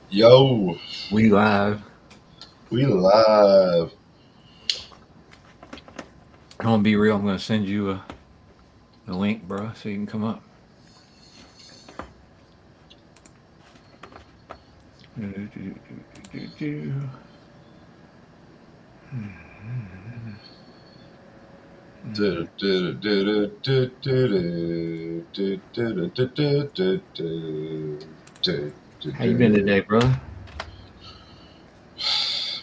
Yo, We live. we live. I'm gonna be real. I'm gonna send you a link, bro, so you can come up. How you been today, brother?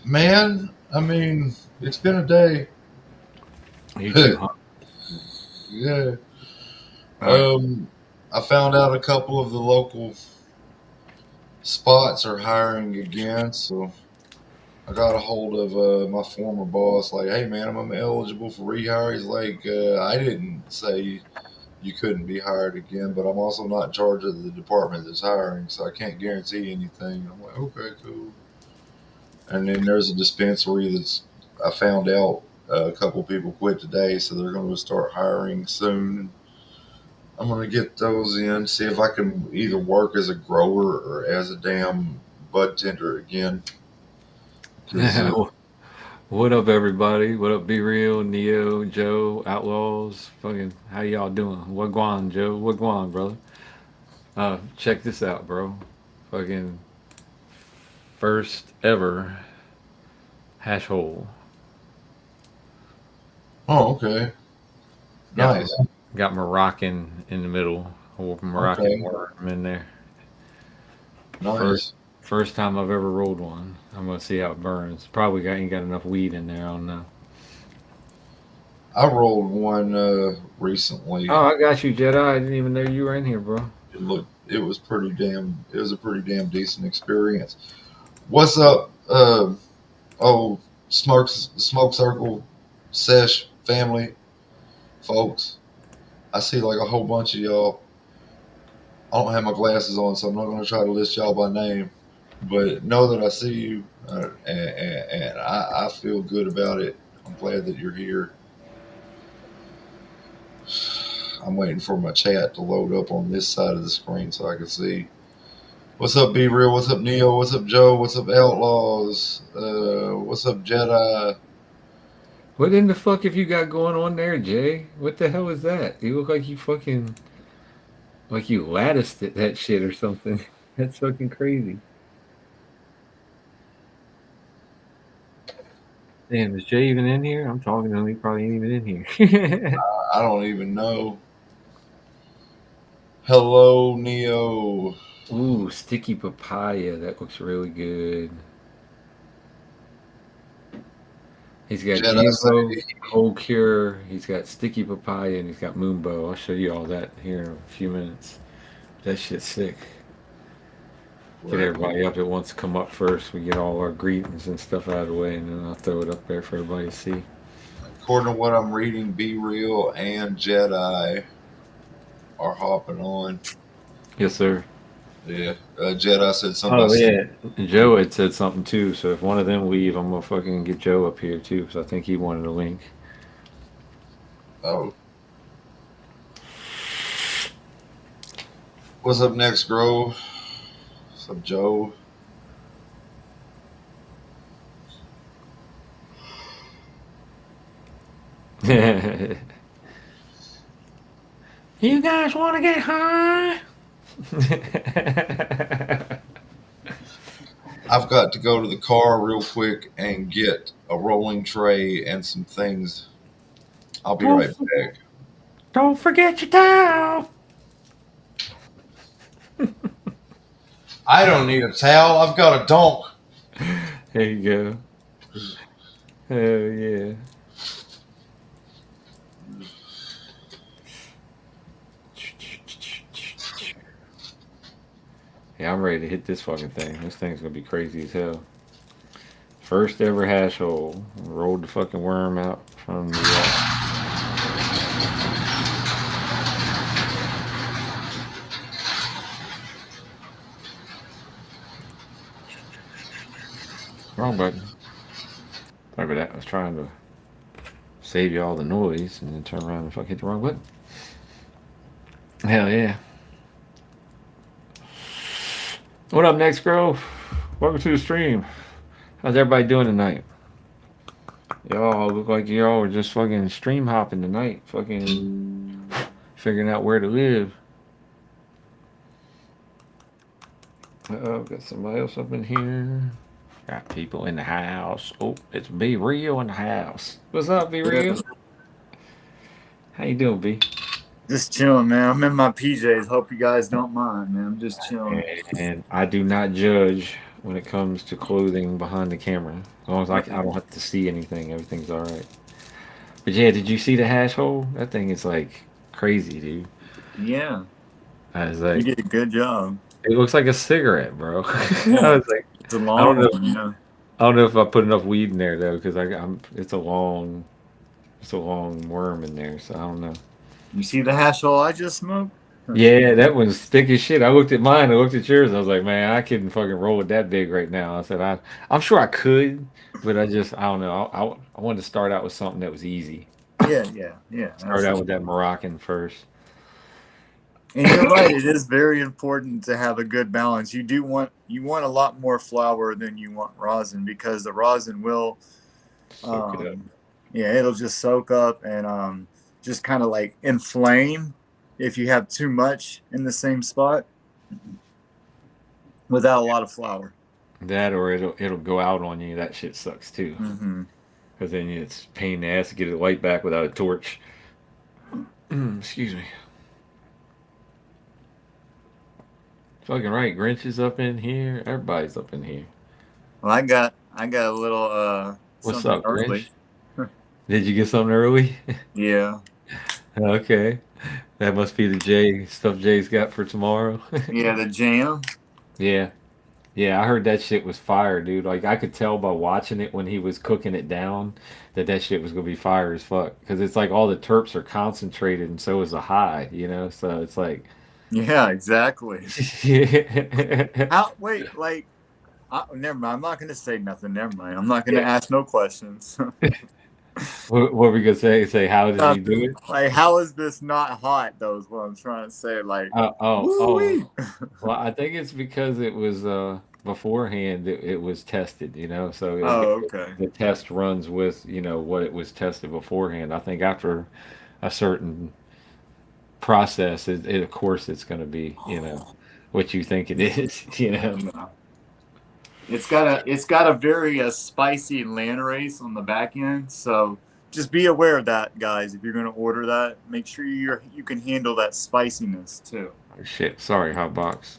Man, I mean, it's been a day. You too, huh? Yeah. All right. I found out a couple of the local spots are hiring again, so I got a hold of my former boss. Like, hey man, I'm eligible for rehire. He's like, I didn't say you couldn't be hired again, but I'm also not in charge of the department that's hiring, so I can't guarantee anything. And I'm like, okay, cool. And then there's a dispensary that's I found out a couple people quit today, so they're going to start hiring soon. I'm going to get those in, see if I can either work as a grower or as a damn bud tender again. Because What up, everybody? What up, Be Real, Neo, Joe, Outlaws? Fucking, how y'all doing? What guan, Joe? What guan, brother? Check this out, bro. Fucking first ever hash hole. oh, okay, Got nice, got Moroccan in the middle. Or Moroccan okay, worm in there. First nice. first time I've ever rolled one. I'm gonna see how it burns. Probably ain't got enough weed in there. I don't know. I rolled one recently. Oh, I got you, Jedi. I didn't even know you were in here, bro. It was pretty damn. It was a pretty damn decent experience. What's up, oh smoke circle sesh family folks? I see like a whole bunch of y'all. I don't have my glasses on, so I'm not going to try to list y'all by name. But know that I see you, and I feel good about it. I'm glad that you're here. I'm waiting for my chat to load up on this side of the screen so I can see. What's up, Be Real? What's up, Neo? What's up, Joe? What's up, Outlaws? What's up, Jedi? What in the fuck have you got going on there, Jay? What the hell is that? You look like you fucking like you latticed it, that shit or something. That's fucking crazy. Damn, is Jay even in here? I'm talking to him. He probably ain't even in here. I don't even know. Hello, Neo. Ooh, sticky papaya. That looks really good. He's got Jedi Jimbo, say, Cold Cure, he's got Sticky Papaya, and he's got Moonbow. I'll show you all that here in a few minutes. That shit's sick. Get right. everybody up that wants to come up first. We get all our greetings and stuff out of the way, and then I'll throw it up there for everybody to see. According to what I'm reading, Be Real and Jedi are hopping on. Yes, sir. Yeah, Jedi said something Oh, about sticky. yeah. Joe had said something too, so if one of them leave, I'm going to fucking get Joe up here too, because I think he wanted a link. Oh, what's up next, Grove? What's up, Joe? You guys want to get high? I've got to go to the car real quick and get a rolling tray and some things. I'll be don't, right back. don't forget your towel. I don't need a towel. I've got a donk. There you go. Hell yeah. Yeah, I'm ready to hit this fucking thing. This thing's gonna be crazy as hell. First ever hash hole. Rolled the fucking worm out from the wrong button. Sorry about that. I was trying to save you all the noise and then turn around and fuck hit the wrong button. Hell yeah. What up next, bro? Welcome to the stream. How's everybody doing tonight? Y'all look like y'all were just fucking stream hopping tonight. Fucking figuring out where to live. Oh, got somebody else up in here. Got people in the house. Oh, it's Be Real in the house. What's up, Be Yeah, Real? How you doing, B? just chilling, man. I'm in my PJs. Hope you guys don't mind, man. I'm just chilling. And I do not judge when it comes to clothing behind the camera. As long as I don't have to see anything, everything's all right. But yeah, did you see the hash hole? That thing is like crazy, dude. Yeah, I was you like, did a good job. it looks like a cigarette, bro. Yeah, I was like, it's a I don't long know. one. Yeah, I don't know if I put enough weed in there though, because it's a long worm in there. So I don't know. you see the hash hole I just smoked? Yeah, that one's thick as shit. I looked at mine, I looked at yours, I was like, man, I couldn't fucking roll it that big right now. I said, I'm sure I could, but I don't know. I wanted to start out with something that was easy. Yeah, yeah, yeah. Start out with that Absolutely. Moroccan first. And you're right. It is very important to have a good balance. You want a lot more flour than you want rosin because the rosin will, Soak it up. um, yeah, it'll just soak up and just kind of like inflame if you have too much in the same spot without a lot of flour. That or it'll go out on you. That shit sucks too. Mm-hmm. Because then it's a pain in the ass to get it light back without a torch. Excuse me. Fucking right. Grinch is up in here. Everybody's up in here. Well, I got a little What's something up, early. Grinch? Did you get something early? Yeah, Okay. That must be the Jay stuff Jay's got for tomorrow. yeah, the jam. Yeah. Yeah, I heard that shit was fire, dude. Like I could tell by watching it when he was cooking it down that that shit was gonna be fire as fuck. Because it's like all the terps are concentrated, and so is the high, you know. So it's like, Yeah, exactly. yeah. How? Wait, like, never mind. I'm not gonna say nothing. Never mind. I'm not gonna Yeah. ask no questions. What were we gonna say? Say how did he do Nothing. it? Like, how is this not hot? Though is what I'm trying to say. Like, woo Oh. wee. Well, I think it's because it was beforehand it was tested, you know. So Oh, okay. the test runs with what it was tested beforehand. I think after a certain process, of course it's going to be what you think it is, you know. Yeah. It's got a very spicy land race on the back end, so just be aware of that, guys. If you're gonna order that, make sure you can handle that spiciness too. Shit, sorry, Hotbox.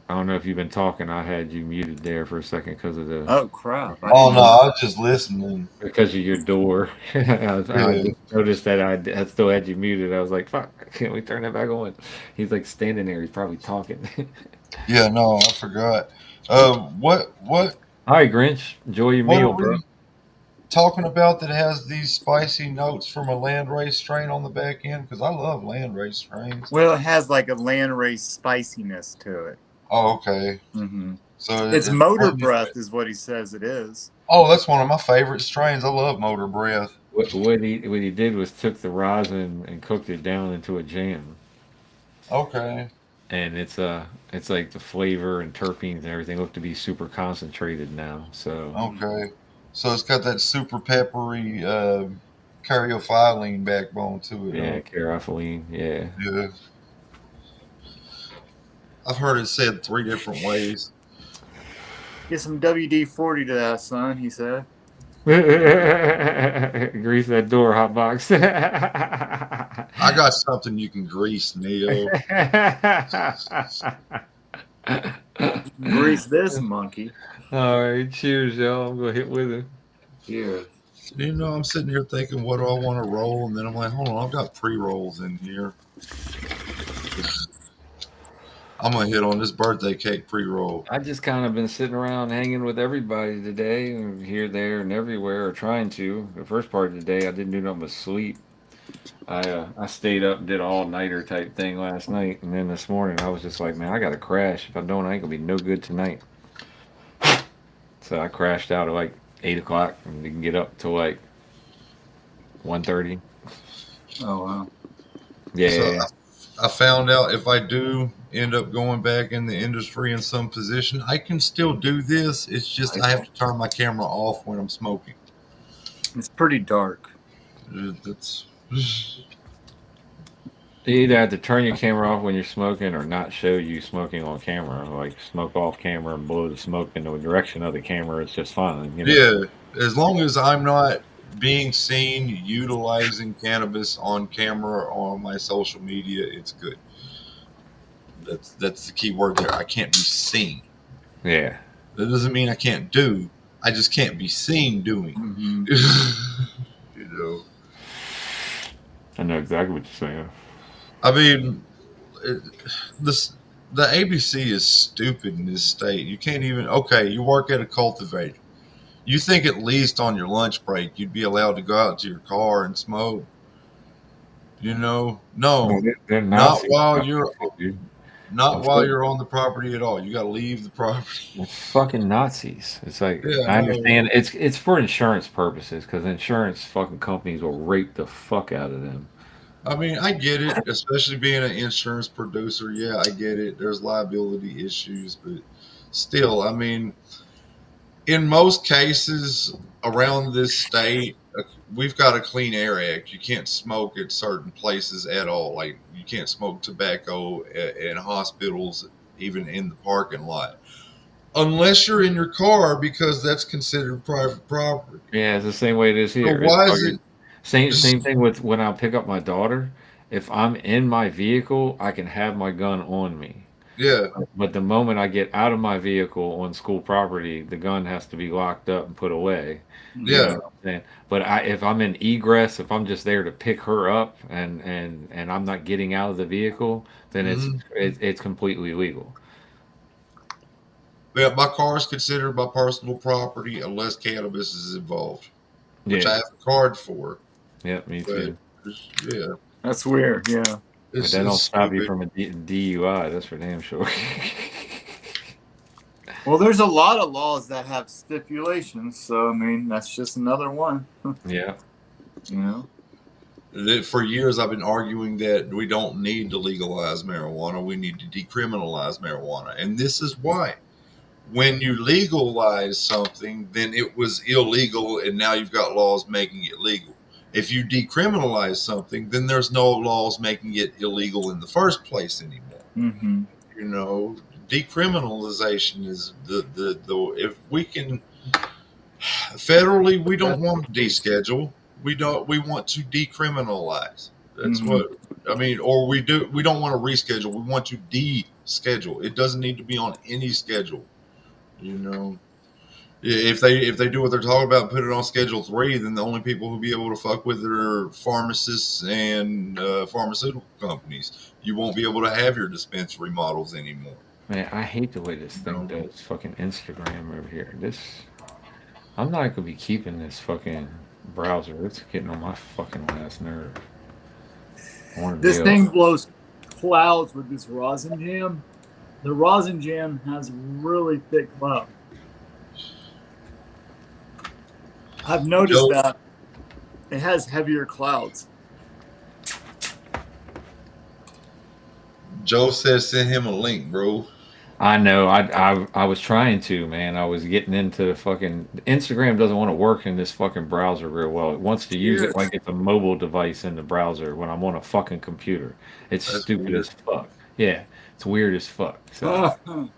I don't know if you've been talking. I had you muted there for a second Oh crap! I Oh didn't no, know. I was just listening. because of your door. I Yeah, just noticed that I still had you muted. I was like, fuck, can't we turn that back on? He's like standing there. He's probably talking. yeah, no, I forgot. What All right, Grinch, enjoy your what meal, are bro. we talking about that has these spicy notes from a landrace strain on the back end? Because I love landrace strains. Well, it has like a land race spiciness to it. Oh, okay. Mm-hmm. So It's it's motor one of your breath, is what he says it is. oh, that's one of my favorite strains. I love Motor Breath. What he did was took the rosin and cooked it down into a jam, Okay, and it's like the flavor and terpenes and everything look to be super concentrated now. So Mm-hmm. okay. So it's got that super peppery caryophyllene backbone to it, yeah, huh? carafilline, yeah. Yeah, I've heard it said three different ways. Get some WD-40 to that, son. He said. Grease that door, hot box. I got something you can grease, Neo. Grease this monkey. All right, cheers, y'all. I'm gonna hit with it. Cheers. You know, I'm sitting here thinking, what do I want to roll? And then I'm like, hold on, I've got pre rolls in here. I'm gonna hit on this birthday cake pre roll. I just kind of been sitting around hanging with everybody today, here, there, and everywhere, or trying to. The first part of the day, I didn't do nothing but sleep. I stayed up, and did an all nighter type thing last night, and then this morning I was just like, man, I gotta crash. If I don't, I ain't gonna be no good tonight. So I crashed out at like 8 o'clock, and didn't get up till like 1:30. Oh wow. So Yeah, I found out if I do end up going back in the industry in some position, I can still do this. It's just I have to turn my camera off when I'm smoking. It's pretty dark. That's You either have to turn your camera off when you're smoking or not show you smoking on camera. Like smoke off camera and blow the smoke in the direction of the camera. It's just fine, you know? yeah. As long as I'm not being seen utilizing cannabis on camera or on my social media, it's good. That's the key word there. I can't be seen. Yeah. That doesn't mean I can't do. I just can't be seen doing. Mm-hmm. You know. I know exactly what you're saying. I mean, it, this the ABC is stupid in this state. You can't even. Okay, you work at a cultivator. You think at least on your lunch break you'd be allowed to go out to your car and smoke? You know, Well, no, they're not Nazis, while you're dude. not while Unfortunately, you're on the property at all. You got to leave the property. it's fucking Nazis. It's like Yeah, I no. understand it's for insurance purposes because insurance fucking companies will rape the fuck out of them. I mean, I get it, especially being an insurance producer. Yeah, I get it. There's liability issues, but still, I mean, in most cases around this state, we've got a Clean Air Act. You can't smoke at certain places at all. Like you can't smoke tobacco in hospitals, even in the parking lot, unless you're in your car because that's considered private property. Yeah, it's the same way it is So here. It's why is fucking it same just thing with when I pick up my daughter. If I'm in my vehicle, I can have my gun on me. yeah, But the moment I get out of my vehicle on school property, the gun has to be locked up and put away. You know yeah, Mm-hmm. what I'm saying? But if I'm in egress, if I'm just there to pick her up and I'm not getting out of the vehicle, then hmm it's completely legal. yeah. My car is considered my personal property unless cannabis is involved, which I Yeah, have a card for. yeah, me But too. yeah, That's weird. Yeah. But it's that don't it's stop you stupid. from a DUI. That's for damn sure. Well, there's a lot of laws that have stipulations, so I mean that's just another one. Yeah. You know. For years, I've been arguing that we don't need to legalize marijuana. We need to decriminalize marijuana. And this is why. When you legalize something, then it was illegal, and now you've got laws making it legal. If you decriminalize something, then there's no laws making it illegal in the first place anymore. Mm-hmm. You know, decriminalization is the if we can federally, we don't want to deschedule. We want to decriminalize. That's Mm-hmm. what I mean. Or we don't want to reschedule. We want to deschedule. It doesn't need to be on any schedule. You know, if they do what they're talking about, and put it on Schedule 3, then the only people who be able to fuck with it are pharmacists and pharmaceutical companies. You won't be able to have your dispensary models anymore. Man, I hate the way this You thing know, does fucking Instagram over here. I'm not gonna be keeping this fucking browser. It's getting on my fucking last nerve. I want to be This able. thing blows clouds with this rosin jam. The rosin jam has really thick cloud. I've noticed Joe that it has heavier clouds. Joe says send him a link, bro. I know. I was trying to, man. I was getting into the fucking Instagram doesn't want to work in this fucking browser real well. It wants to use it Weird. like it's a mobile device in the browser when I'm on a fucking computer. It's That's stupid weird. as fuck. Yeah, it's weird as fuck. So Oh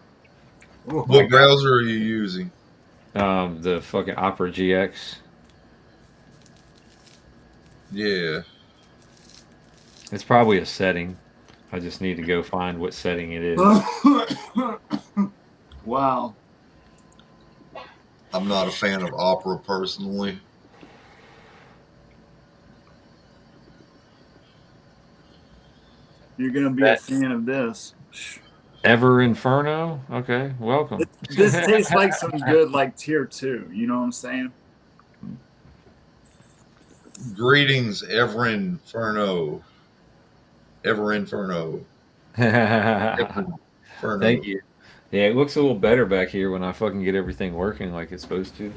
my What god. browser are you using? the fucking Opera GX. Yeah, It's probably a setting. I just need to go find what setting it is. Wow. I'm not a fan of Opera personally. You're gonna be a That fan of this. Ever Inferno? Okay, welcome. This tastes like some good like tier 2. You know what I'm saying? Greetings, Ever Inferno. Ever Inferno. Ever Thank Inferno. you. Yeah, it looks a little better back here when I fucking get everything working like it's supposed to.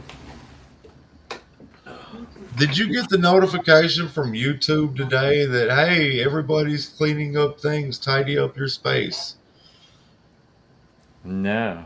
Did you get the notification from YouTube today that hey, everybody's cleaning up things, tidy up your space? No.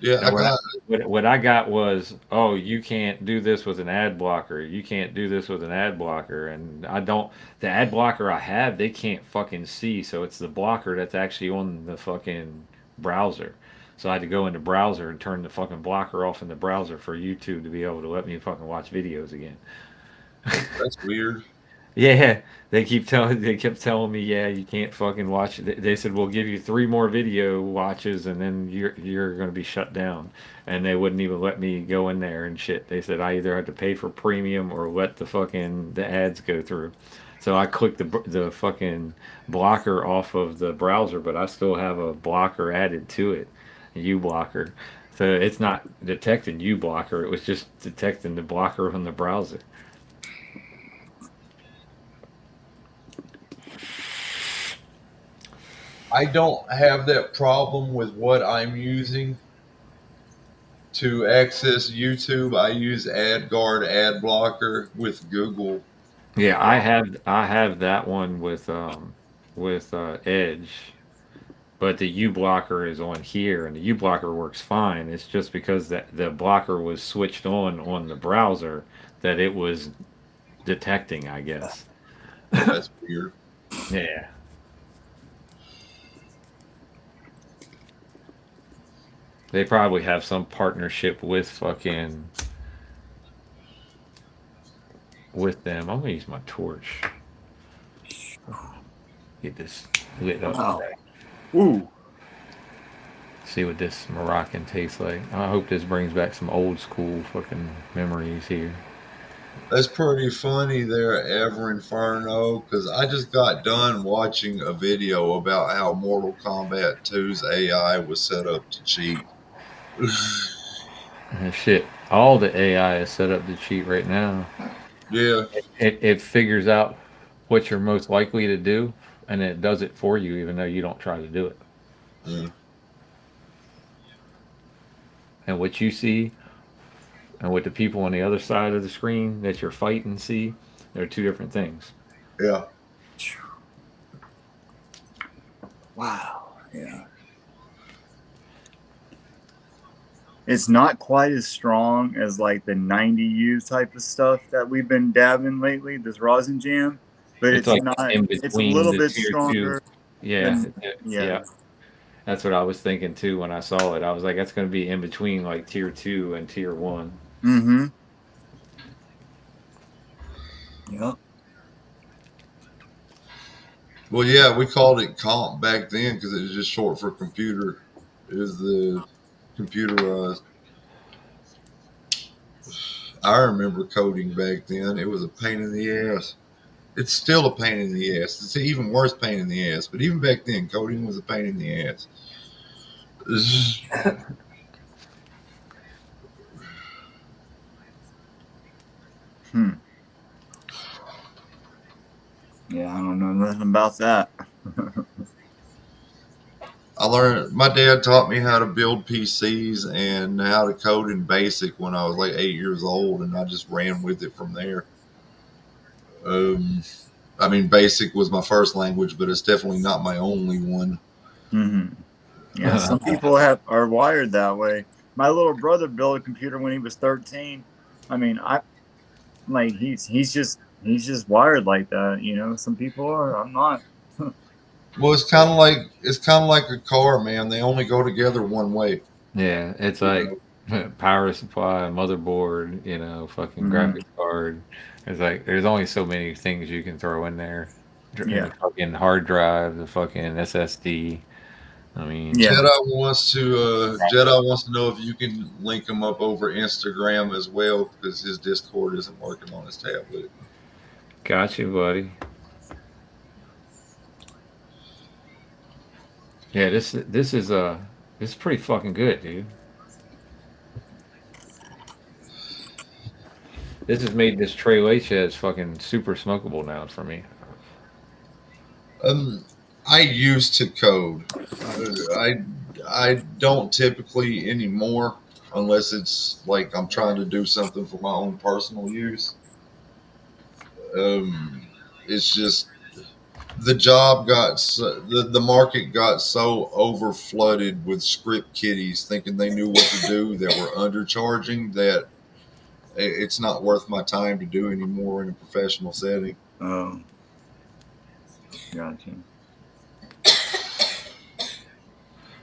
Yeah, And I got. what I got was, oh, you can't do this with an ad blocker. You can't do this with an ad blocker. And I don't, the ad blocker I have, they can't fucking see. So it's the blocker that's actually on the fucking browser. So I had to go into browser and turn the fucking blocker off in the browser for YouTube to be able to let me fucking watch videos again. That's weird. Yeah, they kept telling me, yeah, you can't fucking watch it. They said we'll give you three more video watches and then you're going to be shut down. And they wouldn't even let me go in there and shit. They said I either had to pay for premium or let the ads go through. So I clicked the fucking blocker off of the browser, but I still have a blocker added to it, a U blocker. So it's not detecting U blocker. It was just detecting the blocker from the browser. I don't have that problem with what I'm using to access YouTube. I use AdGuard ad blocker with Google. Yeah, Uh, I have that one with Edge, but the U blocker is on here, and the U blocker works fine. It's just because the blocker was switched on the browser that it was detecting, I guess. that's weird. Yeah, they probably have some partnership with fucking with them. I'm gonna use my torch. Get this lit up Wow. today. Ooh. See what this Moroccan tastes like. I hope this brings back some old school fucking memories here. That's pretty funny there, Ever Inferno, because I just got done watching a video about how Mortal Kombat 2's AI was set up to cheat. Shit, all the AI is set up to cheat right now. Yeah. It figures out what you're most likely to do, and it does it for you, even though you don't try to do it. Mm, And what you see, and what the people on the other side of the screen that you're fighting see, they're two different things. yeah. Wow. Yeah. It's not quite as strong as like the 90U type of stuff that we've been dabbing lately, this rosin jam, but It's it's like not, in it's a between little the bit tier two. stronger Yeah, than, yeah. yeah. That's what I was thinking too when I saw it. I was like, that's going to be in between like tier two and tier one. Mm hmm. Yep. Well, yeah, we called it comp back then because it was just short for computer. It was the computerized. I remember coding back then. It was a pain in the ass. It's still a pain in the ass. It's an even worse pain in the ass. But even back then, coding was a pain in the ass. Hmm. Yeah, I don't know nothing about that. I learned. My dad taught me how to build PCs and how to code in BASIC when I was like 8 years old, and I just ran with it from there. Um, I mean, BASIC was my first language, but it's definitely not my only one. Hmm. Yeah, some people have are wired that way. My little brother built a computer when he was 13. I mean, I like he's just wired like that, you know. Some people are. I'm not. Well, it's kind of like a car, man. They only go together one way. Yeah, it's You like know. power supply, motherboard, fucking Mhm. graphics card. It's like there's only so many things you can throw in there. In the Yeah. fucking hard drive, the fucking SSD. I mean, Yeah. Jedi wants to know if you can link him up over Instagram as well because his Discord isn't working on his tablet. got you, buddy. Yeah, this is pretty fucking good, dude. This has made this Trey Laches fucking super smokable now for me. Um, I used to code. I don't typically anymore unless it's like I'm trying to do something for my own personal use. Um, it's just the job got the market got so over flooded with script kiddies thinking they knew what to do that were undercharging that it's not worth my time to do anymore in a professional setting. Oh, gotcha.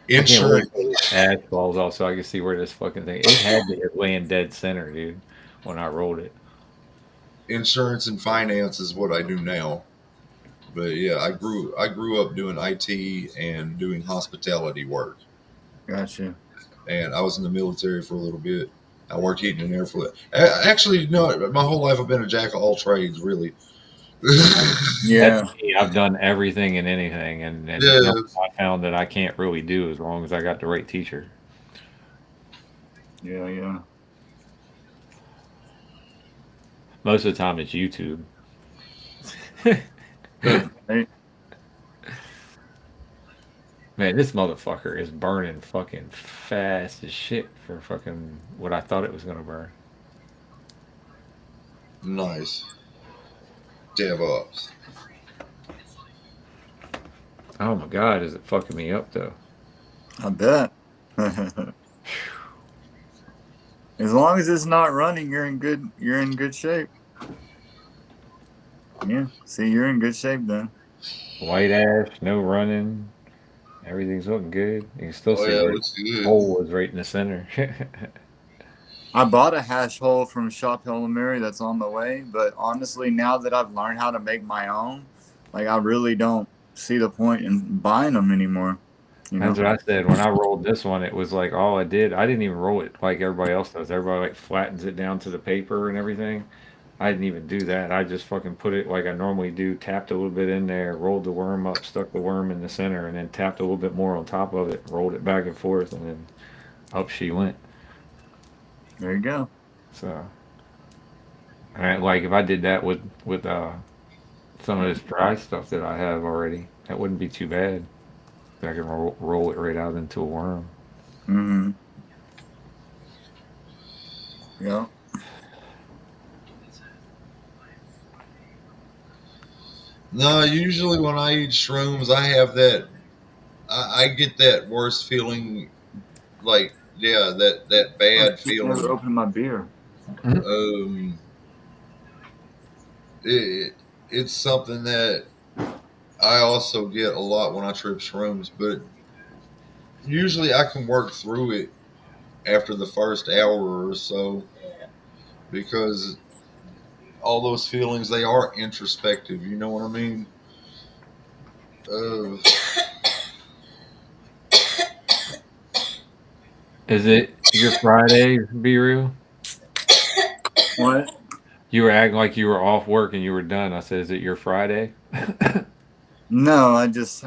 I can't wait Insurance, till this ash falls off so I can see where this fucking thing. It had to hit laying dead center, dude, when I rolled it. insurance and finance is what I do now. But yeah, I grew up doing IT and doing hospitality work, Gotcha. and I was in the military for a little bit. I worked heating and air for that. Actually, no, my whole life I've been a jack of all trades, really. That's Yeah. me. I've done everything and anything, and there's Yeah. nothing I found that I can't really do as long as I got the right teacher. Yeah. Yeah. Most of the time, it's YouTube. Right. Man, this motherfucker is burning fucking fast as shit for fucking what I thought it was gonna burn. Nice. DevOps. Oh my god, is it fucking me up though? I bet. As long as it's not running, you're in good. You're in good shape. Yeah. See, you're in good shape then. White ash, no running, everything's looking good. You can still Oh see yeah, where the looks good. hole was right in the center. I bought a hash hole from Shop Hill and Mary that's on the way, but honestly, now that I've learned how to make my own, like I really don't see the point in buying them anymore. You That's know? what I said. When I rolled this one, it was like all I did. I didn't even roll it like everybody else does. Everybody like flattens it down to the paper and everything. I didn't even do that. I just fucking put it like I normally do, tapped a little bit in there, rolled the worm up, stuck the worm in the center, and then tapped a little bit more on top of it, rolled it back and forth, and then up she went. There you go. So, like if I did that with some of this dry stuff that I have already, that wouldn't be too bad. I can roll it right out into a worm. Mm-hmm. Yeah. No, usually when I eat shrooms, I have that. I get that worst feeling, like yeah, that Oh, bad shit, never feeling. opened my beer. Um, it it's something that I also get a lot when I trip shrooms, but usually I can work through it after the first hour or so because all those feelings they are introspective. You know what I mean? Uh, Is it your Friday? Be real. What? You were acting like you were off work and you were done. I said, "Is it your Friday?" No, I just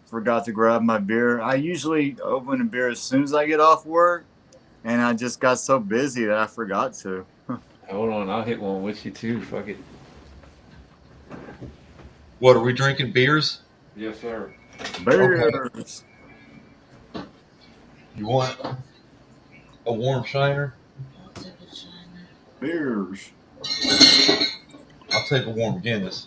forgot to grab my beer. I usually open a beer as soon as I get off work, and I just got so busy that I forgot to. Hold on, I'll hit one with you too. Fuck it. what are we drinking? Beers? Yes, sir. Okay. Beers. You want a warm shiner? Beers. I'll take a warm Guinness.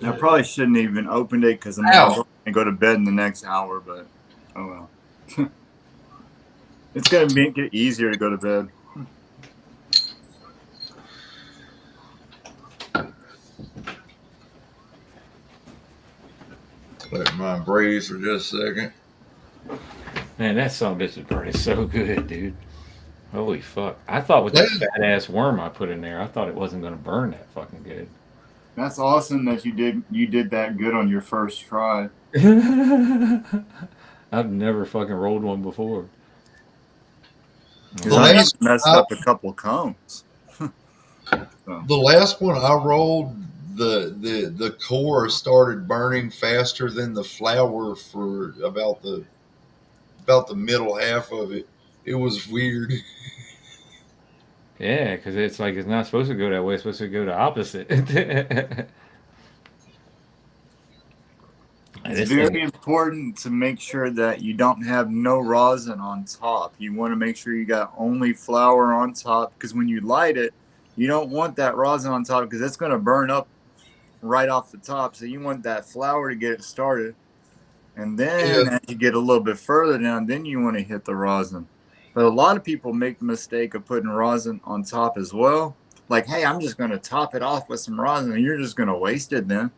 I probably shouldn't have even opened it because I'm Ow! going to go to bed in the next hour, but oh well. It's going to make it easier to go to bed. Let mine breathe for just a second. Man, that son of a bitch is burning so good, dude. Holy fuck! I thought with that That, fat ass worm I put in there, I thought it wasn't gonna burn that fucking good. That's awesome that you did that good on your first try. I've never fucking rolled one before. Because the Well, I even last messed I, up a couple cones. So the last one I rolled, the core started burning faster than the flour for about the middle half of it. It was weird. yeah, because it's like it's not supposed to go that way. It's supposed to go the opposite. It's This thing, very important to make sure that you don't have no rosin on top. You want to make sure you got only flour on top because when you light it, you don't want that rosin on top because it's going to burn up right off the top. So you want that flour to get it started. And Yeah, then as you get a little bit further down, then you want to hit the rosin. But a lot of people make the mistake of putting rosin on top as well. Like, hey, I'm just going to top it off with some rosin. And you're just going to waste it then.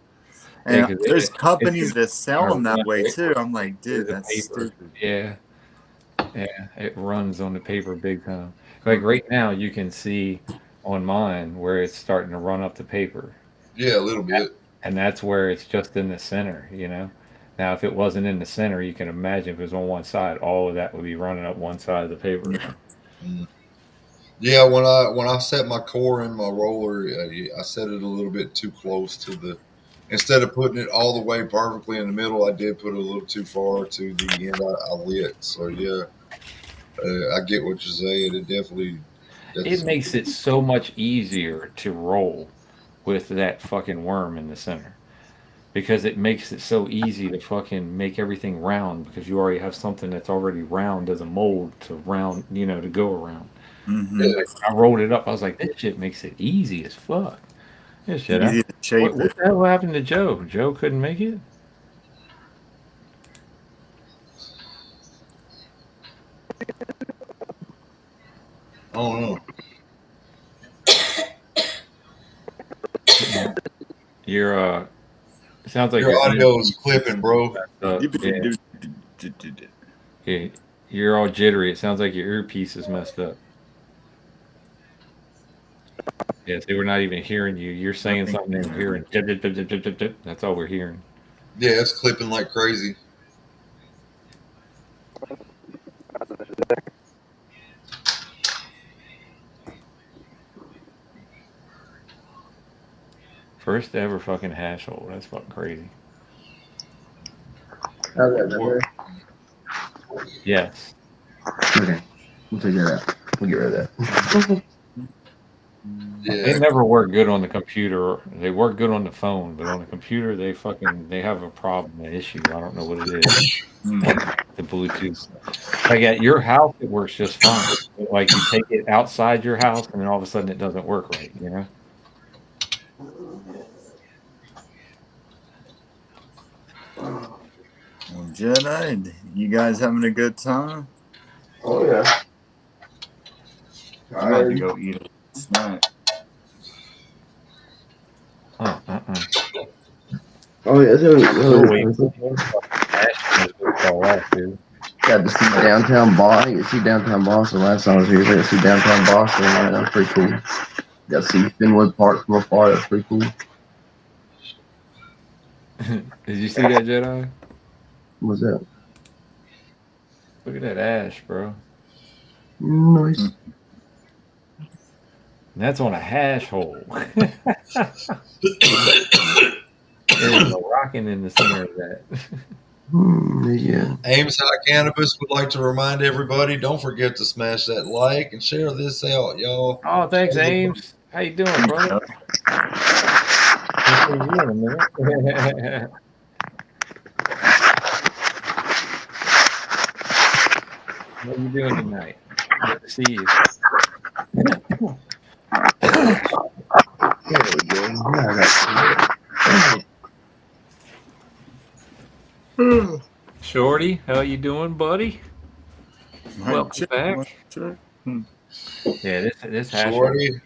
yeah, And because there's it's companies just that sell them that way too. I'm like, dude, the that's paper. stupid. Yeah, yeah, it runs on the paper big time. Like Mhm. right now, you can see on mine where it's starting to run up the paper, yeah, a little bit. and that's where it's just in the center, you know. Now, if it wasn't in the center, you can imagine if it was on one side, all of that would be running up one side of the paper. Yeah. Mm. Yeah, when I set my core in my roller, I set it a little bit too close to the. Instead of putting it all the way perfectly in the middle, I did put it a little too far to the end. I lit. So yeah, I get what you're saying. It definitely It that's makes it so much easier to roll with that fucking worm in the center because it makes it so easy to fucking make everything round because you already have something that's already round as a mold to round, to go around. Mm-hmm. yeah. I rolled it up. I was like, this shit makes it easy as fuck. This shit. Easy to shape What it. the hell happened to Joe? Joe couldn't make it? I don't know. Yeah. You're, it sounds like Your your audio is earpiece is clipping, bro. messed up. Yeah. Yeah. You're all jittery. It sounds like your earpiece is messed up. Yeah, see, we're not even hearing you. You're saying Nothing. something and we're hearing dip, dip, dip, dip, dip, dip, dip. That's all we're hearing. Yeah, it's clipping like crazy. First ever fucking hash hole. That's fucking crazy. How's that What? better? Yes. Okay. We'll take that out. We'll get rid of that. They Yeah, never work good on the computer. They work good on the phone, but on the computer, they have a problem, an issue. I don't know what it is. Mhm. The Bluetooth. Like at your house, it works just fine. Like you take it outside your house, and then all of a sudden it doesn't work right. You know? Well, Jedi, you guys having a good time? Oh yeah. I'm about to Tired. go eat a snack. Uh. Oh yeah. Still waiting for these fucking hash browns to fall off, dude. Got to see downtown Boston. I get to see downtown Boston. Last time I was here, I got to see downtown Boston. Man, that was pretty cool. Got to see Fenway Park from afar. That's pretty cool. Did you see that Jedi? What was that? Look at that ash, bro. Nice. And that's on a hash hole. There's a rocking in the center of that. Yeah. Ames High Cannabis would like to remind everybody: don't forget to smash that like and share this out, y'all. Oh, thanks, Share the Ames. How you doing, brother? Haven't seen you in a minute. How you doing tonight? Good to see you. There we go. Now I got Shorty, how you doing, buddy? Might Welcome check. Might back. check. Yeah, this hash hole Shorty.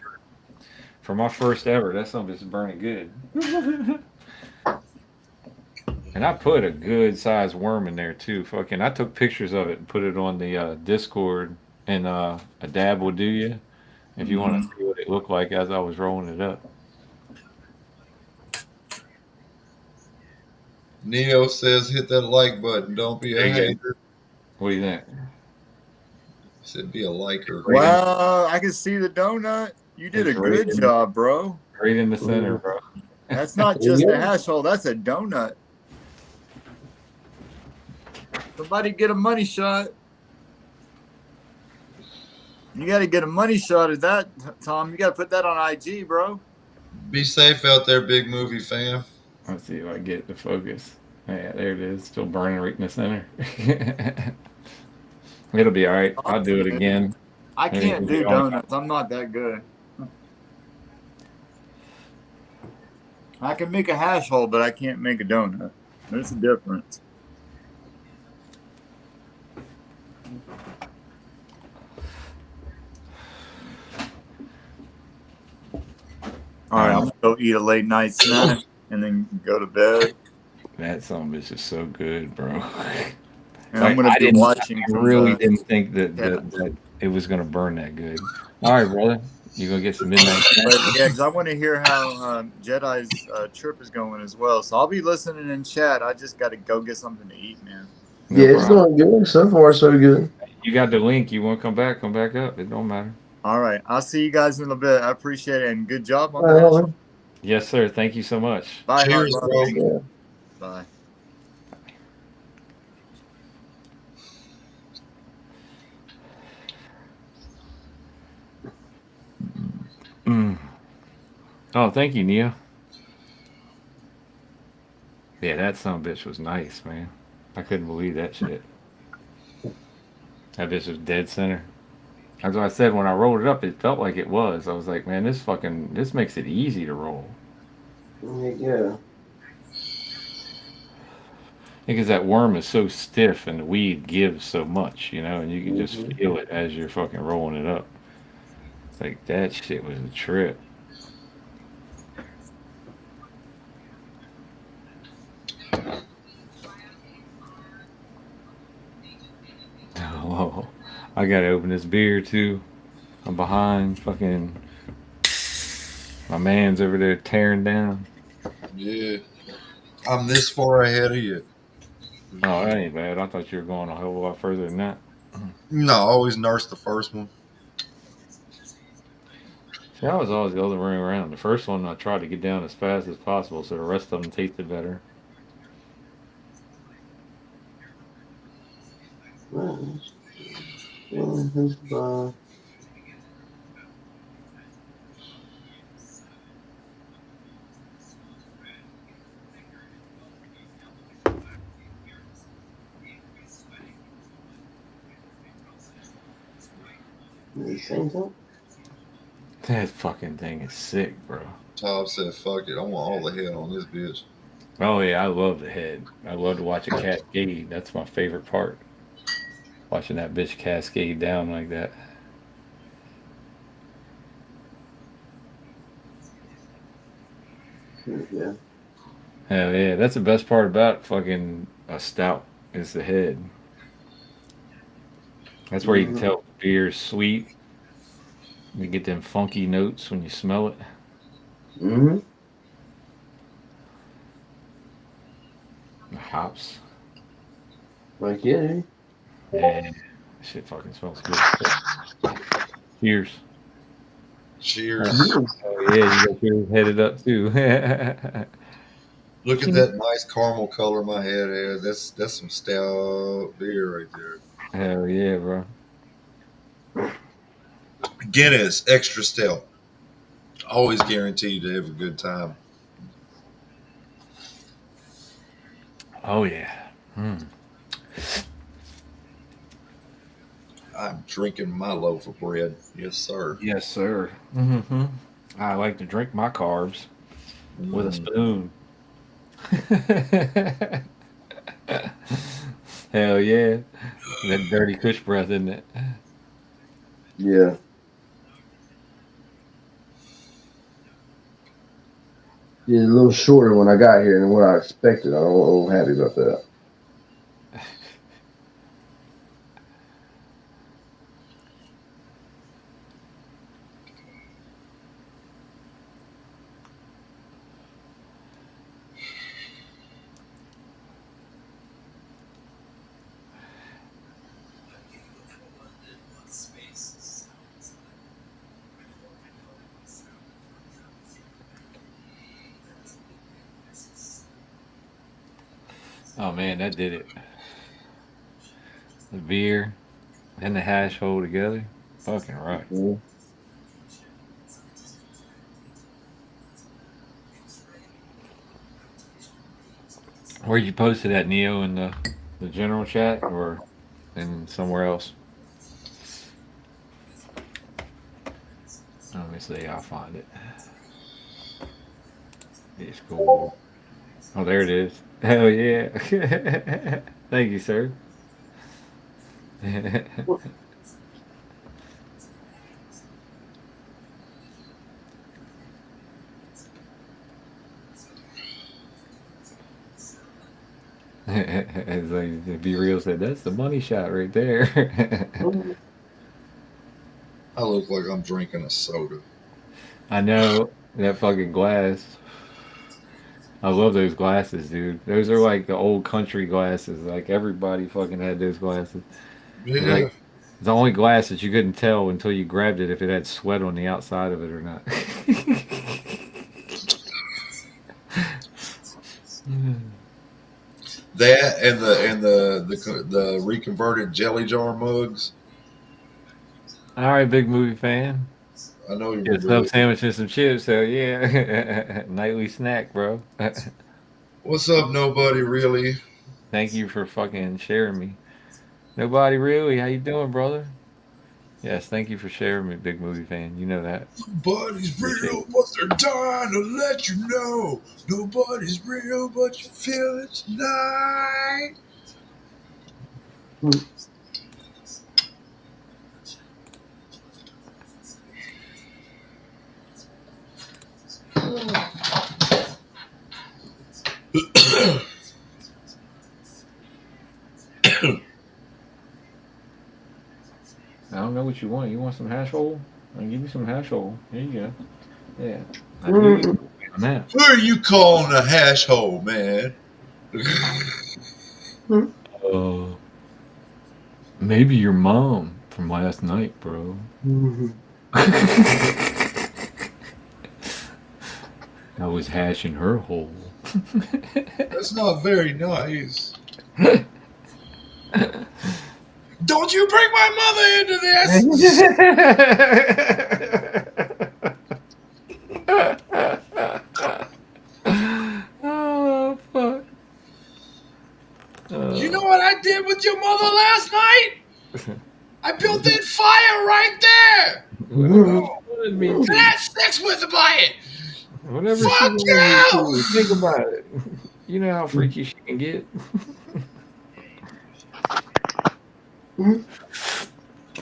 for my first ever. That something is burning good. And I put a good sized worm in there too. Fucking, I took pictures of it and put it on the Discord. And a dab will do you if you want Mm-hmm. to see what it looked like as I was rolling it up. Neo says hit that like button. Don't be a There you go. hater. What do you think? He said be a liker. Right in, Wow, I can see the donut. You did a it's right good in, job, bro. right in the center, bro. That's not There you just a go. hash hole, that's a donut. Somebody get a money shot. You got to get a money shot at that, Tom. You got to put that on IG, bro. Be safe out there, big movie fan. Let's see if I get the focus. Yeah, there it is. Still burning right in the center. It'll be all right. I'll do it again. I Maybe can't we'll get do on. donuts. I'm not that good. I can make a hash hole, but I can't make a donut. There's a difference. All right, I'm gonna go eat a late night snack and then go to bed. That son of a bitch is so good, bro. And I'm Like gonna I be didn't, I watching from really the didn't think that chat. that it was gonna burn that good. All right, brother, you gonna get some midnight snack? But yeah, because I want to hear how Jedi's trip is going as well. So I'll be listening in chat. I just got to go get something to eat, man. No Yeah, it's problem. going good. So far, so good. You got the link. You want to come back? Come back up. It don't matter. All right, I'll see you guys in a bit. I appreciate it and good job on All the right, hash. Holly. Yes, sir. Thank you so much. Bye, Hot Cheers, Rod. bro. Yeah. Bye. Mm. Oh, thank you, Nia. Yeah, that son of a bitch was nice, man. I couldn't believe that shit. That bitch was dead center. That's what I said when I rolled it up. It felt like it was. I was like, man, this makes it easy to roll Yeah. because that worm is so stiff and the weed gives so much, and you can just Mm-hmm. feel it as you're fucking rolling it up. It's like that shit was a trip. Oh, I gotta open this beer too. I'm behind. Fucking my man's over there tearing down. Yeah, I'm this far ahead of you. Oh, that ain't bad. I thought you were going a whole lot further than that. No, I always nurse the first one. See, I was always the other way around. The first one I tried to get down as fast as possible so the rest of them tasted better. Same time. That fucking thing is sick, bro. Tom said, "Fuck it, I want all the head on this bitch." Oh yeah, I love the head. I love to watch it cascade. That's my favorite part. Watching that bitch cascade down like that. Yeah. Hell yeah, that's the best part about fucking a stout is the head. That's where you can Mm-hmm. tell the beer's sweet. You get them funky notes when you smell it. Mm-hmm. The hops. Like, yeah, dude. Yeah, shit fucking smells good as fuck. Cheers. Cheers. Oh yeah, you got yours headed up too. Look at Cheers. that nice caramel color my head has. That's some stout beer right there. Hell yeah, bro. Guinness extra stout. Always guaranteed to have a good time. Oh yeah. Hmm. I'm drinking my loaf of bread. Yes, sir. Yes, sir. Hmm. I like to drink my carbs with a Mm. spoon. Hell yeah. That dirty kush breath, isn't it? Yeah. Yeah, a little shorter when I got here than what I expected. I'm a little happy about that. Oh man, that did it. The beer and the hash hole together. Fucking right. Mhm. Where you posted that Neo in the general chat or in somewhere else? Let me see. I'll find it. It's cool. Oh, there it is. Hell yeah! Thank you, sir. It's like to be real said, that's the money shot right there. I look like I'm drinking a soda. I know that fucking glass. I love those glasses, dude. Those are like the old country glasses. Like everybody fucking had those glasses. It's Yeah. like the only glass that you couldn't tell until you grabbed it if it had sweat on the outside of it or not. That and the reconverted jelly jar mugs. All right, big movie fan. I know you Get a remember sub those. sandwich and some chips. Hell yeah, nightly snack, bro. What's up, nobody really? Thank you for fucking sharing me. Nobody really. How you doing, brother? Yes, thank you for sharing me, big movie fan. You know that. Nobody's Appreciate real, but they're dying to let you know. Nobody's real, but you feel it tonight. it. I don't know what you want. You want some hash hole? I'll give you some hash hole. Here you go. Yeah, I knew you Mm-hmm. on that. Who are you calling a hash hole, man? Uh, maybe your mom from last night, bro. I was hashing her hole. That's not very nice. Don't you bring my mother into this! Oh fuck! You know Uh, what I did with your mother last night? I built that fire right there! whatever she wanted me And to. had sex with her by it! Whatever she Fuck wanted me you! to. Think about it. You know how freaky she can get.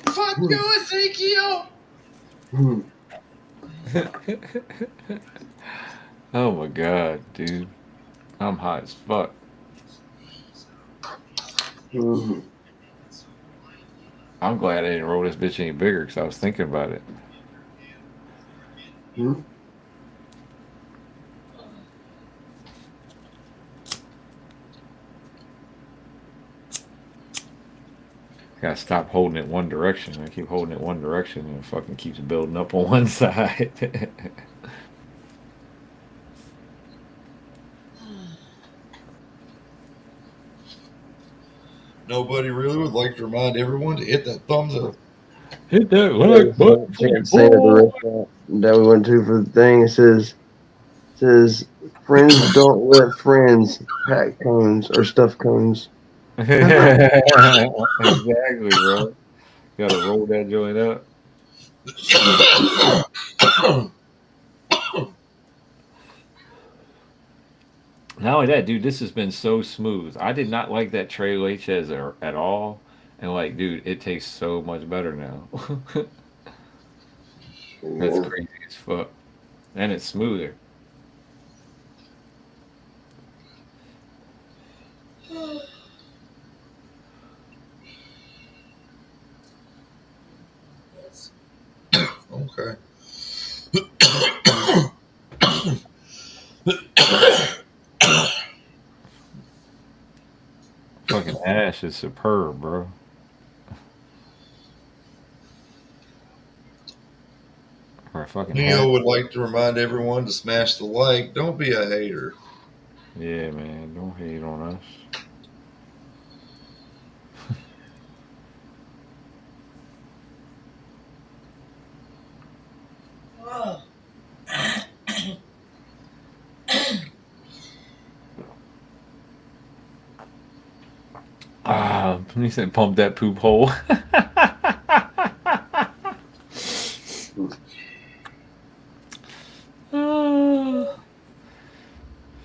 Fuck you, Ezekiel! Oh my god, dude. I'm hot as fuck. I'm glad I didn't roll this bitch any bigger because I was thinking about it. Gotta stop holding it one direction. I keep holding it one direction and it fucking keeps building up on one side. Nobody really would like to remind everyone to hit that thumbs up. Hit that Yeah, like so button for can't your say at the boy. restaurant that we went to for the thing. It says friends don't let friends pack cones or stuff cones. Exactly, bro. Gotta roll that joint up. Not only that, dude, this has been so smooth. I did not like that Trail H at all. And like, dude, it tastes so much better now. That's Yeah. crazy as fuck. And it's smoother. Okay. Fucking ash is superb, bro. For a fucking hash. Neo would like to remind everyone to smash the like. Don't be a hater. Yeah, man. Don't hate on us. He said, "Pump that poop hole." Oh,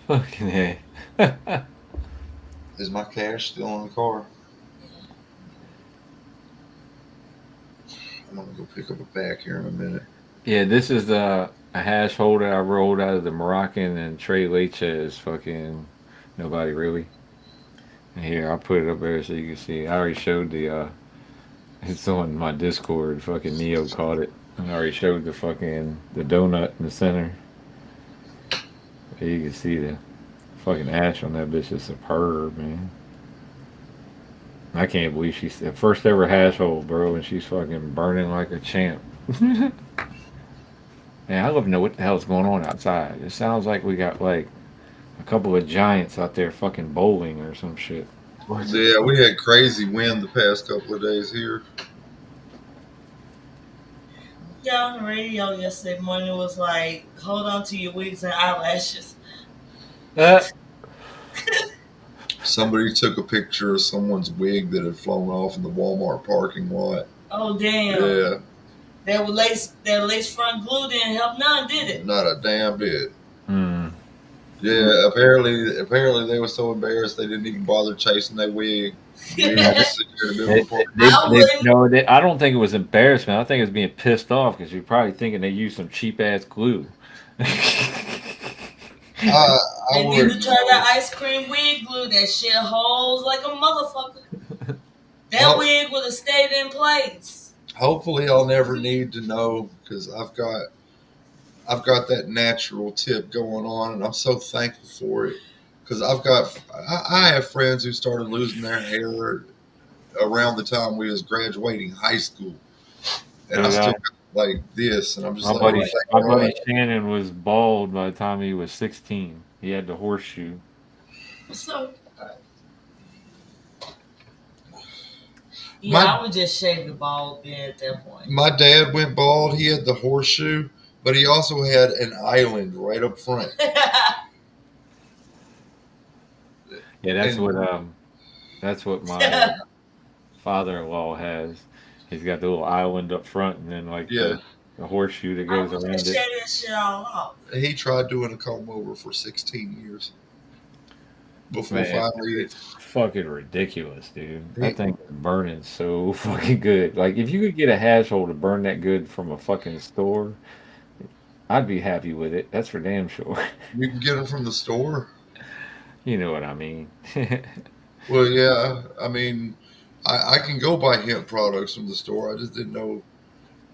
fucking hey. Is my cash still in the car? I'm gonna go pick up a pack here in a minute. Yeah, this is a hash holder I rolled out of the Moroccan and Trey Leches fucking nobody really. And here, I'll put it up there so you can see. I already showed the it's on my Discord. Fucking Neo caught it. And I already showed the fucking the donut in the center. You can see the fucking ash on that bitch is superb, man. I can't believe she's the first ever hash hole, bro, and she's fucking burning like a champ. Man, I love to know what the hell's going on outside. It sounds like we got like a couple of giants out there fucking bowling or some shit. Yeah, we had crazy wind the past couple of days here. Yeah, on the radio yesterday morning was like, hold on to your wigs and eyelashes. Uh, Somebody took a picture of someone's wig that had flown off in the Walmart parking lot. Oh damn! Yeah, That lace front glue didn't help none, did it? not a damn bit. hmm. Yeah, apparently they were so embarrassed they didn't even bother chasing their wig. The wig was just sitting there in the middle They, of the parking they, lot. I they, wouldn't. no, they, I don't think it was embarrassment. I think it was being pissed off because you're probably thinking they used some cheap ass glue. I I They need to wouldn't try know. that ice cream wig glue. That shit holds like a motherfucker. That Ho- wig would have stayed in place. Hopefully, I'll never need to know because I've got that natural tip going on, and I'm so thankful for it. Because I have friends who started losing their hair around the time we was graduating high school, and I Dude, still got like this, and I'm just my like, buddy, Right. thank my God. buddy Shannon was bald by the time he was 16. He had the horseshoe. So yeah, My I would just shave the bald then at that point. my dad went bald. He had the horseshoe, but he also had an island right up front, Yeah, and that's what my father-in-law has. He's got the little island up front, and then like yeah, the horseshoe that I goes would around just it. shave that shit all off. he tried doing a comb over for 16 years before Man, finally it's fucking ridiculous, dude. That he thing is burning so fucking good. Like, if you could get a hash hole to burn that good from a fucking store, I'd be happy with it. That's for damn sure. you can get them from the store. You know what I mean? Well, yeah, I mean, I can go buy hemp products from the store. I just didn't know.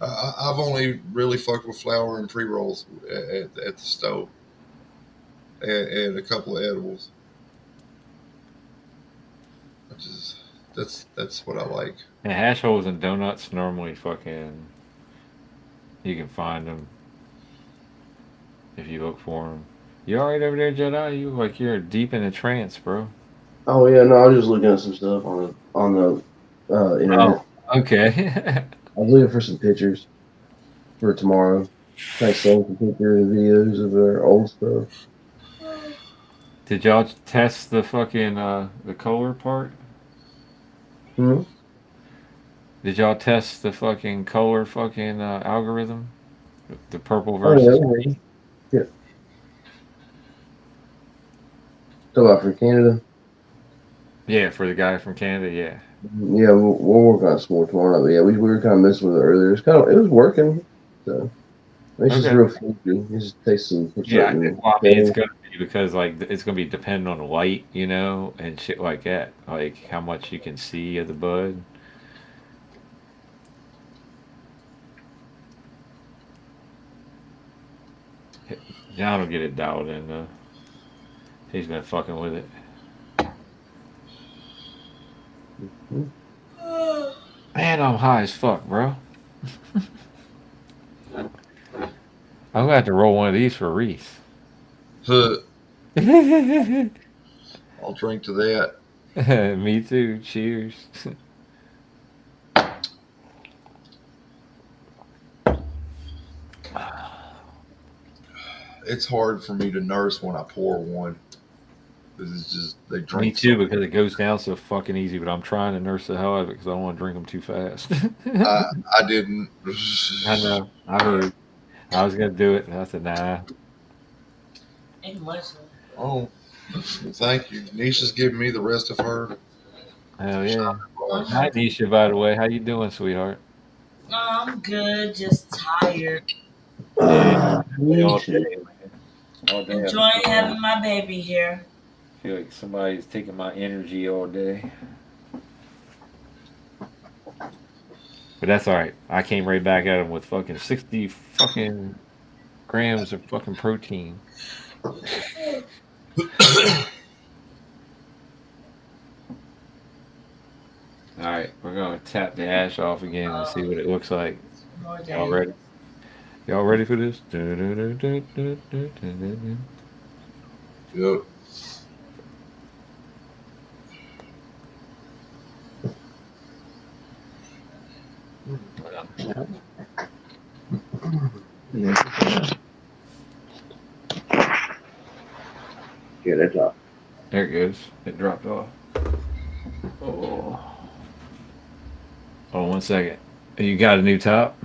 I've only really fucked with flour and pre rolls at the stove, and a couple of edibles. I just that's what I like. And hash holes and donuts normally fucking you can find them if you look for them. You all right over there, Jedi? You like you're deep in a trance, bro. Oh yeah, no, I was just looking at some stuff on the Oh, internet. okay. I was looking for some pictures for tomorrow. Trying to send some pictures and videos of their old stuff. Did y'all test the fucking the color part? Hmm? Did y'all test the fucking color fucking algorithm? The purple Oh yeah, versus yeah. green? Yeah. Talk about for Canada. Yeah, for the guy from Canada, yeah. Yeah, we'll work on some more tomorrow. But yeah, we were kind of messing with it earlier. It was working. So it's just Okay. real funky. It just takes some for Yeah, certain well, I mean, it's things. gonna be because like it's gonna be dependent on the light, you know, and shit like that. Like how much you can see of the bud. John will get it dialed in though. He's been fucking with it. Man, I'm high as fuck, bro. I'm gonna have to roll one of these for Reese. I'll drink to that. Me too. Cheers. It's hard for me to nurse when I pour one. It's just they Me drink too, so. because it goes down so fucking easy. But I'm trying to nurse the hell out of it because I don't want to drink them too fast. I I didn't. I know. I heard. I was gonna do it, and I said, nah. Ain't much left. Oh, thank you. Nisha's giving me the rest of her Hell shot yeah. Oh advice. Hi, no. Nisha. By the way, how you doing, sweetheart? No, I'm good. Just tired. Yeah, all Nisha. day, man. All day. I've been Enjoying feeling like having my baby here. somebody's taking my energy all day. But that's all right. I came right back at him with fucking 60 fucking grams of fucking protein. All right, we're gonna tap the ash off again and see Um, what it looks like. more Y'all days. ready? Y'all ready for this? Yep. Yeah, that's up. There it goes. It dropped off. Oh, hold on 1 second. You got a new top?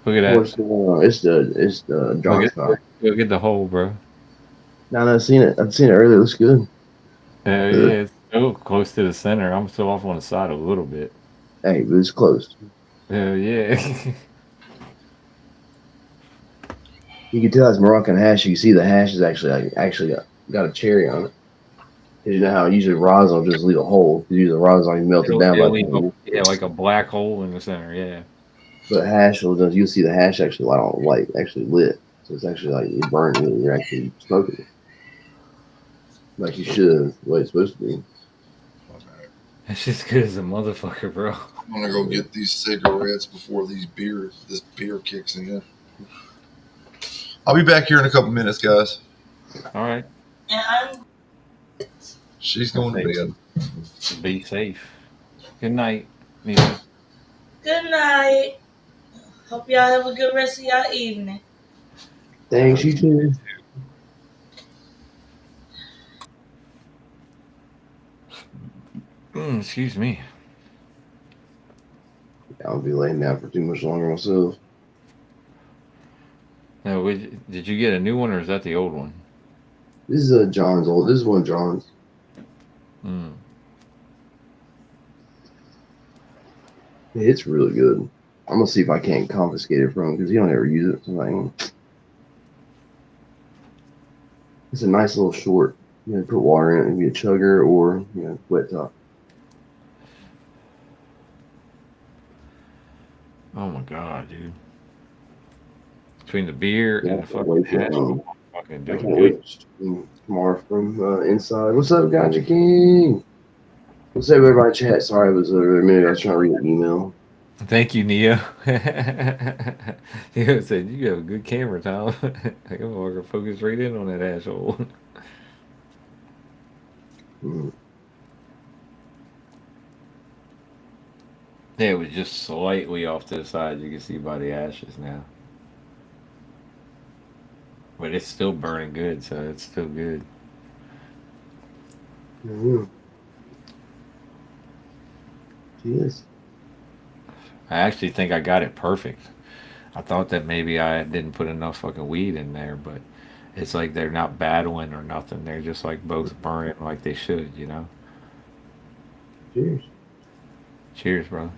Look at that. What's it's the Look John at Scott. look at the hole, bro. No, no, I've seen it. I've seen it earlier. It looks good. Hell Uh, yeah, it's so close to the center. I'm still off on the side a little bit. Hey, but it's close. Hell yeah. You can tell it's Moroccan hash. You can see the hash is actually got a cherry on it. 'Cause you know how usually rosin will just leave a hole. 'Cause usually rosin already melted down by It'll the leave time. yeah, like a black hole in the center. Yeah. But hash will just you'll see the hash actually light on light actually lit. So it's actually like you're burning it. You're actually smoking it like you should. The way it's supposed to be. Okay. That's just good as a motherfucker, bro. I'm gonna go get these cigarettes before this beer kicks in. I'll be back here in a couple minutes, guys. All right. And I'm She's going to Hey, bed. be safe. Good night, Nisha. good night. Hope y'all have a good rest of y'all evening. I Thanks, hope you too. excuse me. I'll be laying down for too much longer myself. Now, did you get a new one or is that the old one? This is John's old. This is one of John's. Mm. It's really good. I'm gonna see if I can't confiscate it from him because he don't ever use it. So like, it's a nice little short. You know, put water in it, maybe a chugger or wet top. Oh my god, dude. Between the beer Yeah, I and can't the fucking wait hash, to fucking I doing can't good. wait to stream tomorrow from inside. What's up, Ganja King? What's up, everybody? Chat. Sorry, it was a minute. I was trying to read an email. Thank you, Neo. Neo said, you have a good camera, Tom. I'm gonna focus right in on that asshole. Mm, Yeah, it was just slightly off to the side. You can see by the ashes now. But it's still burning good, so it's still good. mm, Yes. I actually think I got it perfect. I thought that maybe I didn't put enough fucking weed in there, but it's like they're not battling or nothing. They're just like both burning like they should, you know? Cheers. Cheers, bro.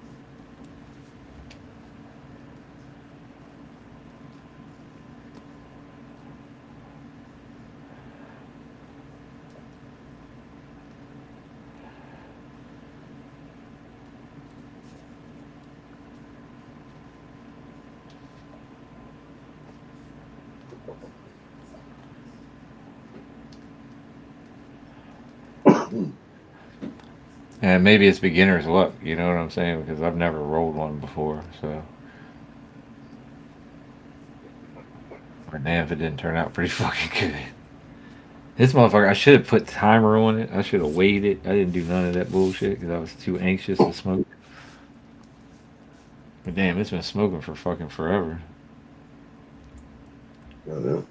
And maybe it's beginner's luck, you know what I'm saying? Because I've never rolled one before, so. But damn, if it didn't turn out pretty fucking good. This motherfucker, I should have put timer on it. I should have weighed it. I didn't do none of that bullshit because I was too anxious to smoke. But damn, it's been smoking for fucking forever. I know.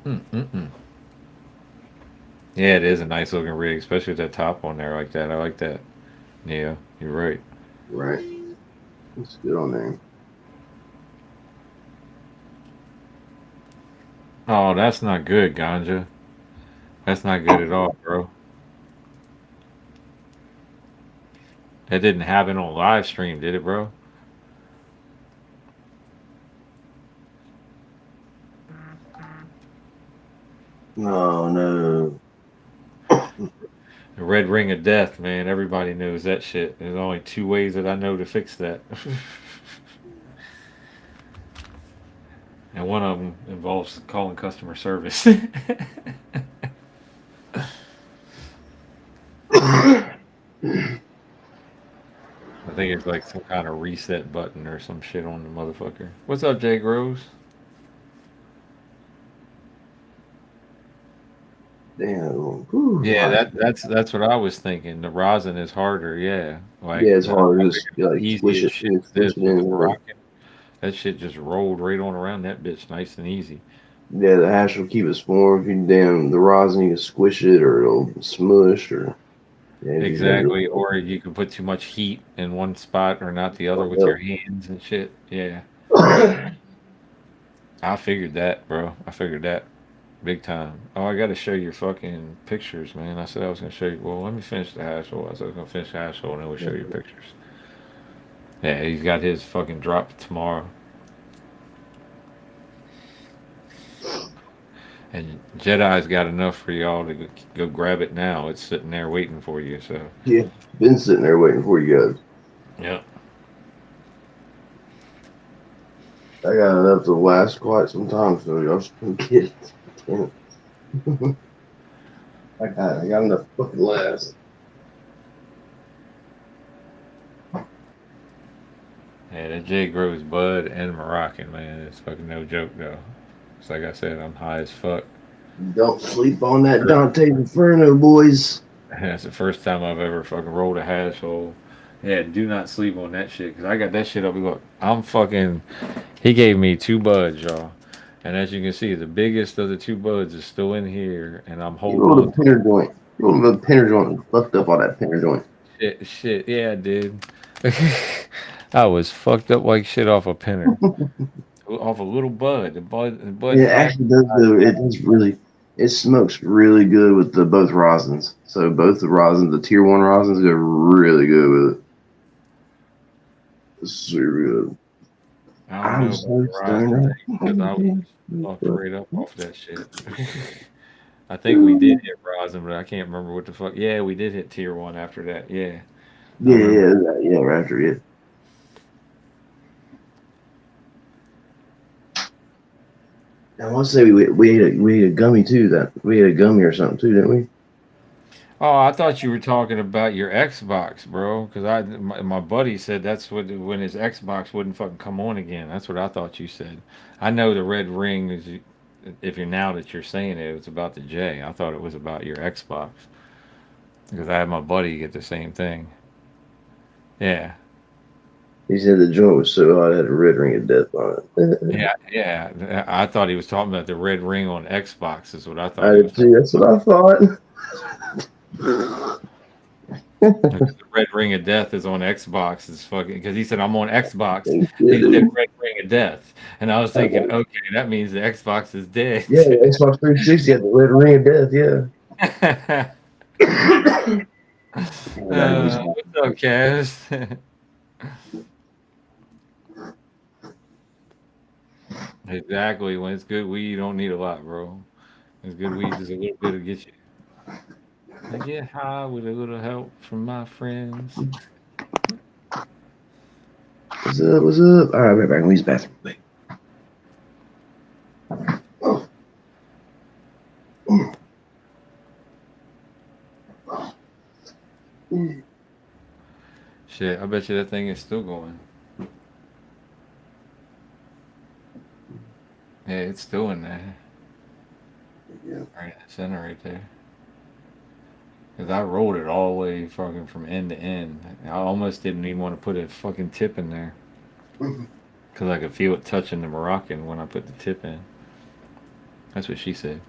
Mm-mm-mm. Yeah, it is a nice looking rig, especially with that top on there like that. I like that. Yeah, you're right. Right. It's good on there. Oh, that's not good, Ganja. That's not good at all, bro. That didn't happen on live stream, did it, bro? No, no. The red ring of death, man. Everybody knows that shit. There's only two ways that I know to fix that. And one of them involves calling customer service. I think it's like some kind of reset button or some shit on the motherfucker. What's up, Jay Groves? Damn. Whew, Yeah, hot. that's what I was thinking. The rosin is harder, yeah. Like Yeah, it's I hard to just figured like easy squish as it, shit and as squish this it with the in. Moroccan. That shit just rolled right on around that bitch, nice and easy. Yeah, the hash will keep it warm. If you damn the rosin, you can squish it or it'll smush or yeah, you just gotta Exactly. Or you can put too much heat in one spot or not the other with your hands and shit. Yeah. go. I figured that, bro. I figured that big time. Oh, I got to show you fucking pictures, man. I said I was gonna show you. Well, let me finish the hash hole. I said I was gonna finish the hash hole and then we'll show you pictures. Yeah, he's got his fucking drop tomorrow. And Jedi's got enough for y'all to go grab it now. It's sitting there waiting for you. So, Yeah, been sitting there waiting for you guys. yeah. I got enough to last quite some time, so y'all just gonna get it. Damn it. I got enough to fucking last. Yeah, that Jay grows bud and Moroccan, man. It's fucking no joke, though. It's like I said, I'm high as fuck. Don't sleep on that Dante's Inferno, boys. That's the first time I've ever fucking rolled a hash hole. Yeah, do not sleep on that shit because I got that shit up. Look, I'm fucking. He gave me two buds, y'all. And as you can see, the biggest of the two buds is still in here, and I'm You holding rolled on a to pinner joint. You rolled a pinner joint and fucked up all that pinner joint. shit. Shit, yeah, I did. I was fucked up like shit off a pinner, off a little bud. The bud It cracked. actually does go. It does really. It smokes really good with the both rosins. So both the rosins, the tier one rosins, go really good with it. It's super good. I don't I'm know about so the rosin stoned. thing because I was fucked right up off that shit. I think we did hit rosin, but I can't remember what the fuck. Yeah, we did hit tier one after that. Yeah, I Yeah, remember. yeah, right after it. I want to say we ate a gummy too. That we ate a gummy or something too, didn't we? Oh, I thought you were talking about your Xbox, bro. Because my buddy said that's what when his Xbox wouldn't fucking come on again. That's what I thought you said. I know the red ring is. If you're now that you're saying it, it's about the J. I thought it was about your Xbox because I had my buddy get the same thing. Yeah, He said the joint was so hot it had a red ring of death on it. yeah, yeah. I thought he was talking about the red ring on Xbox. Is what I I thought he was did talking. too. That's what I thought. Because the red ring of death is on Xbox. Is fucking because he said I'm on Xbox. Thank And he said you. red ring of death, and I was thinking, okay, that means the Xbox is dead. Yeah, the Xbox 360 had the red ring of death. Yeah. Yeah, that was What's up, Cass? Exactly. When it's good weed, you don't need a lot, bro. It's good weed, just a little bit to get you. I get high with a little help from my friends. what's up? What's up? All right, right back. Let me use the bathroom. Wait. Oh, Shit, I bet you that thing is still going. Yeah, it's still in there. yeah. Right in the center right there. Because I rolled it all the way fucking from end to end. I almost didn't even want to put a fucking tip in there. Because I could feel it touching the Moroccan when I put the tip in. That's what she said.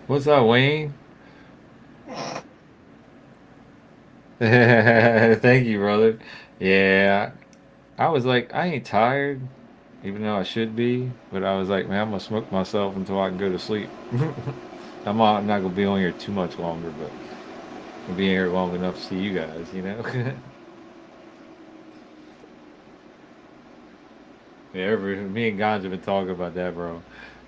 What's up, Wayne? Thank you, brother. Yeah, I was like, I ain't tired, even though I should be. But I was like, man, I'm gonna smoke myself until I can go to sleep. I'm not gonna be on here too much longer, but I'll be here long enough to see you guys. You know. Yeah, me and Ganja been talking about that, bro.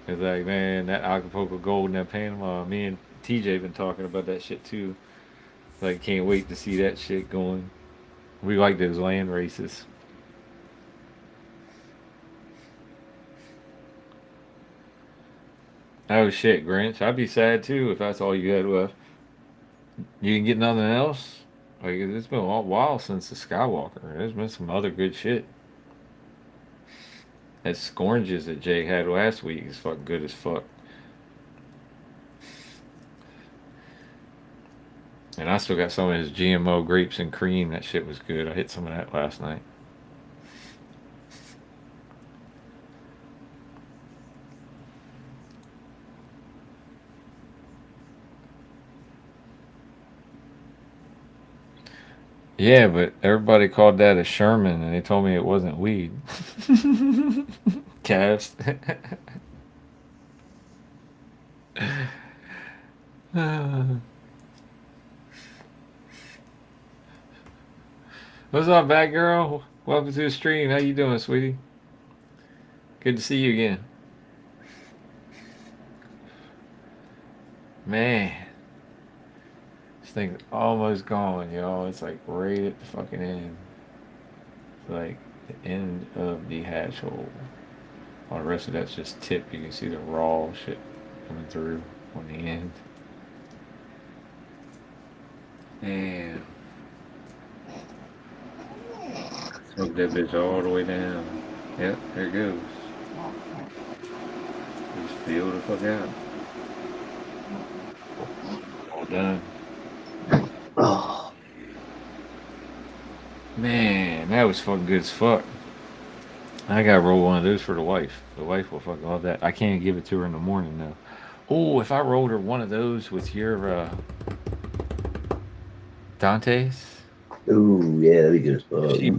It's like, man, that Acapulco Gold and that Panama. Me and TJ been talking about that shit too. Like, can't wait to see that shit going. We like those land races. Oh shit, Grinch. I'd be sad too if that's all you had left. You can get nothing else. Like, it's been a while since the Skywalker. There's been some other good shit. That scoranges that Jay had last week is fucking good as fuck. And I still got some of his GMO grapes and cream. That shit was good. I hit some of that last night. Yeah, but everybody called that a Sherman, and they told me it wasn't weed. Cast. What's up, bad girl? Welcome to the stream. How you doing, sweetie? Good to see you again. Man, this thing's almost gone, y'all. It's like right at the fucking end. It's like the end of the hatch hole. All the rest of that's just tip. You can see the raw shit coming through on the end. Damn. Smoke that bitch all the way down. Yep, there it goes. Just feel the fuck out. All done. Oh, Man, that was fucking good as fuck. I gotta roll one of those for the wife. The wife will fucking love that. I can't give it to her in the morning though. Oh, if I rolled her one of those with your Dante's, ooh, yeah, that'd be good as fuck. she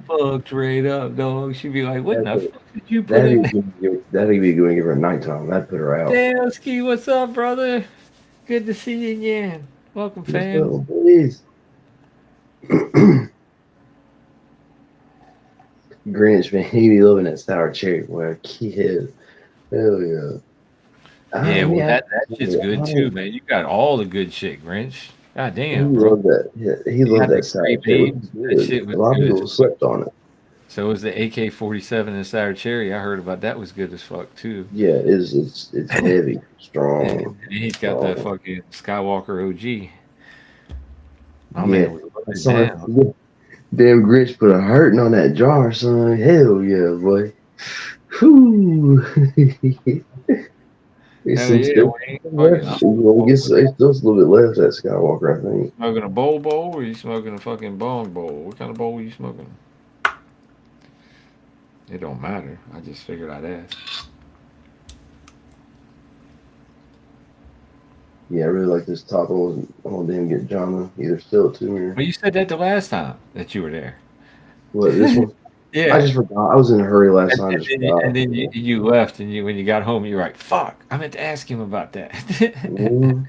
fucked right up, dog. She'd be like, "What in That'd, the put, fuck did you put that'd in be there?" good. That'd be good to give her at nighttime. That'd put her out. Damn, Ski, what's up, brother? Good to see you again. Welcome, What's fam. up, please? Grinch, man, he be loving that sour cherry, boy. Kid. Hell yeah. Yeah, Let me well, ask that shit's you, good too, man. You got all the good shit, Grinch. God he damn, bro. loved that. Yeah, he You loved got the that sour grape cherry, which aid. is That good. shit A was lot of good as people fuck. slept on it. So was the AK-47 and sour cherry. I heard about that was good as fuck too. Yeah, it's heavy, And strong, he's got the strong. fucking Skywalker OG. My Yeah, man was I loaded saw it. down. Damn Grinch put a hurting on that jar, son. Hell yeah, boy. Whew. It's Hell some yeah, still Wayne. Fucking, left. Well, I guess it's still a little bit left that Skywalker, I think. smoking a bowl, or you smoking a fucking bong bowl? What kind of bowl are you smoking? It don't matter. I just figured I'd ask. Yeah, I really like this taco. I want them to get Jama either sell it to me or Well, you said that the last time that you were there. what. This one, I Yeah. just forgot. I was in a hurry last And, time. I and just then, you, forgot. and then you, You you left, and when you got home, you were like, "Fuck! I meant to ask him about that." know?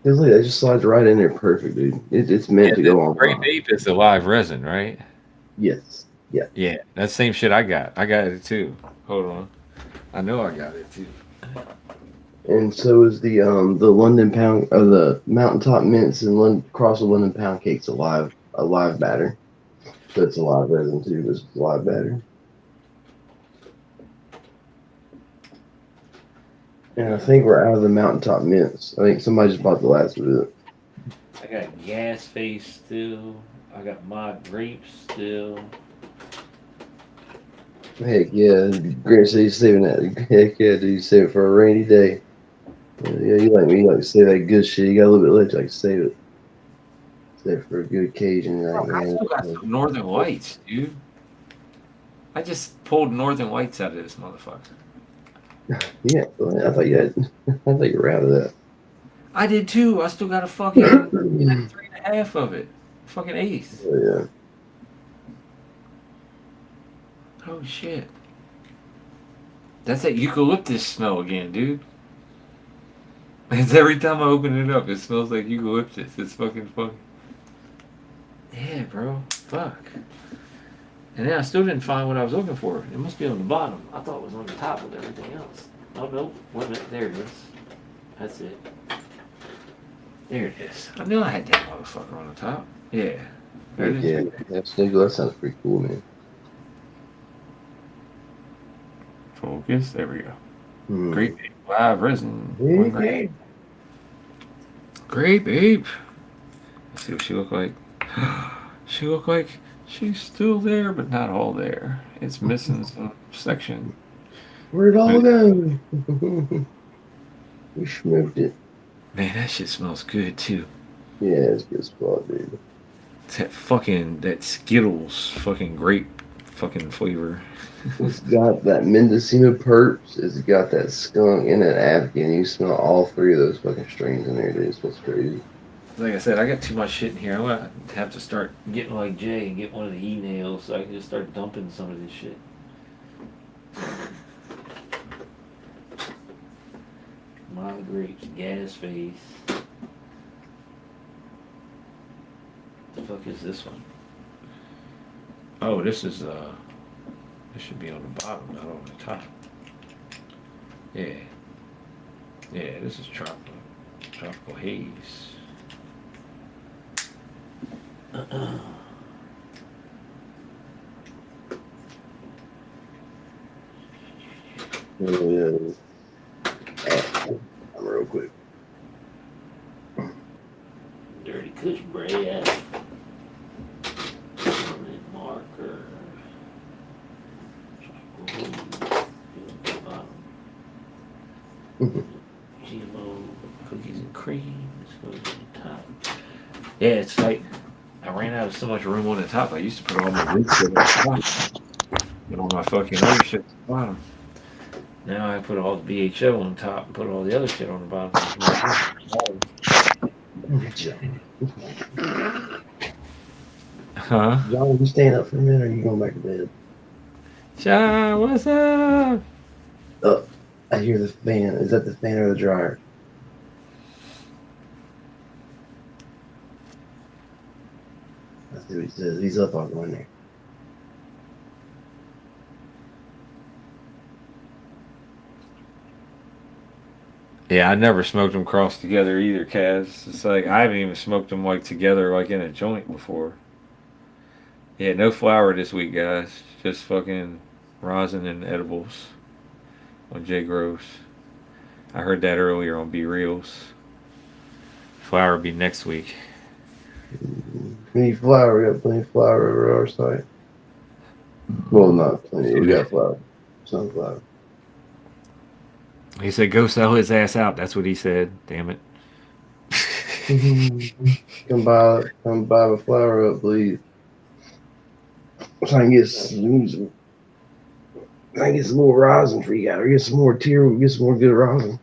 Cause look, it just slides right in there, perfect, dude. It's meant Yeah, to the go on Great fire. Ape is the live resin, right? Yes, yeah. Yeah, that same shit I got. I got it too. Hold on. I know I got it too. And so is the London pound or the mountaintop mints and cross the London pound cakes a live batter. So it's a live resin too. It's a live batter. And I think we're out of the mountaintop mints. I think somebody just bought the last of it. I got gas face still. I got mod grapes still. Heck yeah, Grant said he's saving that. Heck yeah, dude, you save it for a rainy day. Yeah, you like me, you like to save that good shit. You got a little bit left, you like to save it. Save it for a good occasion. You're like, Fuck, I man, still got some Northern Whites, dude. I just pulled Northern Whites out of this motherfucker. yeah, I thought you had, I thought you were out of that. I did too. I still got a fucking 3.5 of it. Fucking eighth. Oh, yeah. Oh shit. That's that eucalyptus smell again, dude. It's every time I open it up, it smells like eucalyptus. It's fucking funny. Yeah, bro. Fuck. And then I still didn't find what I was looking for. It must be on the bottom. I thought it was on the top with everything else. Oh no. Wait a minute. There it is. That's it. There it is. I knew I had that motherfucker on the top. Yeah. There Heck it yeah. is. That Sniggle, that sounds pretty cool, man. Focus. There we go. Hmm. Grape ape. Live resin. One Heck grape. yeah. Grape ape. Let's see what she look like. She look like she's still there, but not all there. It's missing some section. Where'd it But all go? We smoked it. man, that shit smells good too. Yeah, it's a good spot, dude. It's that fucking that Skittles fucking grape fucking flavor. It's got that Mendocino perps. It's got that skunk and that African. You smell all three of those fucking strains in there, dude. It smells crazy. Like I said, I got too much shit in here. I'm gonna have to start getting like Jay and get one of the e-nails so I can just start dumping some of this shit. My grapes, gas face. The fuck is this one? Oh, this is this should be on the bottom, not on the top. Yeah. Yeah, this is tropical haze. Oh, yeah. Real quick. Dirty Kush bread. Permanent marker. GMO cookies and cream. This goes on the top. Yeah, it's like I ran out of so much room on the top. I used to put all my root shit on the top and all my fucking other shit at the bottom. Now I put all the BHO on top and put all the other shit on the bottom. Huh? John, you staying up for a minute or are you going back to bed? Sean, what's up? Oh, I hear the fan. Is that the fan or the dryer? Let's see what he says. He's up on one there. Yeah, I never smoked them crossed together either, Kaz. It's like I haven't even smoked them like together, like in a joint before. Yeah, no flour this week, guys. Just fucking rosin and edibles on J Gross. I heard that earlier on B Reels. Flour be next week. We need flour. We got plenty of flour over our site. Well, not plenty. We got flour. Sunflower. He said, "Go sell his ass out." That's what he said. Damn it. Come buy the flour up, please. So I can get some, I can get some more rosin for you guys. Or get some more get some more good rosin.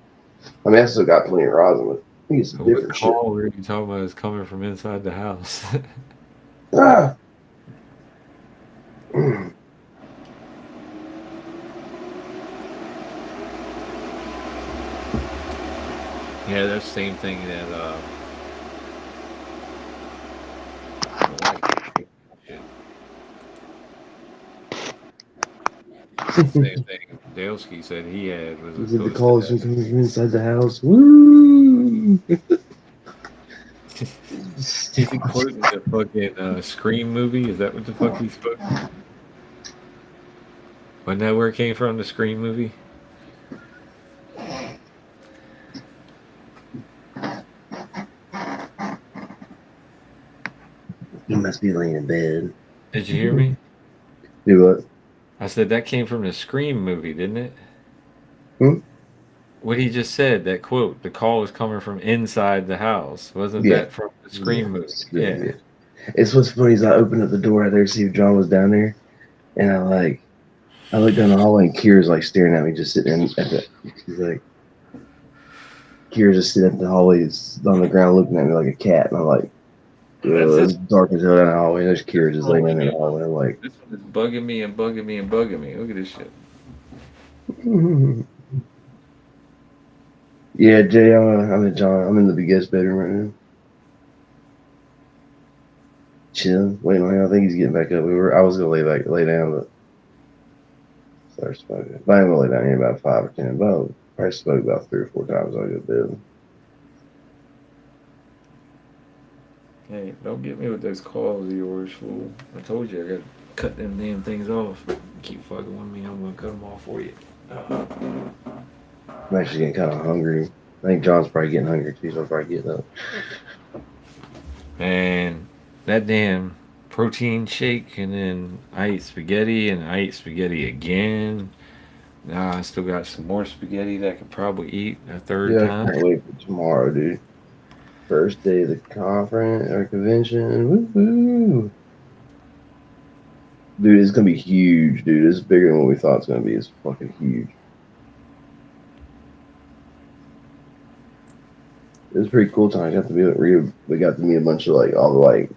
I mean, I still got plenty of rosin, but I get some What different shit. call were you talking about is coming from inside the house? Ah! Yeah, that's the same thing that same thing Daleski said he had was Is it the opposed to calls that. from inside the house? Woo! Is he quoting the fucking Scream movie? Is that what the fuck he's quoting? Wasn't that where it came from, the Scream movie? just be laying in bed. Did you hear me? Do what? I said that came from the Scream movie, didn't it? Hmm? What he just said, that quote, the call was coming from inside the house. Wasn't Yeah. that from the Yeah. Scream movie? Yeah. Yeah. Yeah. It's what's funny is I opened up the door out there to see if John was down there, and I looked down the hallway and Kira's like staring at me, just sitting at the. She's like, Kira's just sitting at the hallway, on the ground, looking at me like a cat, and I'm like, That's it's dark as hell down the hallway. There's Kira just laying in the this hallway. I'm like, one is bugging me and bugging me and bugging me. Look at this shit. yeah, Jay, I'm in John. I'm in the guest bedroom right now. Chilling, waiting on him. I think he's getting back up. I was gonna lay down, but started smoking. But I'm gonna lay down here about 5 or 10. About probably smoked about 3 or 4 times. I'll go to bed. Hey, don't get me with those calls of yours, fool. I told you I gotta cut them damn things off. You keep fucking with me, I'm gonna cut them off for you. I'm actually getting kind of hungry. I think John's probably getting hungry too, so I'm probably getting up. Man, that damn protein shake, and then I ate spaghetti, and I ate spaghetti again. Now I still got some more spaghetti that I could probably eat a third Yeah, I time. can't wait for tomorrow, dude. First day of the conference or convention. Woo-hoo. Dude, it's gonna be huge, dude. It's bigger than what we thought it's gonna be. It's fucking huge. It was pretty cool time. I got to be we got to meet a bunch of like all the like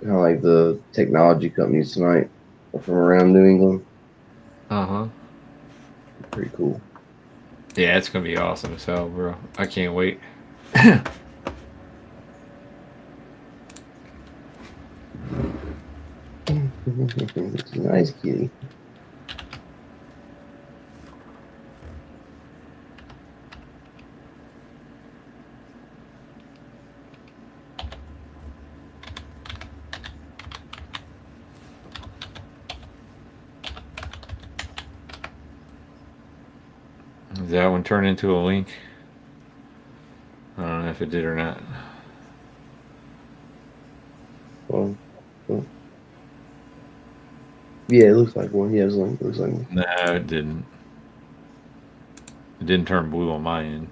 kind of like the technology companies tonight from around New England. Uh huh. Pretty cool. Yeah, it's gonna be awesome as hell, bro. I can't wait. It's a nice kitty. Does that one turn into a link? I don't know if it did or not. Well, well, yeah, it looks like one. Yeah, it looks like one. No, it didn't. It didn't turn blue on my end.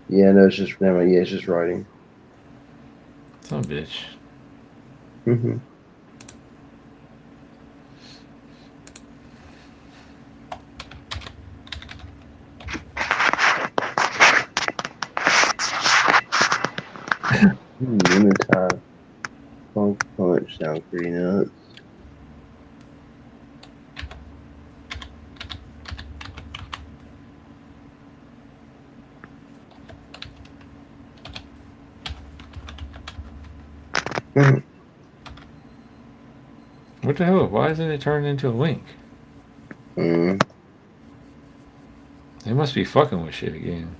Yeah, no, it's just never mind. Yeah, it's just writing. Son of a bitch. Mm-hmm. Winter time. Funk punch sounds pretty nuts. What the hell? Why isn't it turning into a link? Mm. They must be fucking with shit again.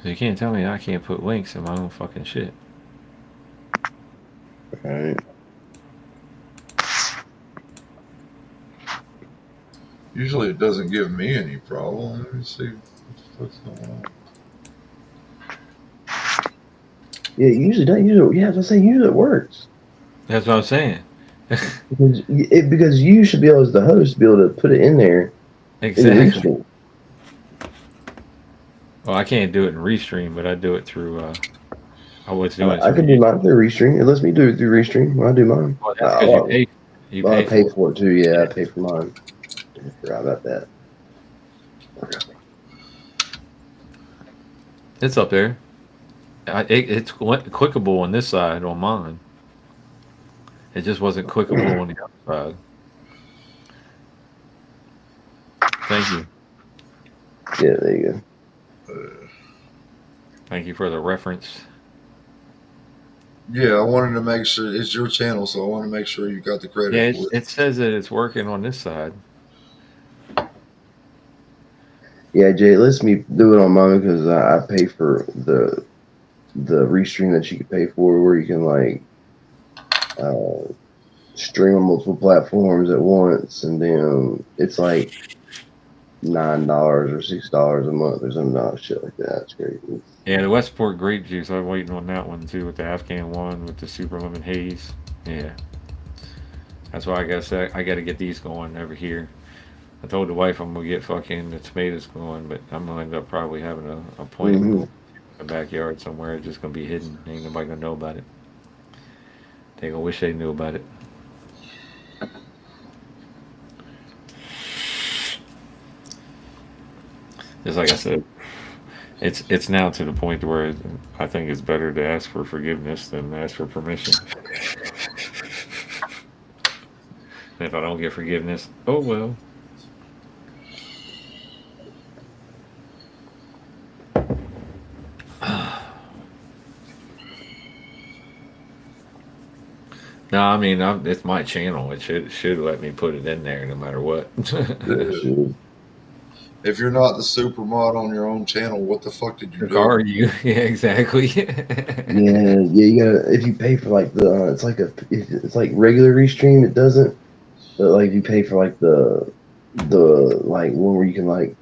You can't tell me I can't put links in my own fucking shit. All right. Usually it doesn't give me any problem. Let me see what the fuck's going on. Yeah, usually that usually yeah, I say usually it works That's what I'm saying. because you should be able as the host be able to put it in there in the Exactly. restream. Well, I can't do it in Restream, but I do it through. I was doing it I through can do YouTube. mine through restream. It lets me do it through restream when I do mine. Well, that's because you pay. You Well, I pay pay for it. for it too. Yeah, I Yeah, pay for mine. I forgot about that. it's up there. It's clickable on this side on mine. It just wasn't clickable on the other side. Thank you. Yeah, there you Uh, Thank you for the reference. yeah, I wanted to make sure it's your channel, so I want to make sure you got the Yeah, credit for it. it says that it's working on this side. Yeah, Jay, it lets me do it on mine because I pay for the restream that you can pay for, where you can like stream on multiple platforms at once, and then it's like $9 or $6 a month or some shit like that. It's crazy. Yeah, the Westport grape juice. I'm waiting on that one too with the Afghan one with the super lemon haze. Yeah, that's why I guess I got to get these going over here. I told the wife I'm gonna get fucking the tomatoes going, but I'm gonna end up probably having a plant Hmm. going in the backyard somewhere. It's just gonna be hidden. Ain't nobody gonna know about it. They gonna wish they knew about it. Just like I said, it's now to the point where I think it's better to ask for forgiveness than ask for permission. And if I don't get forgiveness, oh well. No, I mean it's my channel. It should let me put it in there no matter what. Yeah, shit. If you're not the supermod on your own channel, what the fuck did you The car, do? you yeah, exactly. Yeah, yeah. You gotta if you pay for like it's like it's like regular restream. It doesn't, but like you pay for like the like one where you can like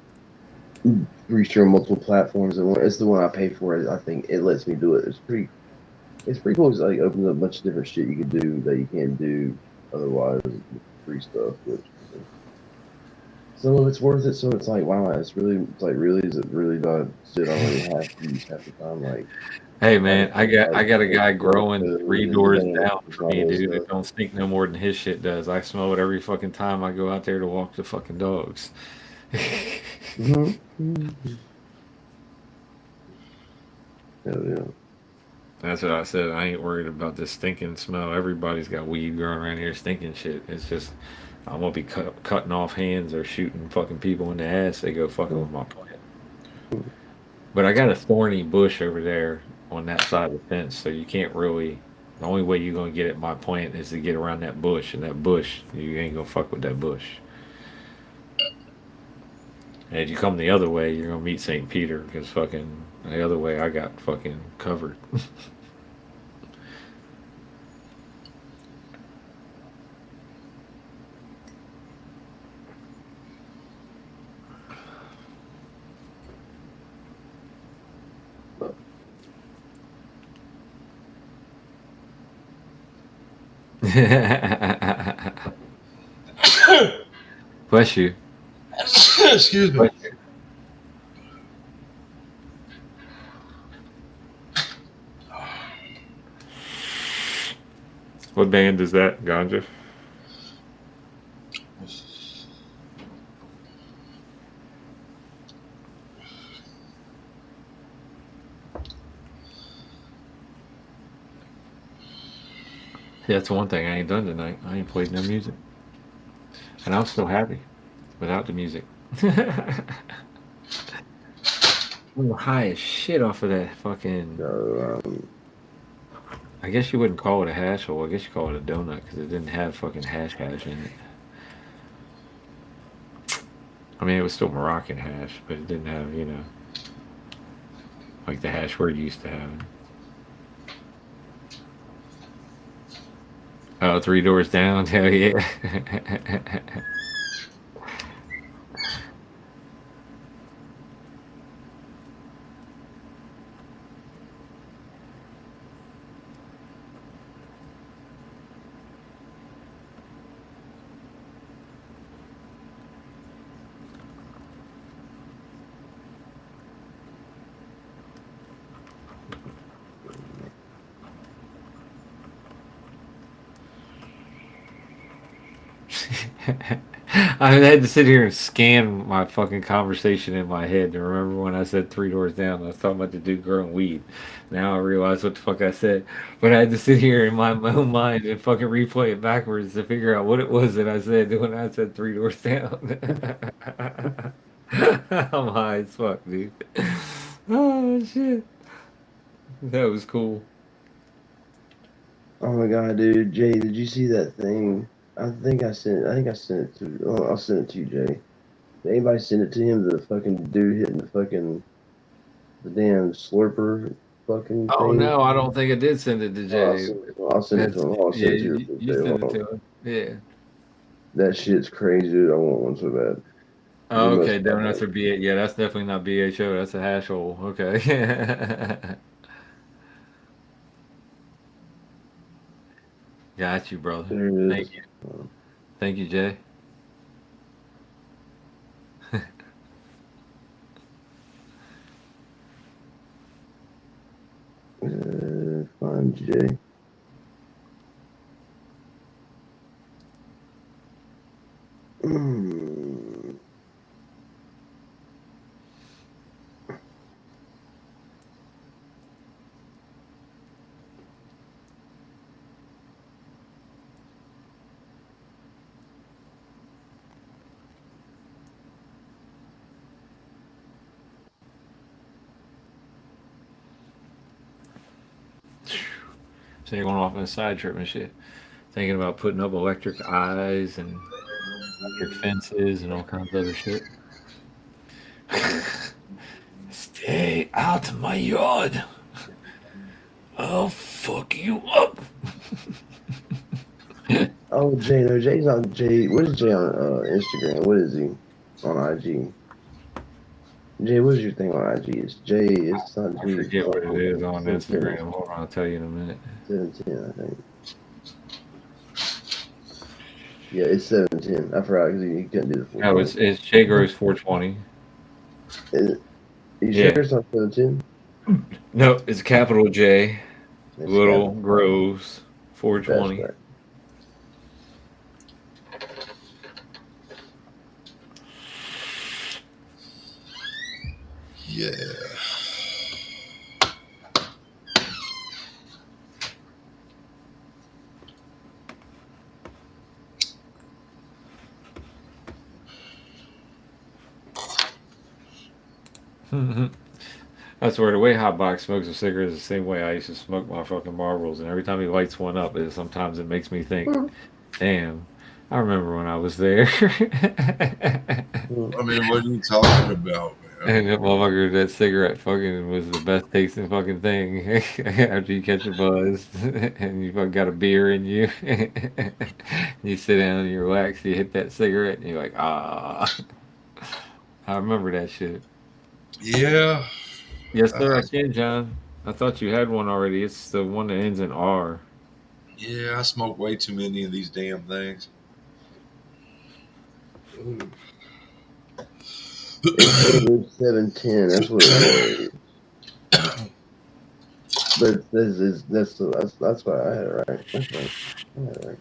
restream multiple platforms. And it's the one I pay for. I think it lets me do it. It's pretty cool. It's like opens up a bunch of different shit you can do that you can't do otherwise with free stuff. Which some of it's worth it. So it's like wow, it's like really is it really not shit I don't really have to use half the time. Like Hey having man, to I like got a guy code growing three and doors things down and from all me, that dude. It stuff. don't stink no more than his shit does. I smell it every fucking time I go out there to walk the fucking dogs. Mm-hmm. Hell yeah. That's what I said. I ain't worried about this stinking smell. Everybody's got weed growing around here stinking shit. It's just I'm gonna be cutting off hands or shooting fucking people in the ass. They go fucking with my plant. But I got a thorny bush over there on that side of the fence, so you can't really. The only way you're gonna get at my plant is to get around that bush, and that bush you ain't gonna fuck with that bush. And if you come the other way, you're gonna meet St. Peter because fucking the other way I got fucking covered. Bless you. Excuse me. Bless you. What band is that, Ganja? See, that's one thing I ain't done tonight. I ain't played no music, and I'm still happy without the music. I'm high as shit off of that fucking. So I guess you wouldn't call it a hash hole. I guess you call it a donut because it didn't have fucking hash in it. I mean, it was still Moroccan hash, but it didn't have, like the hash we're used to having. Oh, three doors down. Hell yeah. I had to sit here and scan my fucking conversation in my head to remember when I said three doors down. I was talking about the dude growing weed. Now I realize what the fuck I said. But I had to sit here in my own mind and fucking replay it backwards to figure out what it was that I said when I said three doors down. I'm high as fuck, dude. Oh shit. That was cool. oh my god, dude, Jay, did you see that thing? I think I sent it to. Oh, I'll send it to you, Jay. Did anybody send it to him? The fucking dude hitting the damn slurper fucking Oh thing. no, I don't think I did send it to Oh, Jay. I'll send it to That's him. I'll yeah, send it to you. you Jay. send Hold it on. to him. Yeah. That shit's crazy, dude. I want one so bad. Oh, You must okay, have donuts that. are B. Yeah, that's definitely not BHO. That's a hash hole. Okay. Got you, brother. There it Thank is. you. Thank you, Jay. Find Jay. Mm. So you're going off on a side trip and shit. Thinking about putting up electric eyes and electric fences and all kinds of other shit. Stay out of my yard. I'll fuck you up. Oh, Jay. No, Jay's on Jay. What is Jay on Instagram? What is he on IG? Jay, what is your thing on IG? It's Jay. It's not I Jay. forget what it is on 710. Instagram. Hold on, I'll tell you in a minute. 710, I think. Yeah, it's 710. I forgot because he couldn't do the No, 420. it's J Gross 420. Are you sure Yeah. it's not 710? No, it's capital J, It's little capital. Groves That's 420. right. Yeah. That's where the way Hotbox smokes a cigarette is the same way I used to smoke my fucking Marlboros, and every time he lights one up, sometimes it makes me think, damn, I remember when I was there. I mean, what are you talking about, man? And that motherfucker, that cigarette fucking was the best tasting fucking thing after you catch a buzz and you fucking got a beer in you. You sit down and you relax, you hit that cigarette and you're like, ah. I remember that shit. Yeah. Yes, sir, Uh, I can, John. I thought you had one already. It's the one that ends in R. yeah, I smoke way too many of these damn things. It's J 710. That's what it was. But this is that's why I had it right. That's right. I had it right.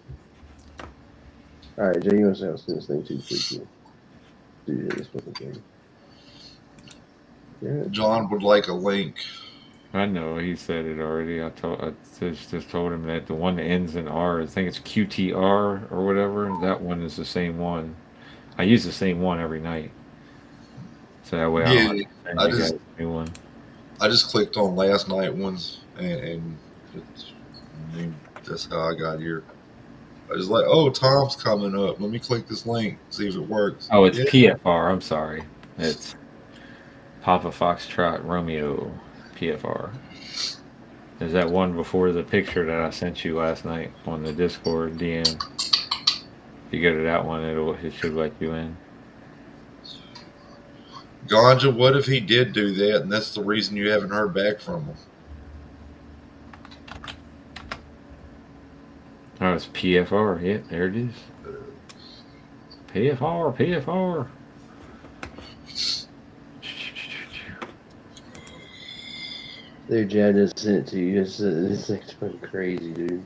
All right, Jay, you want to say I'll send this thing too quick here. Dude, this fucking thing. Yeah. John would like a link. I know he said it already. I just told him that the one that ends in R, I think it's QTR or whatever. That one is the same one. I use the same one every night, so that way I don't have Yeah, to send I you guys just a new one. I just clicked on last night ones, and it's, I mean, that's how I got here. I was like, oh, Tom's coming up. Let me click this link, see if it works. Oh, it's Yeah, PFR. I'm sorry. It's Papa Foxtrot Romeo PFR. There's that one before the picture that I sent you last night on the Discord DM. If you go to that one, it should let you in. Ganja. What if he did do that, and that's the reason you haven't heard back from him? Oh, it's PFR. Yeah, there it is. PFR, PFR. Dude, Jay, I just sent it to you. It's like fucking crazy, dude.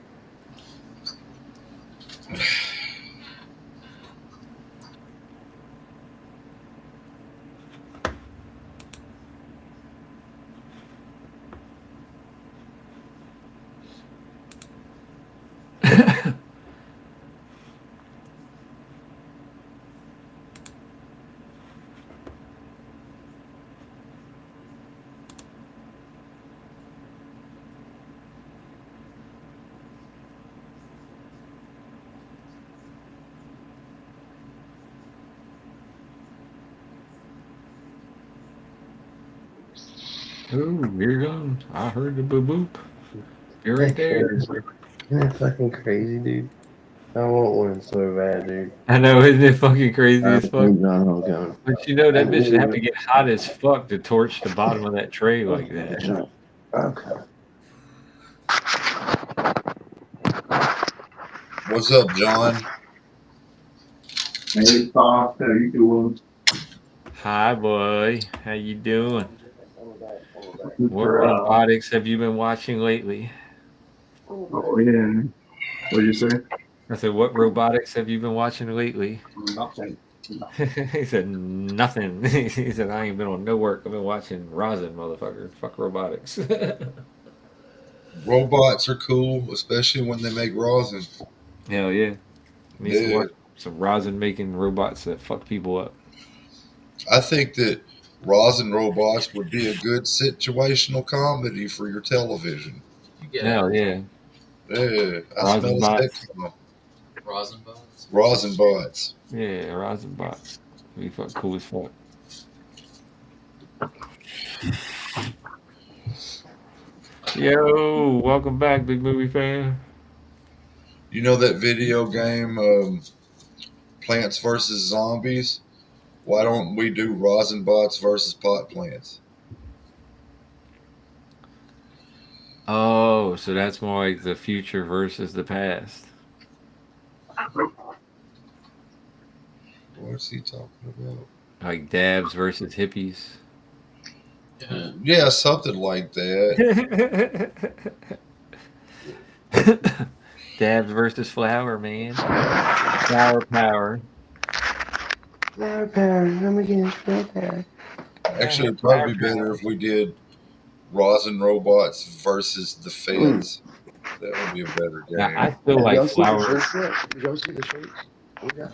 Oh, you're gone. I heard the boop boop. You're right Isn't that there. crazy? Isn't that fucking crazy, dude? I want one so bad, dude. I know, isn't it fucking crazy as fuck? Everything's on homecoming. But you know I that bitch would have to literally get hot as fuck to torch the bottom of that tray like that. okay. What's up, John? Hey, Pop, how you doing? Hi, boy. How you doing? What For, robotics have you been watching lately? oh yeah. What'd you say? I said, what robotics have you been watching lately? Nothing. He said, nothing. He said, I ain't been on no work. I've been watching Rosin, motherfucker. Fuck robotics. Robots are cool, especially when they make rosin. Hell yeah. Need to Yeah, watch some Rosin making robots that fuck people up. I think that rosin robots would be a good situational comedy for your television. You get Hell out yeah. Yeah, I smell Rosin a bots. sitcom. rosin buds. Rosin bots. Yeah, Rosin bots. Be fuck cool as fuck. Yo, welcome back, big movie fan. You know that video game, Plants versus Zombies? Why don't we do rosin bots versus pot plants? Oh, so that's more like the future versus the past. What's he talking about? Like dabs versus hippies. Yeah. Yeah, something like that. Dabs versus flower, man. Flower power. Flower power, I'm against flower power. I Actually, have it'd flower probably be better power. if we did rosin robots versus the feds. That would be a better Now, game. I still Have like y'all seen the flower. shirts yet? Did y'all see the shirts? We got.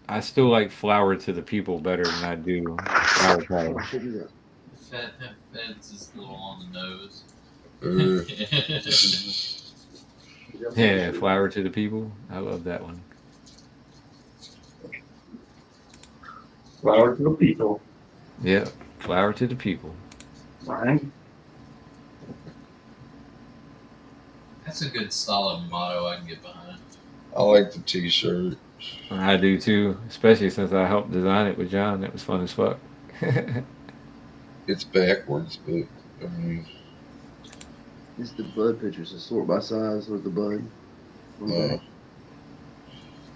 I still like flower to the people better than I do flower power. Check it out. Feds is a little on the nose. Uh, Did y'all see the Yeah, shirt? flower to the people. I love that one. Flower to the people. Yeah, flower to the people. Right? That's a good solid motto I can get behind. I like the T-shirt. I do too, especially since I helped design it with John. That was fun as fuck. It's backwards, but I mean, It's the bud pictures. The sort by size with the bud. uh, Okay.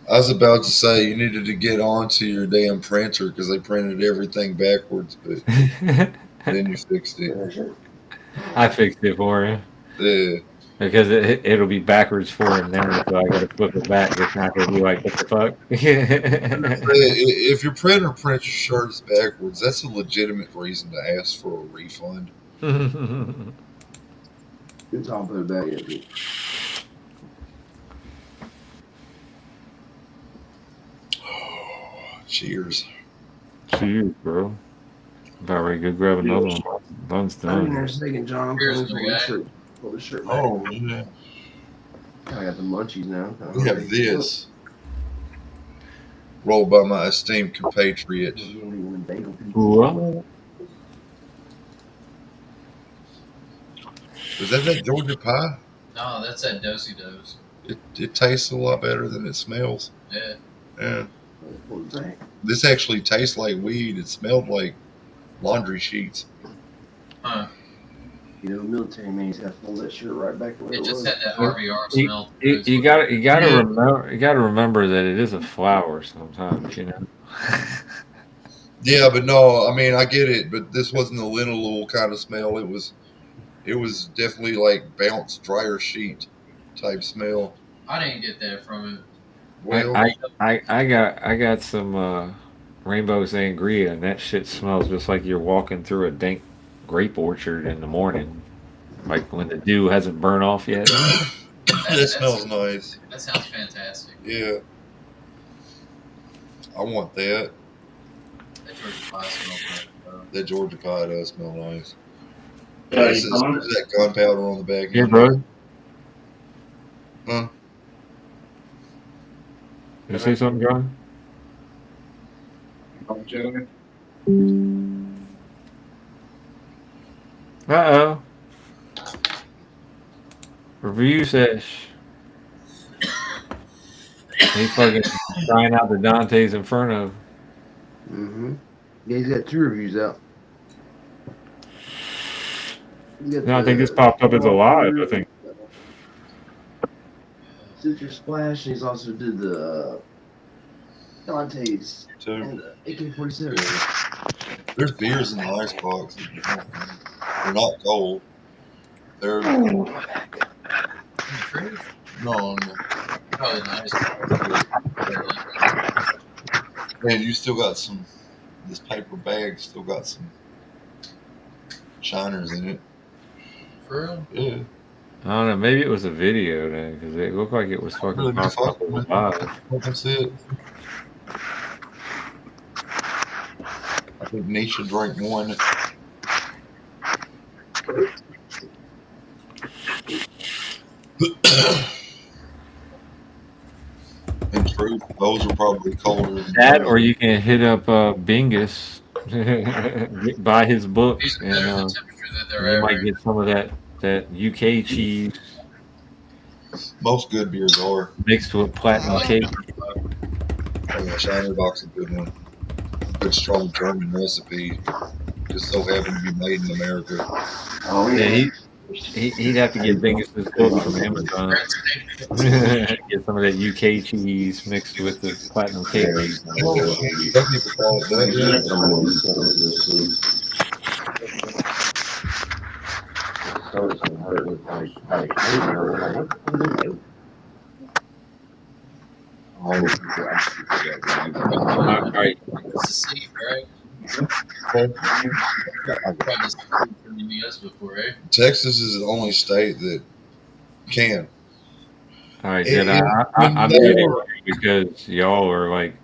I was about to say you needed to get onto your damn printer because they printed everything backwards, but then you fixed it. I fixed it for him Yeah. because it'll be backwards for him now, so I got to flip it back. It's not gonna be like what the fuck. If your printer prints your shirts backwards, that's a legitimate reason to ask for a refund. Good time to put it back yet, dude. Cheers. Cheers, bro. About ready to go grab another one. Lunch I'm in done. there second, John. I'm Here's trying to the pull this guy. shirt. Pull this shirt back. Oh man, I got the munchies now. I'm we hungry. have this rolled by my esteemed compatriot. You don't even bagel pieces. What? Is that Georgia pie? No, that's that dosey dose. It tastes a lot better than it smells. Yeah. Yeah. Pull it back. This actually tastes like weed. It smelled like laundry sheets. Huh. You know, military man, he's got to pull that shirt right back to where It it just was. had that RVR You, smell to you, it. you gotta you gotta Yeah. remember that it is a flower sometimes, you know. Yeah, but no, I mean I get it, but this wasn't a linalool kind of smell. It was definitely like bounce dryer sheet type smell. I didn't get that from it. I Well, I I got some rainbow sangria, and that shit smells just like you're walking through a dank grape orchard in the morning, like when the dew hasn't burned off yet. that smells nice. That sounds fantastic. Yeah, I want that. That Georgia pie smells good. That Georgia pie does smell nice. Hey, Is that gunpowder on the back Yeah, end of it? bro. Huh? You say something, John? Uh oh. Review sesh. He fucking crying out to Dante's Inferno. Mm-hmm. Yeah, he's got 2 reviews out. He's got No, I think this the popped up as a live. I Walker, think. Citrus Splash, and he's also did the Dante's Too. and the AK-47. Yeah. There's beers in the icebox if you want them. They're not cold. They're Oh, my back. In the fridge? no, no. Oh, nice. Man, you still got some. This paper bag still got some shiners in it. For real? Yeah, I don't know. Maybe it was a video then, because it looked like it was don't fucking really be popping up fucking as with a it. live. That's it. I think Nisha drank one. In truth, those are probably colder than That, yours. or you can hit up Bingus, buy his book, These are better the temperature that and they're you might ever. get some of that UK cheese Most good beers are. mixed with platinum cake. Oh yeah, Shiner Dock's a good one. Good strong German recipe. Just so happened to be made in America. Oh, Yeah, yeah. he'd have to get Bingus's book from Amazon. Get some of that UK cheese mixed with the platinum cake. Oh, some people call it that. All right. It's the seed, right? Yeah. Probably seed from the US before, eh? Texas is the only state that can. All right, Jed. It, I in muted more. you because y'all were like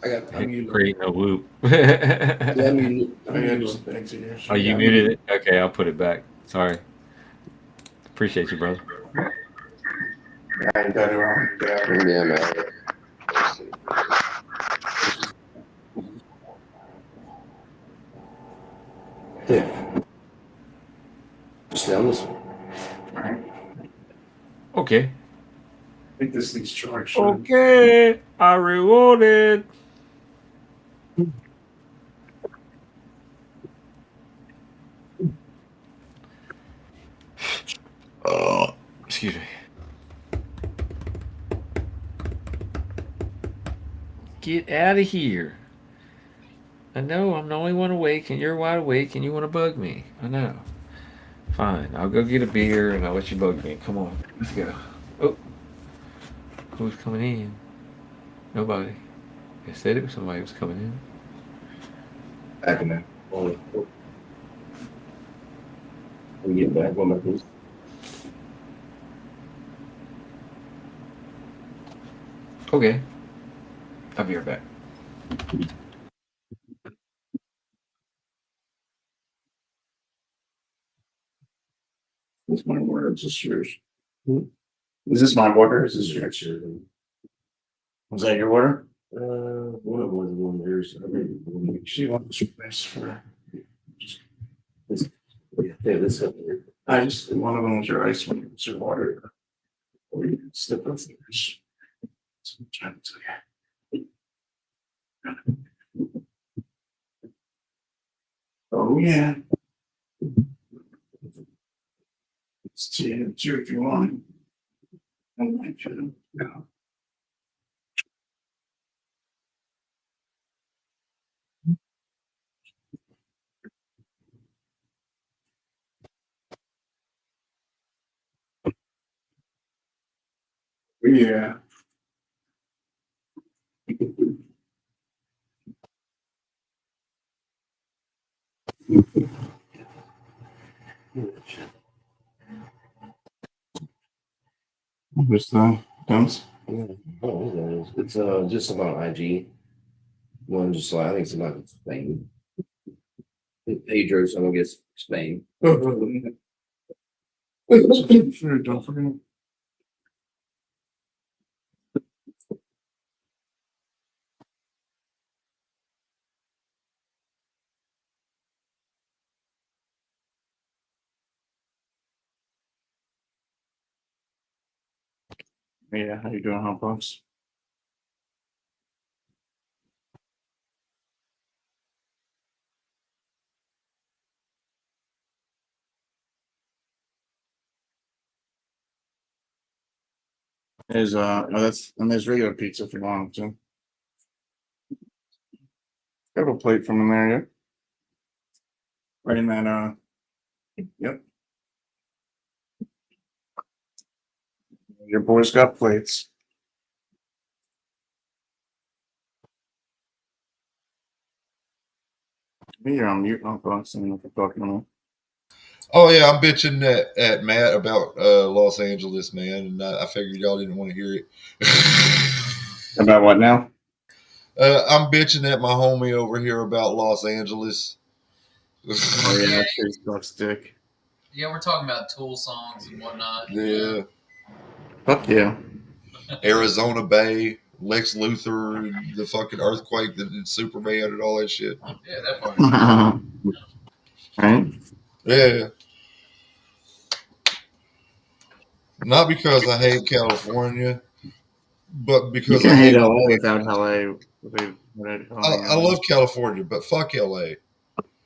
I'm muted. creating a loop. Yeah, I'm muted. I'm muted. Oh, you muted it? Okay, I'll put it back. Sorry. Appreciate you, brother. Yeah, man. Yeah. Stay on this one. Okay. I think this thing's charged. Okay. I rewarded. Excuse me. Get out of here. I know I'm the only one awake, and you're wide awake, and you want to bug me. I know. Fine. I'll go get a beer, and I'll let you bug me. Come on. Let's go. Oh, who's coming in? Nobody. They said it was somebody was coming in. Back in there. We get back on my boost. Okay. I'll be right back. This my water. Is this yours? Is this my water? Is this yours? Was that your water? One of them was one of yours. I mean, she wants best for this. Yeah, this up here. I just one of them was your ice, one was your water. Or you step up yours. So I'm trying to tell you. Oh yeah. It's two if you want. I like you. No. Yeah. What's the dumps? Oh, it's just about IG. One just like I think it's about Spain. Pedro, so I guess Spain. Don't forget. Yeah, how you doing, Hot Box? There's there's regular pizza if you want to. Have a plate from in there, yeah. Right in that yep. Your boys got plates. You're on mute, not boxing if you're talking about. Oh yeah, I'm bitching at Matt about Los Angeles, man, and I figured y'all didn't want to hear it. About what now? I'm bitching at my homie over here about Los Angeles. Oh yeah, that shit sucks dick. Yeah, we're talking about Tool songs and whatnot. Yeah, Fuck yeah. Arizona Bay, Lex Luthor, the fucking earthquake that did Superman and all that shit. Yeah, that part. Right? Yeah, not because I hate California, but You because can I hate hate. LA without LA. Without I LA. love California, but fuck LA.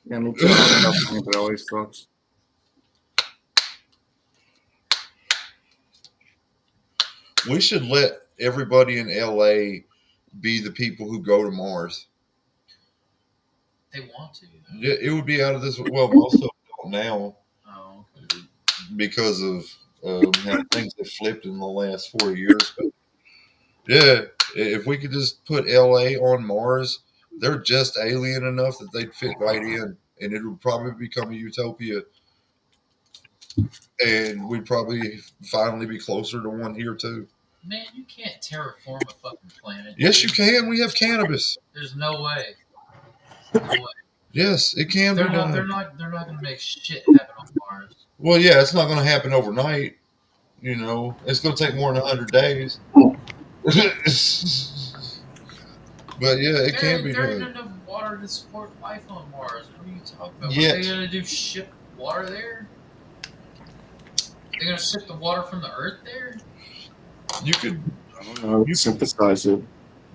Yeah, me too. I love California, but LA sucks. We should let everybody in LA be the people who go to Mars. They want to. Yeah, it would be out of this. Well, most of them don't now Oh, okay. because of how things have flipped in the last 4 years. But yeah, if we could just put LA on Mars, they're just alien enough that they'd fit right in, and it would probably become a utopia. And we'd probably finally be closer to one here too. Man, you can't terraform a fucking planet. Yes, you can. We have cannabis. There's no way. No way. Yes, it can be They're not. They're done. not. They're not gonna make shit happen on Mars. Well, yeah, it's not going to happen overnight. You know, it's going to take more than 100 days. But yeah, it can be There ain't done. enough water to support life on Mars. What are you talking about? What are Yet. they gonna do? Ship water there? They're gonna ship the water from the Earth there? You could I don't know. You synthesize it.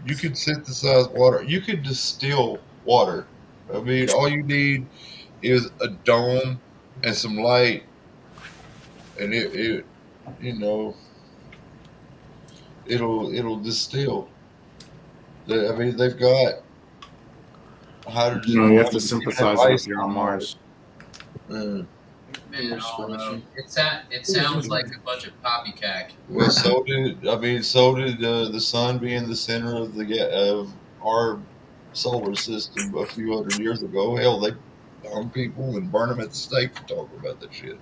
you could synthesize water. You could distill water. I mean, all you need is a dome and some light, and it you know it'll distill. I mean, they've got You hydrogen. know, you have They to even have synthesize it if ice you're on on Mars. Mars. Man, I don't know. It sounds like a bunch of poppycock. Well, so did the sun being the center of of our solar system a few hundred years ago. Hell, they hung people and burned them at the stake for talking about that shit.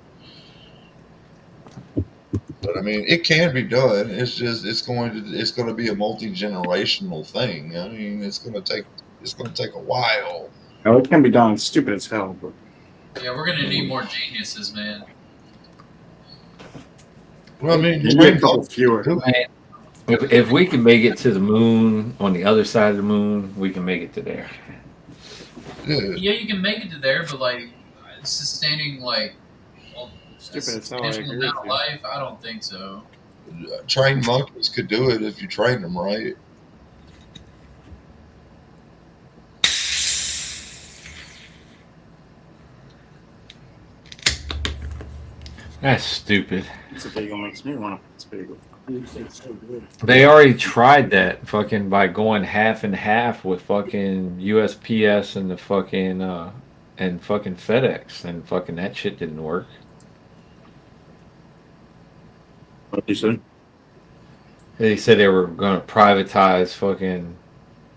But I mean, it can be done. It's just it's going to be a multi generational thing. I mean, it's going to take a while. No, it can be done. It's stupid as hell, but Yeah, we're gonna need more geniuses, man. Well, I mean, maybe a couple fewer. If we can make it to the moon on the other side of the moon, we can make it to there. Yeah. Yeah, you can make it to there, but like sustaining like a Stupid as hell. I substantial agree amount with of you. life, I don't think so. Trained monkeys could do it if you train them right. That's stupid. It's a bagel makes me want to put bagel. It's so good. They already tried that fucking by going half and half with fucking USPS and the fucking and fucking FedEx, and fucking that shit didn't work. What you said? They said they were going to privatize fucking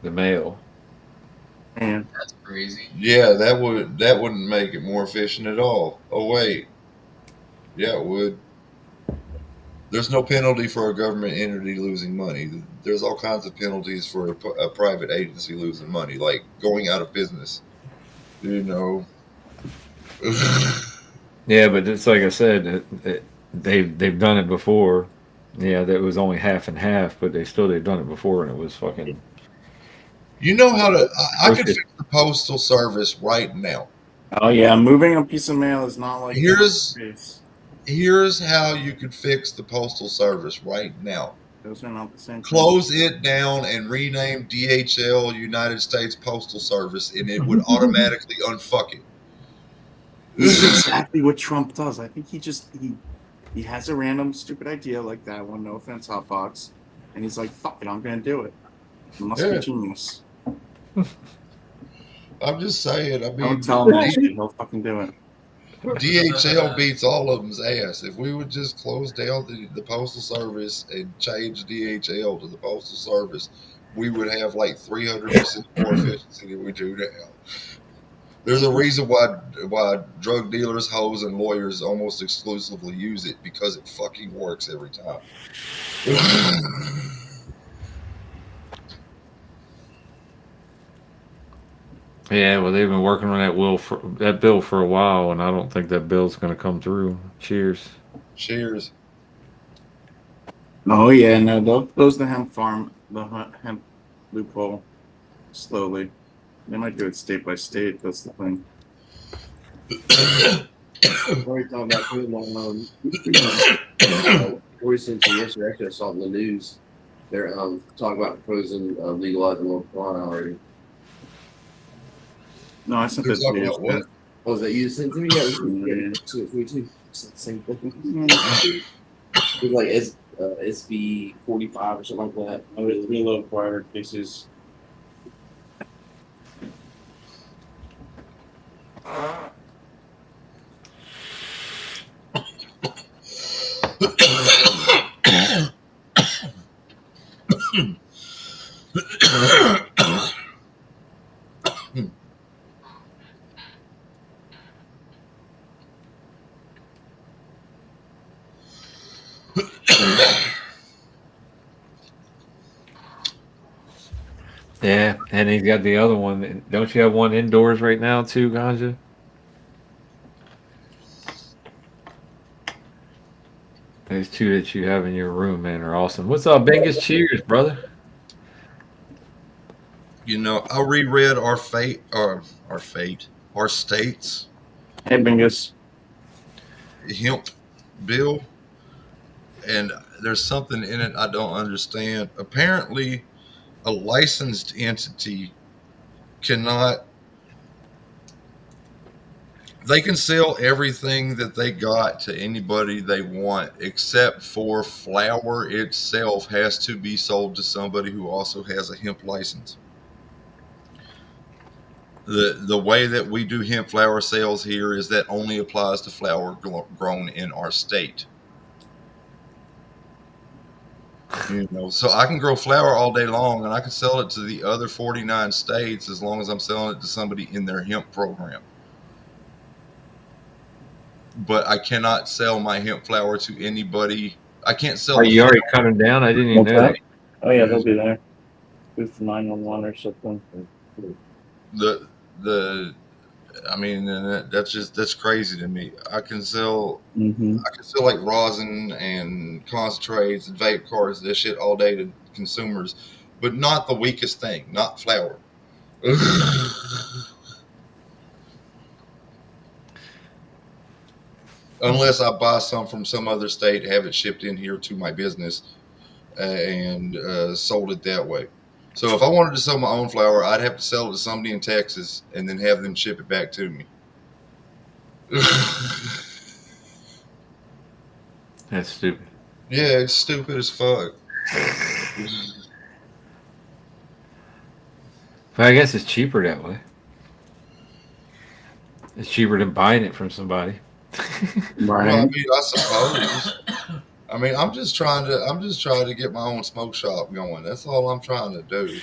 the mail. Man, That's crazy. Yeah, that wouldn't make it more efficient at all. Oh wait, yeah, it would. There's no penalty for a government entity losing money. There's all kinds of penalties for a private agency losing money, like going out of business. You know. Yeah, but it's like I said, they've done it before. Yeah, that was only half and half, but they've done it before, and it was fucking. You know how to? I Push could it. fix the postal service right now. oh yeah, moving a piece of mail is not like Here's space. here's how you could fix the postal service right now. Those are not the same. Close it down and rename DHL United States Postal Service, and it would automatically unfuck it. This is exactly what Trump does. I think he he has a random stupid idea like that one, no offense, Hotbox. And he's like, fuck it, I'm gonna do it. It must be Yeah, genius. I'm just saying. I Don't mean, tell him that shit, he'll fucking do it. DHL beats all of them's ass. If we would just close down the postal service and change DHL to the postal service, we would have like 300% more efficiency than we do now. There's a reason why drug dealers, hoes, and lawyers almost exclusively use it because it fucking works every time. Yeah, well, they've been working on that bill for a while, and I don't think that bill's going to come through. Cheers. Cheers. Oh yeah, no, they'll close the hemp farm, the hemp loophole slowly. They might do it state by state. That's the thing. Already talking about putting on recently yesterday. Actually, I saw it in the news. They're talking about proposing legalizing marijuana already. No, I sent They're that to talking you about what? yesterday. Oh, was that you sent to me? Yeah, Yeah. me too. It's the same thing. It's like SB 45 or something like that. Oh, it's real low acquired cases. Yeah, and he's got the other one. Don't you have one indoors right now too, Ganja? Those two that you have in your room, man, are awesome. What's up, Bingus? Cheers, brother. I reread our state's Hey, Bingus. hemp bill, and there's something in it I don't understand. Apparently, a licensed entity cannot they can sell everything that they got to anybody they want except for flour itself has to be sold to somebody who also has a hemp license. The way that we do hemp flour sales here is that only applies to flour grown in our state. So I can grow flour all day long and I can sell it to the other 49 states as long as I'm selling it to somebody in their hemp program. But I cannot sell my hemp flour to anybody. I can't sell Are the you flour. already cut them down? I didn't even What's know that? that. Oh yeah, they'll be there. Good for 911 or something. The the I mean, and that's crazy to me. Mm-hmm. I can sell like rosin and concentrates and vape carts, this shit all day to consumers, but not the weakest thing, not flour. Unless I buy some from some other state, have it shipped in here to my business, and sold it that way. So if I wanted to sell my own flour, I'd have to sell it to somebody in Texas and then have them ship it back to me. That's stupid. Yeah, it's stupid as fuck. But I guess it's cheaper that way. It's cheaper than buying it from somebody. Well, I Right. mean, I suppose. I mean, I'm just trying to get my own smoke shop going. That's all I'm trying to do.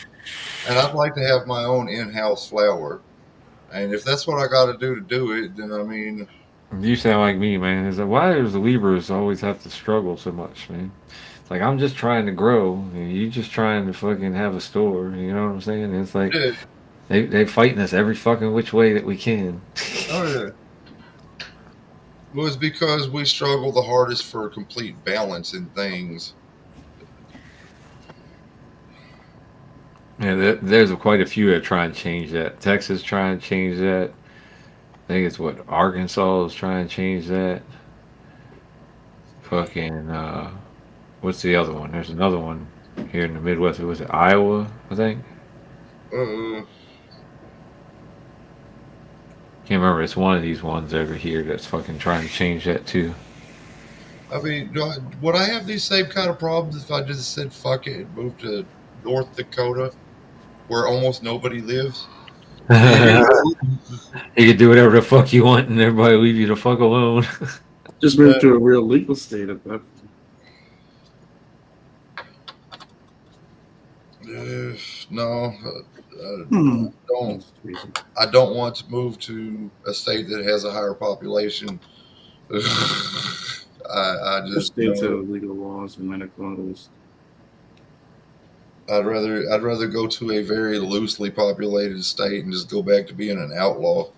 And I'd like to have my own in-house flour. And if that's what I got to do it, then I mean, You sound like me, man. It's like, why does the Weavers always have to struggle so much, man? It's like I'm just trying to grow, and you just trying to fucking have a store. You know what I'm saying? It's like yeah, they fighting us every fucking which way that we can. oh yeah. Well, it's because we struggle the hardest for complete balance in things. Yeah, there's quite a few that try and change that. Texas trying to change that. I think it's what Arkansas is trying to change that. Fucking what's the other one? There's another one here in the Midwest. Was it Iowa? I think. Uh, Can't remember. It's one of these ones over here that's fucking trying to change that too. I mean, would I have these same kind of problems if I just said fuck it and moved to North Dakota where almost nobody lives? You You can do whatever the fuck you want, and everybody leave you the fuck alone. Just know? move to a real legal state at that point. No, Hmm. don't. That's crazy. I don't want to move to a state that has a higher population. I There's just states that know have legal laws and medical laws. I'd rather go to a very loosely populated state and just go back to being an outlaw.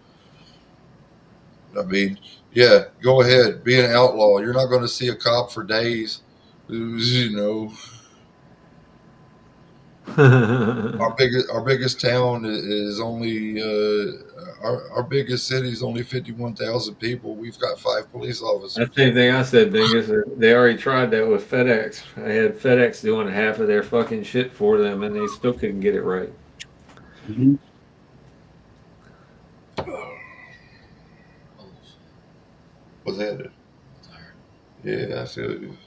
I mean, yeah, go ahead, be an outlaw. You're not going to see a cop for days. You know, our biggest town is only our biggest city is only 51,000 people. We've got 5 police That officers. same thing I said, Dingus. They already tried that with FedEx. I had FedEx doing half of their fucking shit for them, and they still couldn't get it right. Mm-hmm. Holy shit. Was that it? I'm tired. Yeah, I feel you.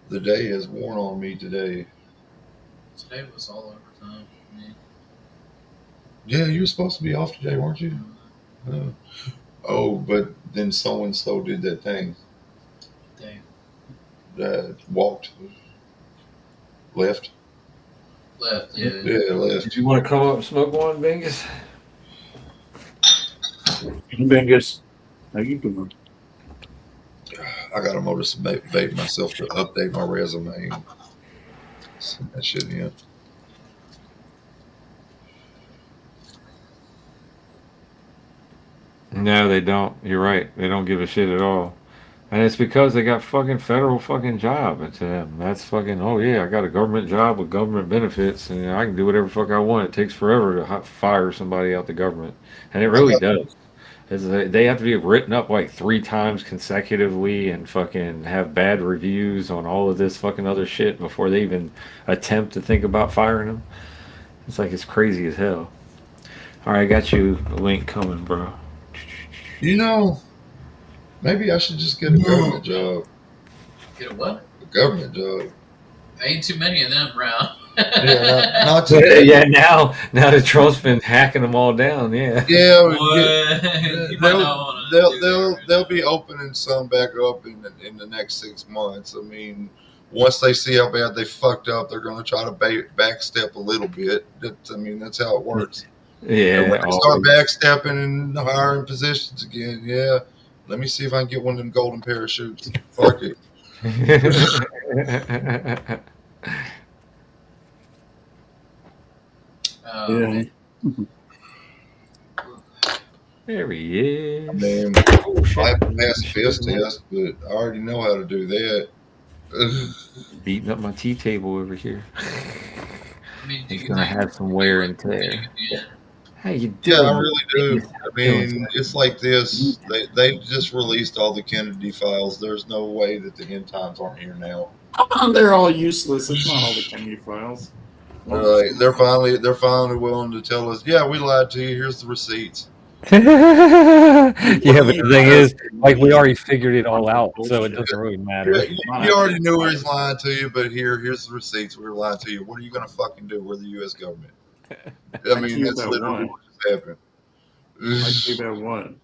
The day has worn on me today. Today was all overtime for me. Yeah, you were supposed to be off today, weren't you? Uh, oh, but then so and so did that thing. They Walked, left. left, yeah. Yeah, Did left. you want to come up and smoke one, Dingus? Bingus. How you doing? I got to motivate myself to update my resume and send that shit in. No, they don't. You're right. They don't give a shit at all. And it's because they got fucking federal fucking job to them. That's fucking, oh yeah, I got a government job with government benefits and I can do whatever fuck I want. It takes forever to fire somebody out the government. And it I really got does. They have to be written up like 3 times consecutively and fucking have bad reviews on all of this fucking other shit before they even attempt to think about firing them. It's like it's crazy as hell. All right, I got you a link coming, bro. you know maybe I should just get a government job. Get a what? A government job. Ain't too many of them around. Yeah, not too Yeah, many. now that Trump's been hacking them all down, yeah. Yeah, get, Boy, you might they'll not want to they'll do that they'll right they'll now. be opening some back up in the next 6 months. I mean, once they see how bad they fucked up, they're going to try to backstep a little bit. I mean, that's how it works. And when Yeah, they start always. backstepping and hiring positions again, yeah, let me see if I can get one of them golden parachutes. Fuck it. Oh Yeah. man. There he I is. mean, Oh I shit! have to I pass a should have piss been test, but I already know how to do that. beating up my tea table over here. I mean, do He's you gonna think have some it'll be wear worth and completing tear. at the end? How you Yeah, I doing, really Vegas? do. How I you doing, mean, sir? it's like this. They just released all the Kennedy files. There's no way that the end times aren't here now. They're all useless. It's not all the Kennedy files. They're All the like stuff. they're finally willing to tell us, yeah, we lied to you. Here's the receipts. Yeah, but the thing Files is, to like, we me already figured it are all out, so it bullshit. doesn't really Yeah, matter. Not you already actual knew we was files. lying to you, but here's the receipts. We were lying to you. What are you gonna fucking do? We're the U.S. government. I Lie mean, to you that's about literally what? what just happened. Lie to you about what?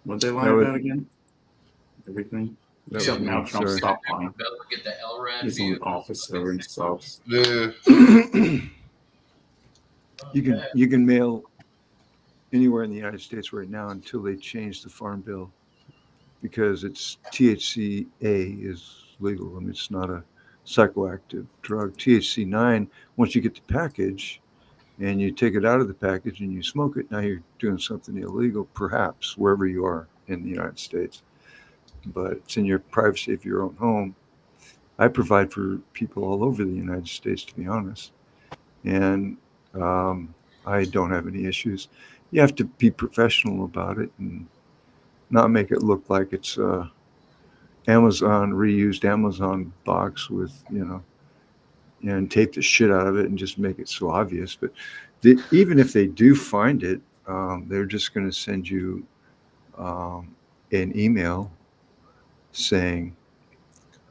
What they lie That was about again? Everything. that was Except now me. Trump Sorry. stopped lying. Be able to get the LRAD He's an vehicles and officer fucking take off. himself. Yeah, you Okay. can mail anywhere in the United States right now until they change the farm bill because it's THCA is legal. I mean, it's not a psychoactive drug. THC 9, once you get the package and you take it out of the package and you smoke it, now you're doing something illegal, perhaps wherever you are in the United States. But it's in your privacy of your own home. I provide for people all over the United States, to be honest, and I don't have any issues. You have to be professional about it and not make it look like it's a Amazon reused Amazon box with and tape the shit out of it and just make it so obvious. But even if they do find it, they're just going to send you um, an email saying,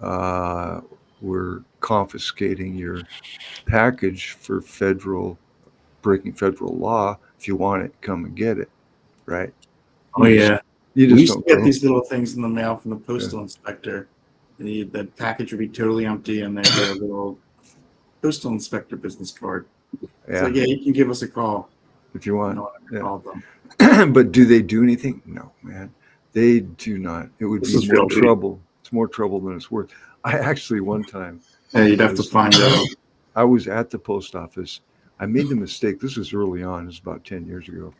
we're confiscating your package for breaking federal law. If you want it, come and get it. Right? Oh You just yeah, you we just used to don't get go. these little things in the mail from the Yeah. postal inspector. The package would be totally empty, and there'd be a little postal inspector business card. It's Yeah, like, yeah, you can give us a call. if you want. No one ever Yeah. called them. But do they do anything? No, man. They do not. It would This be is more real weird. trouble. It's more trouble than it's worth. I actually one time Yeah, you'd have to was find out. I was at the post office. I made the mistake. This was early on. It was about 10 years ago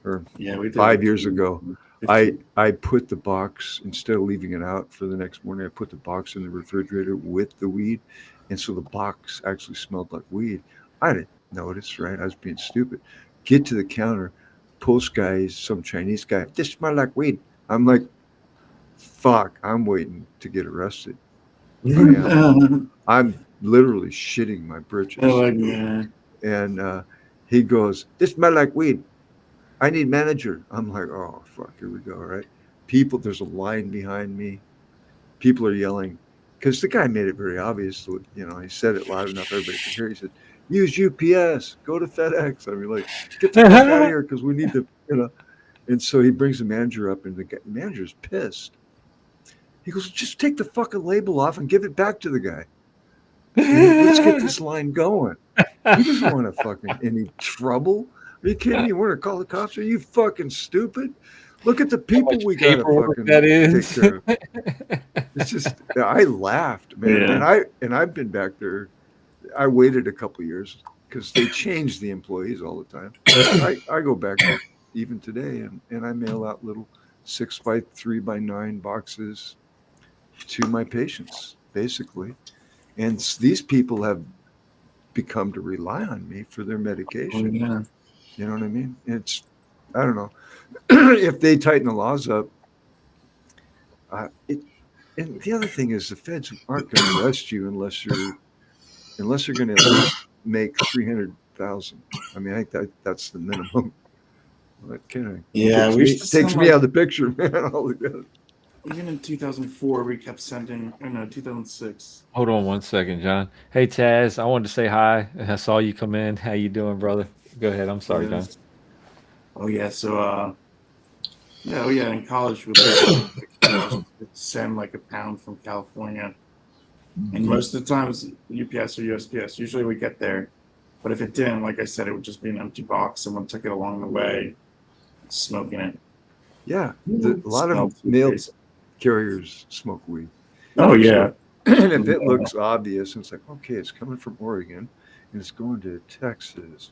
or Yeah, we did 5 years ago. 15. I put the box, instead of leaving it out for the next morning, I put the box in the refrigerator with the weed. And so the box actually smelled like weed. I didn't notice, right? I was being stupid. Get to the counter, post guy is some Chinese guy. This smell like weed. I'm like, fuck, I'm waiting to get arrested. I am. I'm literally shitting my They're britches. like, yeah. And he goes, this smell like weed. I need manager. I'm like, oh fuck, here we go, right? People, there's a line behind me. People are yelling because the guy made it very obvious. He said it loud enough everybody could hear. He said, "Use UPS, go to FedEx." I mean, like, get the fuck out of here because we need to. And so he brings the manager up, and the manager's pissed. He goes, "Just take the fucking label off and give it back to the guy, and let's get this line going." He doesn't want to fucking any trouble. Are you kidding me? We're gonna call the cops? Are you fucking stupid? Look at the How people much we gotta paperwork fucking that take is. care of. It's just I laughed, man, Yeah. and I've been back there. I waited a couple years because they change the employees all the time. I go back there even today, and I mail out little 6x3x9 boxes to my patients, basically. And these people have become to rely on me for their Oh, medication. yeah. You know what I mean? I don't know. If they tighten the laws up, it. And the other thing is, the feds aren't going to arrest you unless you're going to at least make 300,000. I mean, I think that's the minimum. Like, kidding. Yeah, we used to Takes send me like, out of the picture, man. Altogether. even in 2004, we kept sending, or no, 2006. Hold on one second, John. Hey Taz, I wanted to say hi. I saw you come in. How you doing, brother? Go ahead. I'm sorry, John. Yes. Oh, yeah. So, yeah, oh, yeah, in college, we just send like a pound from California. And most of the times, UPS or USPS, usually we get there. But if it didn't, like I said, it would just be an empty box. Someone took it along the way, smoking it. Yeah, a lot of Smelled too mail crazy. carriers smoke weed. Oh, yeah. And if it looks obvious, it's like, okay, it's coming from Oregon and it's going to Texas.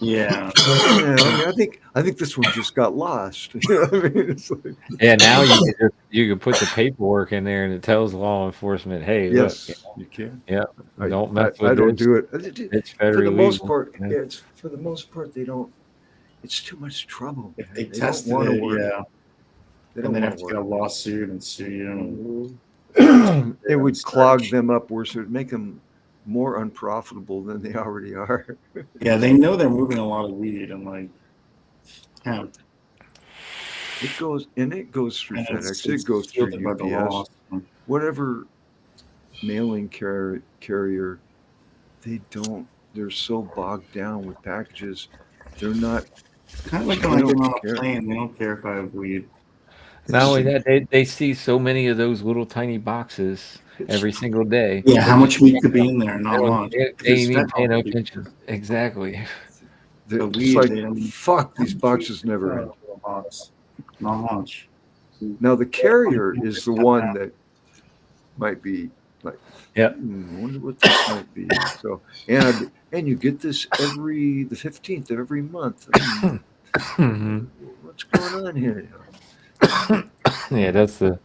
Yeah. I mean, I think this one just got lost. You know what I mean? It's like, Yeah, now you can put the paperwork in there and it tells law enforcement, hey, look, yes, you can. yeah, I, don't I, mess I with don't this. do it. It's For the federally most legal. part, You know? yeah, it's for the most part they don't. It's too much trouble. If Man. they They don't tested want to it, work. yeah. They And don't then want have to to get a work. lawsuit and sue you. It would clog Search. them up worse. It would make them more unprofitable than they already are. Yeah, they know they're moving a lot of weed and like hemp. It goes through And FedEx. It it's goes through shielded by the law. UPS. Whatever mailing carrier, they don't. They're so bogged down with packages. They're not. Kind of like They when I get don't on a care. plane, they don't care if I have weed. Not It's only just that, they see so many of those little tiny boxes it's every single day. Yeah, They how just much weed could be in there? Not much. they Because ain't even paying fentanyl no could be attention. Exactly. the it's weed. like They don't. fuck. How These much weed boxes could be never in a end. little box? Not much. Now the Yeah, carrier 24 is the step one down. that might be like, Yep. I wonder what this might be. So and you get this every the 15th of every month. hmm What's going on here? Yeah, that's the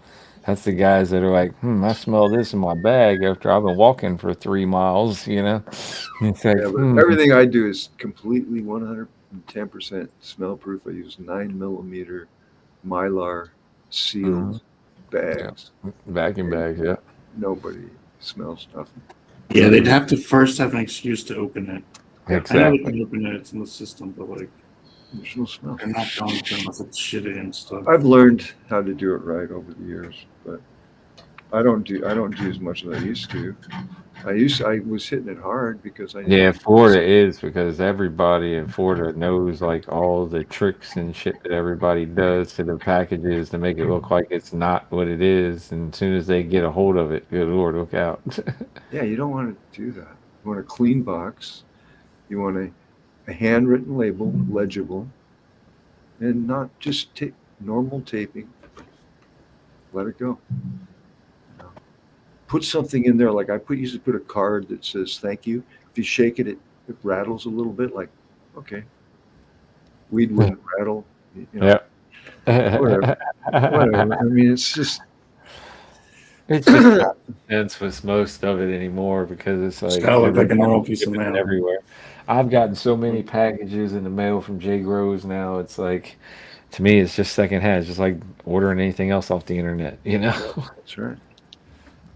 guys that are like, I smell this in my bag after I've been walking for 3 miles. You know, it's like, Yeah, but everything I do is completely 110% smell proof. I use 9 millimeter Mylar sealed yeah, bags. vacuum And bags. Yeah, nobody smells nothing. Yeah, they'd have to first have an excuse to open it. I know they exactly. can open it; it's in the system, but like There's no smell. They're not going to unless it's shitty and stuff. I've learned how to do it right over the years, but I don't do as much as I used to. I was hitting it hard because I Yeah, knew. Florida is because everybody in Florida knows like all the tricks and shit that everybody does to the packages to make it look like it's not what it is. And as soon as they get a hold of it, good Lord, look out. Yeah, you don't want to do that. You want a clean box. You want a handwritten label, legible, and not just normal taping. Let it go. You know, put something in there like used to put a card that says thank you. If you shake it, it rattles a little bit. Like, okay, weed wouldn't rattle. You know, Yeah. whatever, whatever. I mean, it's just It's just common sense with most of it anymore because it's It's like gotta look like a everybody's normal piece of shipping it mail. everywhere. I've gotten so many packages in the mail from J. Grows now. It's like, to me, it's just secondhand. It's just like ordering anything else off the internet, you know? that's right.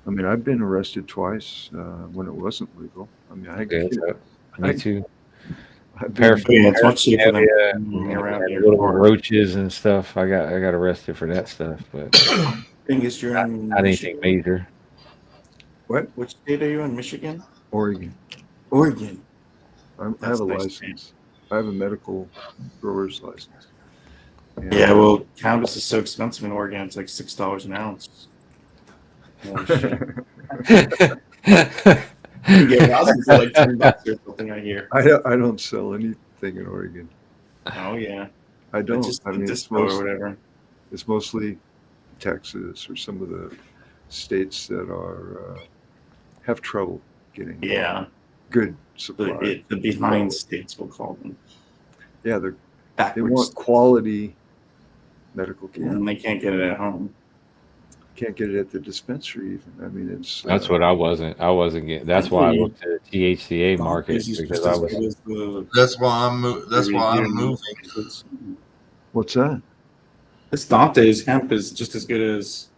I mean, I've been arrested twice when it wasn't legal. I mean, Yeah, so, me I, too. I've been, Yeah, it's much safer than Paraphernalia moving around in and your little car. roaches and stuff. I got arrested for that stuff, but Thing is, you're not, in not anything Michigan. major. what? Which state are you in? Michigan? Oregon. Oregon. I have That's a nice. license. I have a medical grower's license. And, Yeah, well, cannabis is so expensive in Oregon. It's like $6 an ounce. Holy shit! You can get rosin for like $10 or something. I hear. I don't sell anything in Oregon. Oh yeah, I it's don't. just I a mean, dispo or whatever. it's mostly Texas or some of the states that are have trouble getting Yeah, good supply. the behind states, we'll call them. Yeah, they Backwards. want quality medical care. And they can't get it at home. Can't get it at the dispensary even. I mean, it's That's what I wasn't. I wasn't getting. That's why I Thankfully, looked at the THCA market Dante's is because just I as was. good as the That's why I'm moving. what's that? This Dante's hemp is just as good as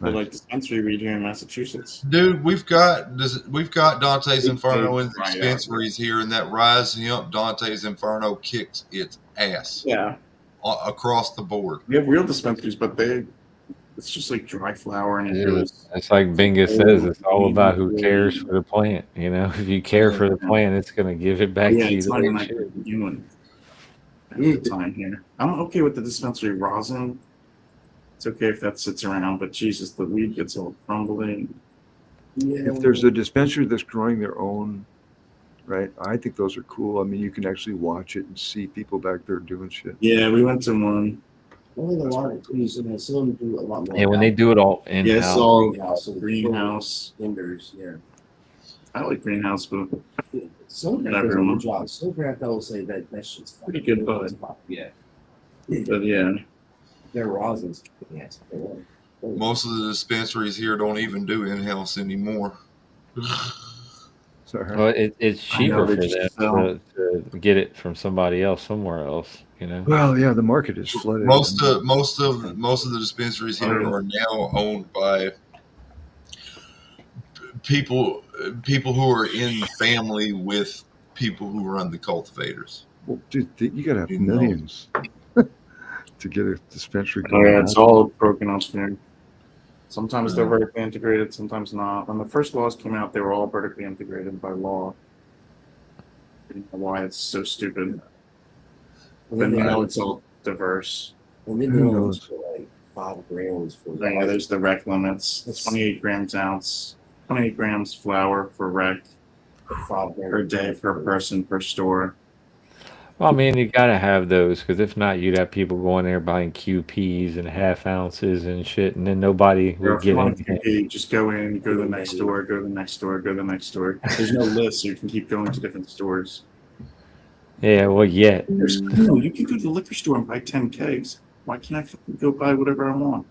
the Nice. like dispensary weed here in Massachusetts. Dude, we've got Dante's They Inferno in dry it out. dispensaries here, and that Rise Hemp Dante's Inferno kicks its ass Yeah, across the board. we have real dispensaries, but it's just like dry flower and it goes. It's like Binga says. It's all about who cares Really, for the plant. You know, if you care for the plant, it's gonna give it back yeah, to you it's the not way even it that good should. to begin with. At the time here, I'm okay with the dispensary rosin. It's okay if that sits around, but Jesus, the weed gets all crumbly. If there's a dispensary that's growing their own, right? I think those are cool. I mean, you can actually watch it and see people back there doing shit. Yeah, we went to one. Only a lot of trees, and some of them do a lot more. Yeah, when they do it all in Yeah, it's house. all Greenhouse, greenhouse. indoors, yeah. I like greenhouse, but Some Whatever, does a man. good job. Some craft, I will say that shit's fine. Pretty good bud. Yeah. but yeah. Their rosins, yes. They were. Most of the dispensaries here don't even do in-house anymore. Sorry. Well, it's I know, cheaper they for just them to get it from somebody else somewhere else. You know. Well, yeah, the market is flooded. Most of the dispensaries here are now owned by people who are in family with people who run the cultivators. Well, dude, you got to have You know. millions to get a dispensary Oh going. yeah, it's all broken up here. Sometimes they're Yeah. vertically integrated, sometimes not. When the first laws came out, they were all vertically integrated by law. I don't know why it's so stupid. And But then they now it's all diverse. and then Who they only knows? for like 5 grams for Yeah, there's the rec limits. It's 28 grams ounce, 28 grams flour for rec 5 grams per day per person per store. Well, I mean, you gotta have those because if not, you'd have people going there buying QPs and half ounces and shit, and then nobody Or would if you get want anything. to just go in, go to the next store, go to the next store, go to the next store. There's no list, so you can keep going to different stores. Yeah, well, yet. No, you can go to the liquor store and buy 10 kegs. Why can't I fucking go buy whatever I want?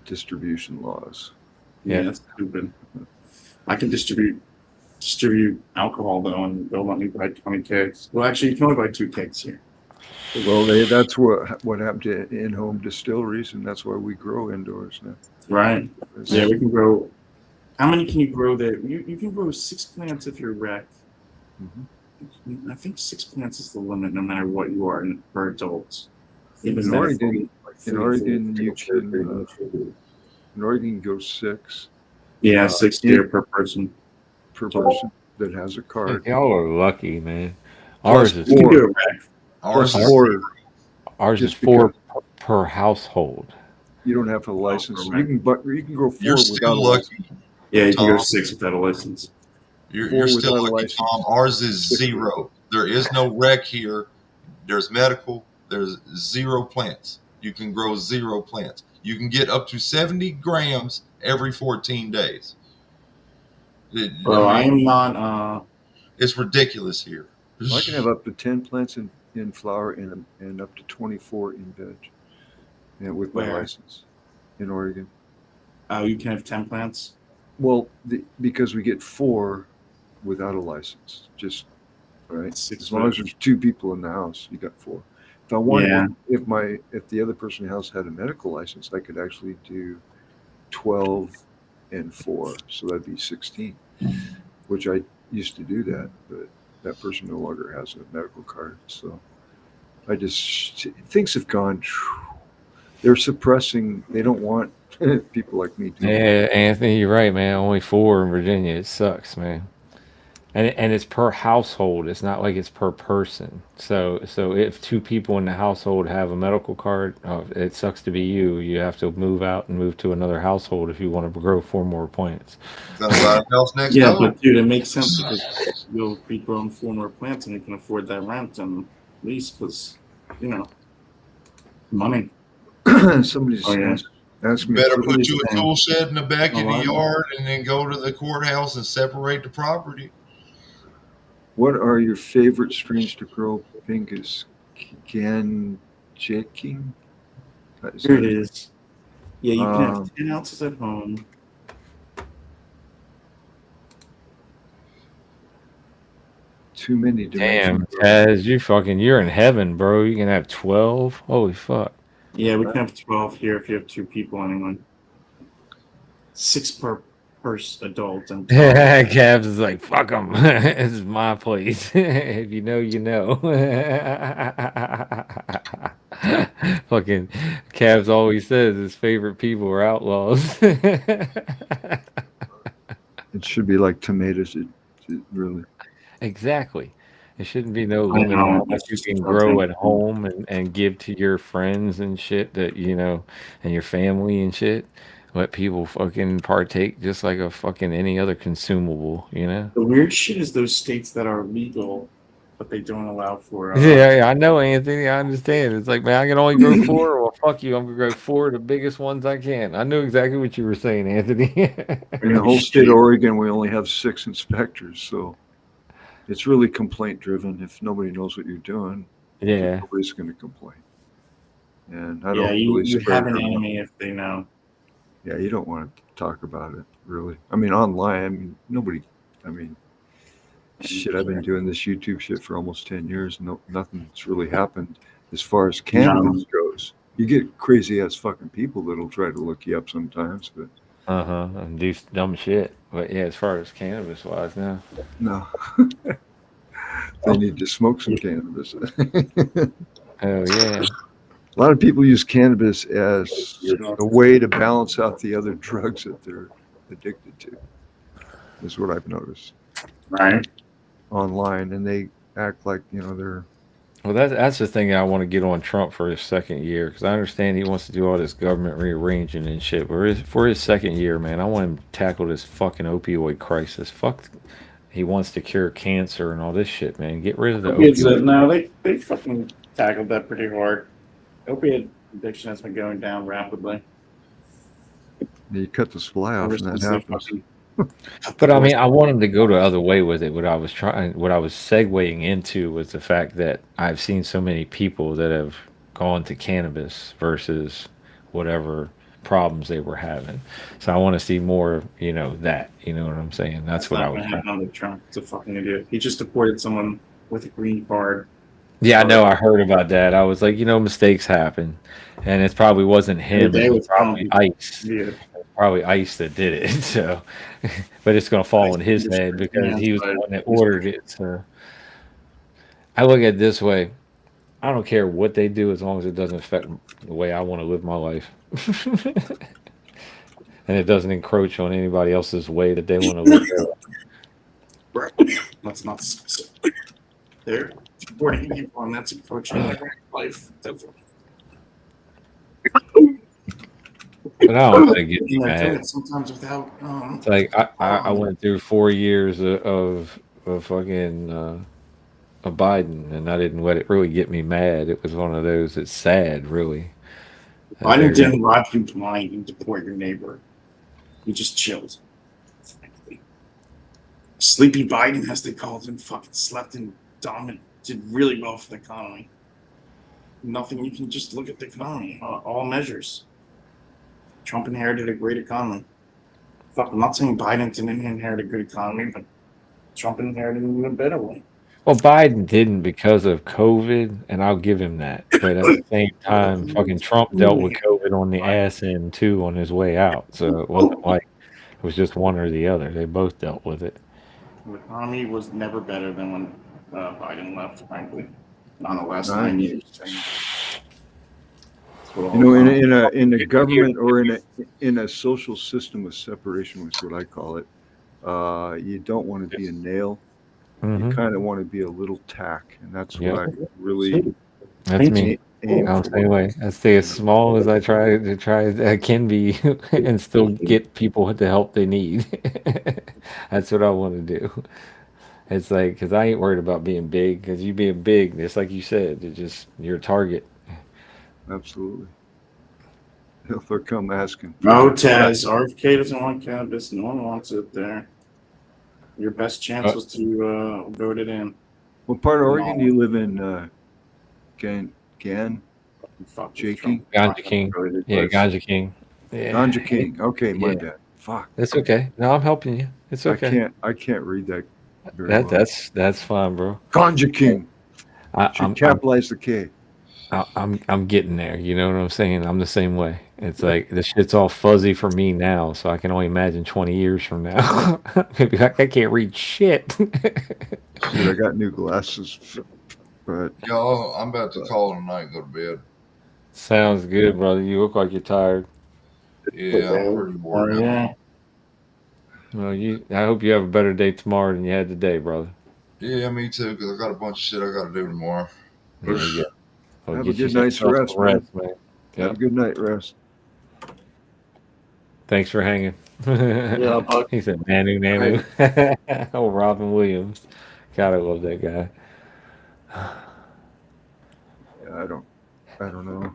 Distribution laws. Yeah, Yeah. that's stupid. I can distribute alcohol though, and they'll let me buy 20 kegs. Well, actually, you can only buy 2 kegs here. Well, that's what happened to in-home distilleries, and that's why we grow indoors now. Right. It's- Yeah, we can grow. How many can you grow there? You can grow 6 plants if you're rec. Mhm. I think 6 plants is the limit, no matter what you are per adult. It was In that Oregon, like in 3 for Oregon, you single chair, can 3 wheelchair. in Oregon you can go 6 Yeah, uh, 6 in here per person. per person that has a Hey, card, y'all are lucky, man. plus Ours is You can do four, it, Rex. Ours plus is four, ours is just because four per household. you don't have a Oh, license. You right. can but you can go you're four without a still license. lucky, Yeah, you can Tom. go 6 without a license. You're Four still without a lucky, Tom. license, Ours is 6 with. 0. There is no rec here. There's medical. There's 0 plants. You can grow 0 plants. You can get up to 70 grams every 14 days. I Bro, I mean, am not. it's ridiculous here. I can have up to 10 plants in flower and up to 24 in veg, and with my Where? license in Oregon. Oh, you can have 10 plants. Well, because we get 4 without a license, just right. 6 As long veg. as there's 2 people in the house, you got 4. If I Yeah. wanted, if the other person in the house had a medical license, I could actually do 12 and 4, so that'd be 16. Which I used to do that, but that person no longer has a medical card, so I just things have gone. They're suppressing. They don't want people like me doing it. Yeah, Anthony, you're right, man. Only four in Virginia. It sucks, man. And it's per household. It's not like it's per person. So if two people in the household have a medical card, it sucks to be you. You have to move out and move to another household if you want to grow four more plants. Gotta buy a house next Yeah, door. but dude, it makes sense because you'll be growing 4 more plants and you can afford that rent and lease because, you know, money. Somebody's Oh, yeah. asked me. Better put Everybody's you a paying tool shed in the back a of the lot. yard and then go to the courthouse and separate the property. What are your favorite strains to grow? Pingus, Gan, Jaking. Is Here it that is. Yeah, you can have um, 10 ounces at home. too many to mention? Damn, Taz, you're in heaven, bro. You can have 12. Holy fuck. Yeah, we can have 12 here if you have 2 people anyway. 6 per adult and 12. Cavs is like, fuck them. This is my place. If you know, you know. Fucking Cavs always says his favorite people are outlaws. It should be like tomatoes. It really. Exactly. There shouldn't be no I limit on how know. much It's you just a can grow fucking. at home and give to your friends and shit and your family and shit. Let people fucking partake just like a fucking any other consumable. The weird shit is those states that are legal, but they don't allow for. Yeah, I know, Anthony. I understand. It's like, man, I can only grow four. Well, fuck you. I'm gonna grow four of the biggest ones I can. I knew exactly what you were saying, Anthony. In the whole state of Oregon, we only have 6 inspectors, so it's really complaint driven. If nobody knows what you're doing, Yeah. nobody's going to complain. And I Yeah, don't you really you spread have an it around. enemy if they know. Yeah, you don't want to talk about it, really. I mean, online, I mean, nobody, I mean, shit, I've been doing this YouTube shit for almost 10 years. No, nothing's really happened as far as cannabis goes. You get crazy ass fucking people that'll try to look you up sometimes, but And do dumb shit. But yeah, as far as cannabis wise, now. no, they need to smoke some cannabis. Hell yeah. A lot of people use cannabis as a way to balance out the other drugs that they're addicted to, is what I've noticed Right. online. And they act like, they're. Well, that's the thing I want to get on Trump for his second year because I understand he wants to do all this government rearranging and shit. But for his second year, man, I want him to tackle this fucking opioid crisis. Fuck, he wants to cure cancer and all this shit, man. Get rid of the opioid. No, they fucking tackled that pretty hard. Opiate addiction has been going down rapidly. You cut the supply off Ever and that since they happens. fucking But I mean, I want him to go the other way with it. What I was segueing into was the fact that I've seen so many people that have gone to cannabis versus whatever problems they were having. So I want to see more, that. You know what I'm saying? That's That's what I not was going to trying. happen under Trump. It's a fucking idiot. He just deported someone with a green card. Yeah, I know. I heard about that. I was like, mistakes happen, and it probably wasn't him. It Day was with Trump. probably ICE. Yeah. Probably ICE that did it. So, but it's going to fall on his head because he was the one that ordered it. So, I look at it this way. I don't care what they do as long as it doesn't affect the way I want to live my life. And it doesn't encroach on anybody else's way that they want to live their life. Right. That's not specific. They're supporting people, and that's approaching their life. Definitely. But I don't let it get me And they're doing mad. it sometimes without It's like I following. went through 4 years of fucking of Biden, and I didn't let it really get me mad. It was one of those. It's sad, really, that Biden they're gonna. didn't rob you blind and deport your neighbor. He just chilled. Frankly. Sleepy Biden, as they called him, fucking slept and dominant, did really well for the economy. Nothing, you can just look at the economy, all measures. Trump inherited a great economy. Fuck, I'm not saying Biden didn't inherit a good economy, but Trump inherited it in a better one. Well, Biden didn't because of COVID, and I'll give him that. But at the same time, fucking Trump dealt with COVID on the ass end too on his way out. So it wasn't like it was just one or the other. They both dealt with it. The economy was never better than when Biden left, frankly. Not in the last I, 9 years, 10 years. That's what you all know, in a, economy. in a in a government or in a social system of separation, which is what I call it, you don't want to be a nail. You Mm-hmm. kind of want to be a little tack, and that's what Yep, I really that's me. aim I'm the same for. way. I stay as You know, small as I can be, and still get people the help they need. That's what I want to do. It's like because I ain't worried about being big. Because you being big, it's like you said, it just you're a target. absolutely. They'll come asking for No, their cut. Taz. RFK doesn't want cannabis. No one wants it there. Your best chance Uh, was to vote it in. What part of Oregon do No, you live in, Gan? fuck with Trump. Jakey? Ganja Fucking King. voted Yeah, was. Ganja King. Yeah, Ganja King. Okay, my yeah. bad. Fuck. It's okay. No, I'm helping you. It's okay. I can't read that very That well. that's fine, bro. Ganja King. I, Should I'm I'm capitalize the K. I'm getting there. You know what I'm saying? I'm the same way. It's like this shit's all fuzzy for me now, so I can only imagine 20 years from now. Maybe I can't read shit. Shit, I got new glasses, but Y'all, I'm about to but call it a night and go to bed. Sounds good, brother. You look like you're tired. Yeah, I'm pretty Oh, wore down. yeah. Well, I hope you have a better day tomorrow than you had today, brother. Yeah, me too, because I got a bunch of shit I got to do tomorrow. There you go. Well, have a get good night's yourself some rest, man. rest, man. Have a Yep. good night rest. Thanks for hanging. Yeah, but He said Nanu I, Nanu. Oh, Robin Williams. God, I love that guy. Yeah, I don't know.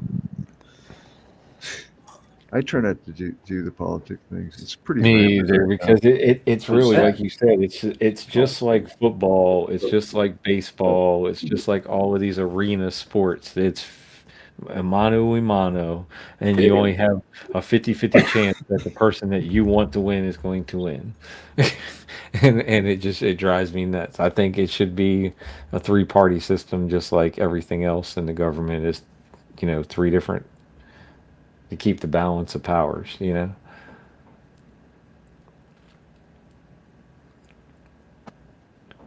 I try not to do the politic things. It's pretty Me rampant either, right now. because it's I really like said, you said. It's just like football. It's just like baseball. It's just like all of these arena sports. It's a mano a mano, and you only have a 50-50 chance that the person that you want to win is going to win. And it drives me nuts. I think it should be a three-party system, just like everything else in the government is, three different to keep the balance of powers.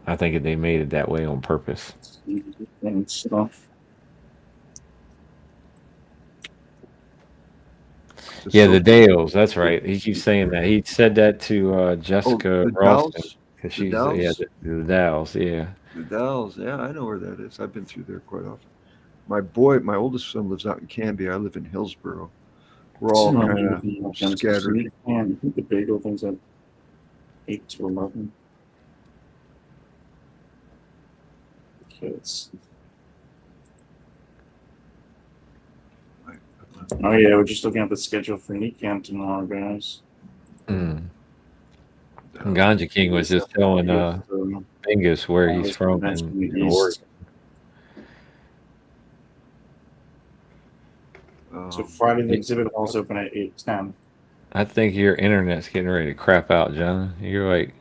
I think they made it that way on purpose. and stuff. The Yeah, the social. Dales. That's right. He keeps saying that. He said that to Oh, Jessica the Ralston Dalles. because The she's yeah Dalles. the Dales. Yeah. The Dalles. Yeah, I know where that is. I've been through there quite often. My oldest son lives out in Canby. I live in Hillsboro. We're It's all not kind of anything like that. So scattered. you can, I think the bagel thing's at 8 to 11. Kids. Oh, yeah, we're just looking at the schedule for knee camp tomorrow, guys. Mm. Dalles. Ganja King was just telling Bingus where he's from That's from the in Oregon. east. So Friday the Y- exhibit hall's open at 8:10. I think your internet's getting ready to crap out, John. You're like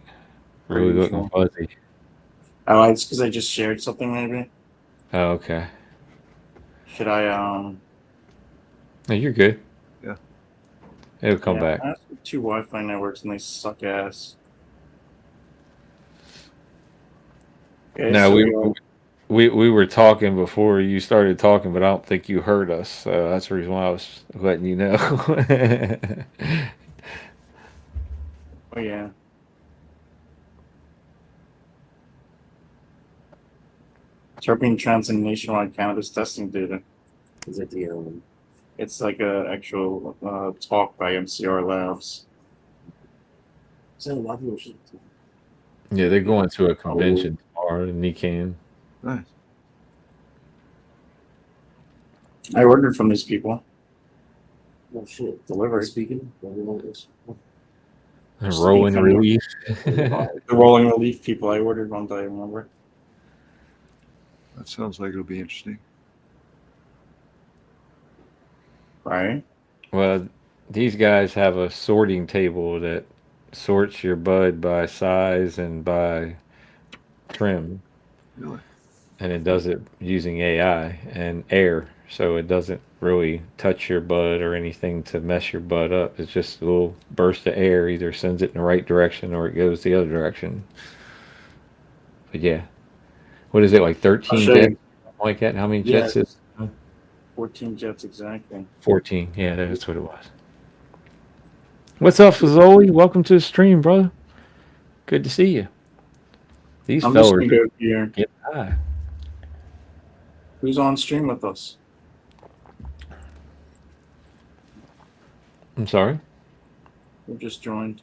Per really looking usual. fuzzy. Oh, it's because I just shared something. Maybe Oh, okay. should I? No, you're good. Yeah. It'll come Yeah, back. I have two Wi-Fi networks and they suck ass. Okay, No, so we we all we were talking before you started talking, but I don't think you heard us. So that's the reason why I was letting you know. Oh yeah. Terpene trends in nationwide cannabis testing data. Is it the It's like a actual talk by MCR Labs. so a lot of people should Yeah, they're going to a oh convention tomorrow in Nikan. Nice. I ordered from these people. well shit. Delivery. Speaking of this Rolling relief. The rolling relief people. I ordered one day. Remember? That sounds like it'll be interesting. Right. Well, these guys have a sorting table that sorts your bud by size and by trim, Really? and it does it using AI and air, so it doesn't really touch your bud or anything to mess your bud up. It's just a little burst of air either sends it in the right direction or it goes the other direction. But yeah, what is it like I'll 13 show jets, you. something like that? How many Yeah, jets is 14 jets exactly. 14? Yeah, that's what it was. What's up, Fazoli? Welcome to the stream, brother. Good to see you. These I'm just fellers gonna go here. get high. Who's on stream with us? I'm sorry. Who just joined?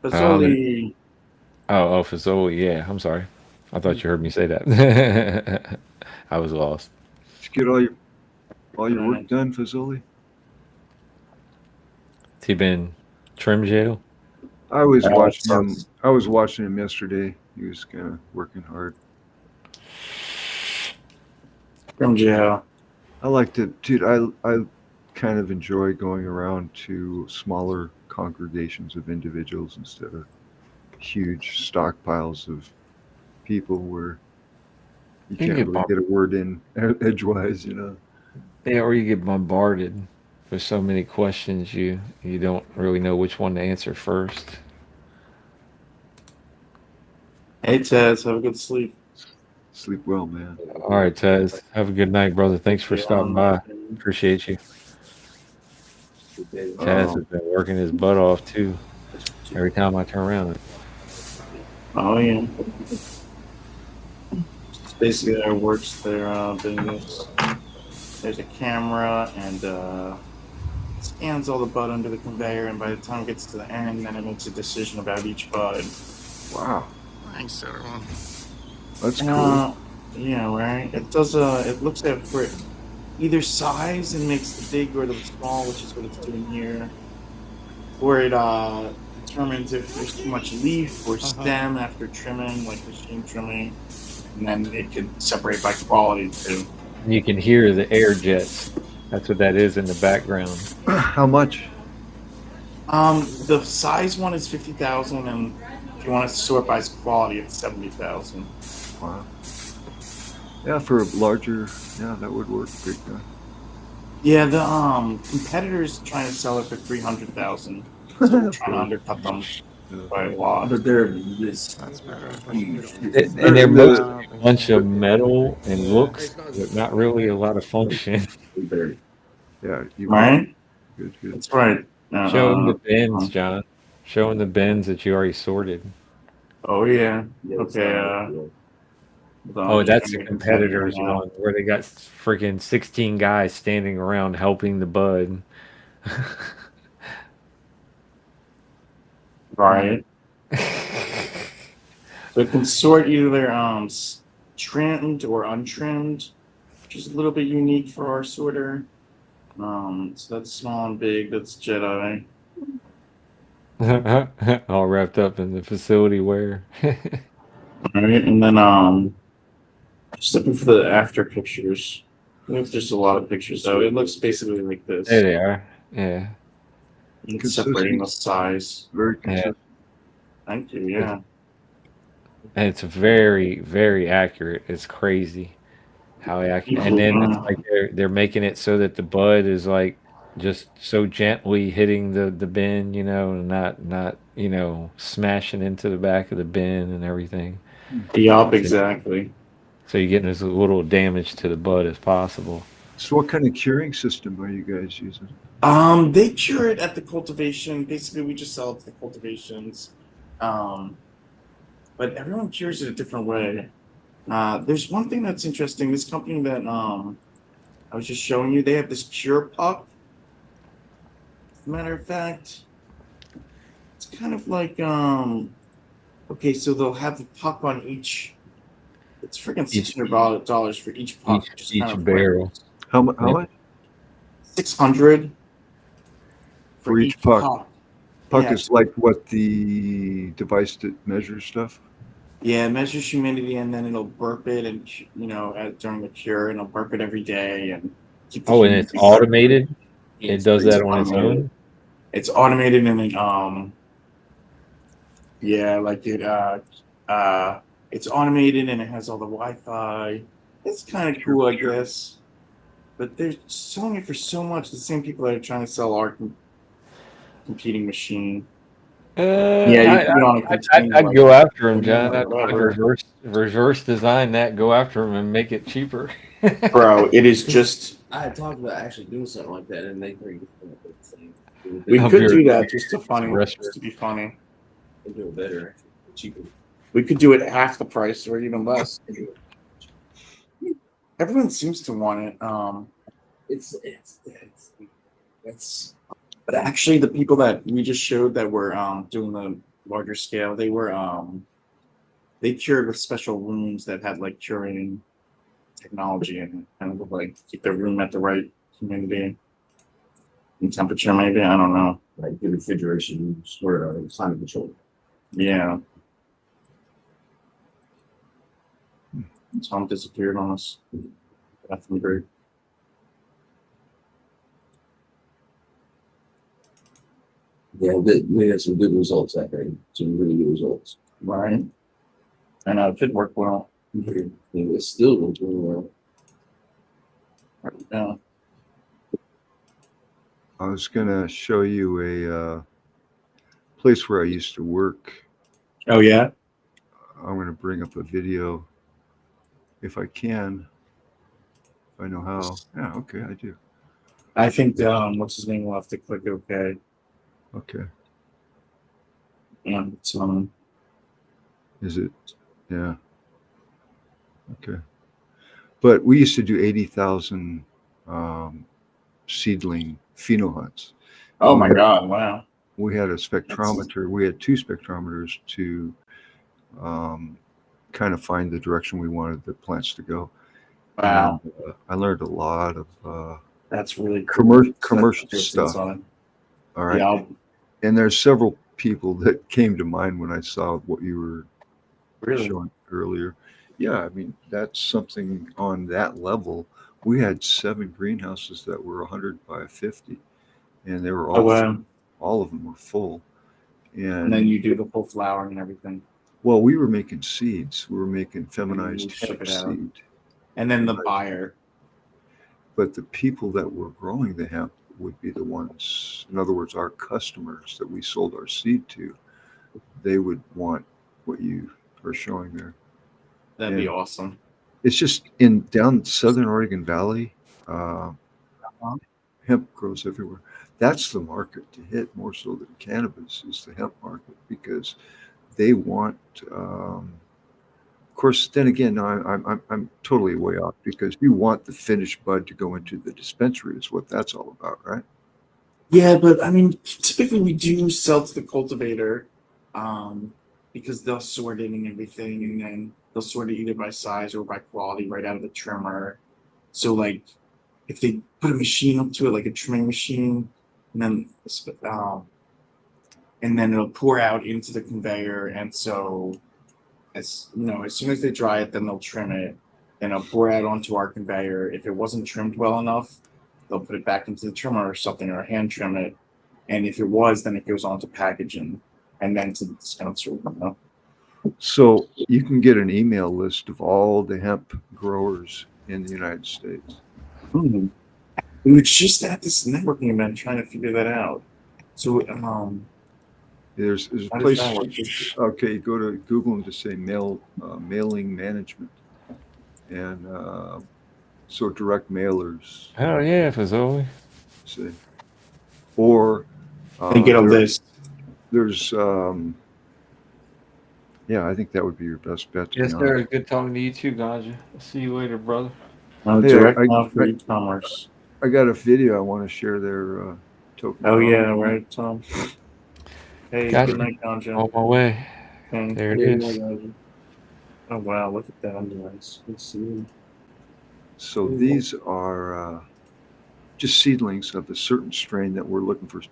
Um, Fazoli. oh, Fazoli. Yeah, I'm sorry. I thought you heard me say that. I was lost. Did you get all your work done, Fazoli? Has he been trim jail? I was That watching him. sucks. I was watching him yesterday. He was kind of working hard. From jail. I liked it, dude. I kind of enjoy going around to smaller congregations of individuals instead of huge stockpiles of people where you You can can't get really get a word in edgewise. yeah, or you get bombarded with so many questions you don't really know which one to answer first. Hey Tez, have a good sleep. Sleep well, man. All right, Tez. Have a good night, brother. Thanks for Yeah, stopping by. Appreciate you. Taz Um, has been working his butt off too. Every time I turn around, Oh yeah. Basically, their works their business. There's a camera and scans all the bud under the conveyor, and by the time it gets to the end, then it makes a decision about each bud. wow, Thanks, everyone. that's cool. Yeah, right. It does. It looks at for either size and makes the big or the small, which is what it's doing here, or it determines if there's too much leaf or stem after trimming, like machine trimming, and then it can separate by quality too. you can hear the air jets. That's what that is in the background. How much? The size one is 50,000, and if you want to sort by quality, it's 70,000. Wow. Yeah, for a larger, yeah, that would work. Big time. Yeah, the competitors trying to sell it for 300,000, so we're trying to undercut them by a lot. but they're this That's better. huge. And they're mostly Uh, a bunch of metal and looks, but not really a lot of function. Yeah, you Right? good, good. That's right. Show them the bins, John. Show them the bins that you already sorted. Oh yeah. Okay. Oh, that's the competitors one where they got freaking 16 guys standing around helping the bud. Right. So it can sort either trimmed or untrimmed, which is a little bit unique for our sorter. So that's small and big. That's Jedi. All wrapped up in the facility wear. All right, and then just looking for the after pictures. There's just a lot of pictures, though. It looks basically like this. There they are. Yeah. It's separating the size. Very Yeah. consistent. Thank you. Yeah. And it's very, very accurate. It's crazy how accurate. And then it's like they're making it so that the bud is like just so gently hitting the bin, and not smashing into the back of the bin and everything. Yup, exactly. So you're getting as little damage to the bud as possible. So, what kind of curing system are you guys using? They cure it at the cultivation. Basically, we just sell it to the cultivations. Um, but everyone cures it a different way. There's one thing that's interesting. This company that I was just showing you, they have this cure puck. Matter of fact, it's kind of like okay, so they'll have the puck on each. It's freaking Each $600 for each puck, which is kind each of barrel. outrageous. How Yep. much 600 for for each each puck? puck. Puck Yeah, is like what the device that measures stuff. yeah, it measures humidity and then it'll burp it and during the cure and it'll burp it every day and keep the Oh, and it's humidity circulating. automated. It does It's that on its automated. own. It's automated and yeah, like it's automated and it has all the Wi-Fi. It's kind of cool, I guess. But they're selling it for so much. The same people that are trying to sell our competing machine. Yeah, you put it on a container I'd like go after him, aluminum John. or I'd whatever. reverse design that. Go after him and make it cheaper. Bro, it is just. I had talked about actually doing something like that, and they bring it the same. We I'll could be do that just to restaurant. be funny. They do it better, actually, cheaper. We could do it at half the price or even less. Everyone seems to want it. It's But actually, the people that we just showed that were doing the larger scale, they cured with special rooms that had like curing technology in it, and would like keep their room at the right humidity and temperature. Maybe I don't know. like the refrigeration or climate control. Yeah, Tom disappeared on us. That's great. Yeah, we had some good results that day. Some really good results. Right, and it did work well. And it's still doing well. Yeah. I was gonna show you a place where I used to work. Oh yeah. I'm gonna bring up a video if I can. If I know how. Yeah, okay, I do. I think what's his name will have to click OK. Okay. And Is it? Yeah. Okay. But we used to do 80,000 seedling pheno hunts. oh And my god, wow. we had a spectrometer. We had two spectrometers to kind of find the direction we wanted the plants to go. Wow. And, I learned a lot of That's really cool. commercial That's stuff. on it. All right. Yeah, And there's several people that came to mind when I saw what you were really. showing earlier. Yeah, I mean, that's something on that level. We had 7 greenhouses that were 100 by 50, and they were Oh all wow. all of them were full. And then And you do the full flowering and everything. well, we were making seeds. We were making You feminized ship hemp it out. seed. And then the buyer. But the people that were growing the hemp would be the ones, in other words, our customers that we sold our seed to, they would want what you are showing there. That'd be And awesome. it's just in down Southern Oregon Valley, uh, hemp grows everywhere. That's the market to hit more so than cannabis is the hemp market because they want. Of course, then again, no, I'm totally way off because you want the finished bud to go into the dispensary is what that's all about, right? Yeah, but I mean, typically we do sell to the cultivator, because they'll sort it and everything, and then they'll sort it either by size or by quality right out of the trimmer. So like, if they put a machine up to it, like a trimming machine, and then it'll pour out into the conveyor, and so as soon as they dry it, then they'll trim it, and it'll pour out onto our conveyor. If it wasn't trimmed well enough, they'll put it back into the trimmer or something, or hand trim it. And if it was, then it goes on to packaging, and then to the dispenser. So you can get an email list of all the hemp growers in the United States. We were just at this networking event trying to figure that out. So There's a how does place. that work? Okay, go to Google and just say mailing management. and so direct mailers. Oh yeah, Fazoli. See, or They get a there, list. there's yeah, I think that would be your best bet, to be Yes, sir. honest. Good talking to you too, Ganja. See you later, brother. Hey, Direct mail for e-commerce. I got a video I want to share there, Token Oh Tom. yeah, right, Tom. Hey, good Gotcha. night, Ganja. On my way. Okay. There it Yeah, is. Oh wow, look at that. Nice. Let's see. So Ooh. these are just seedlings of a certain strain that we're looking for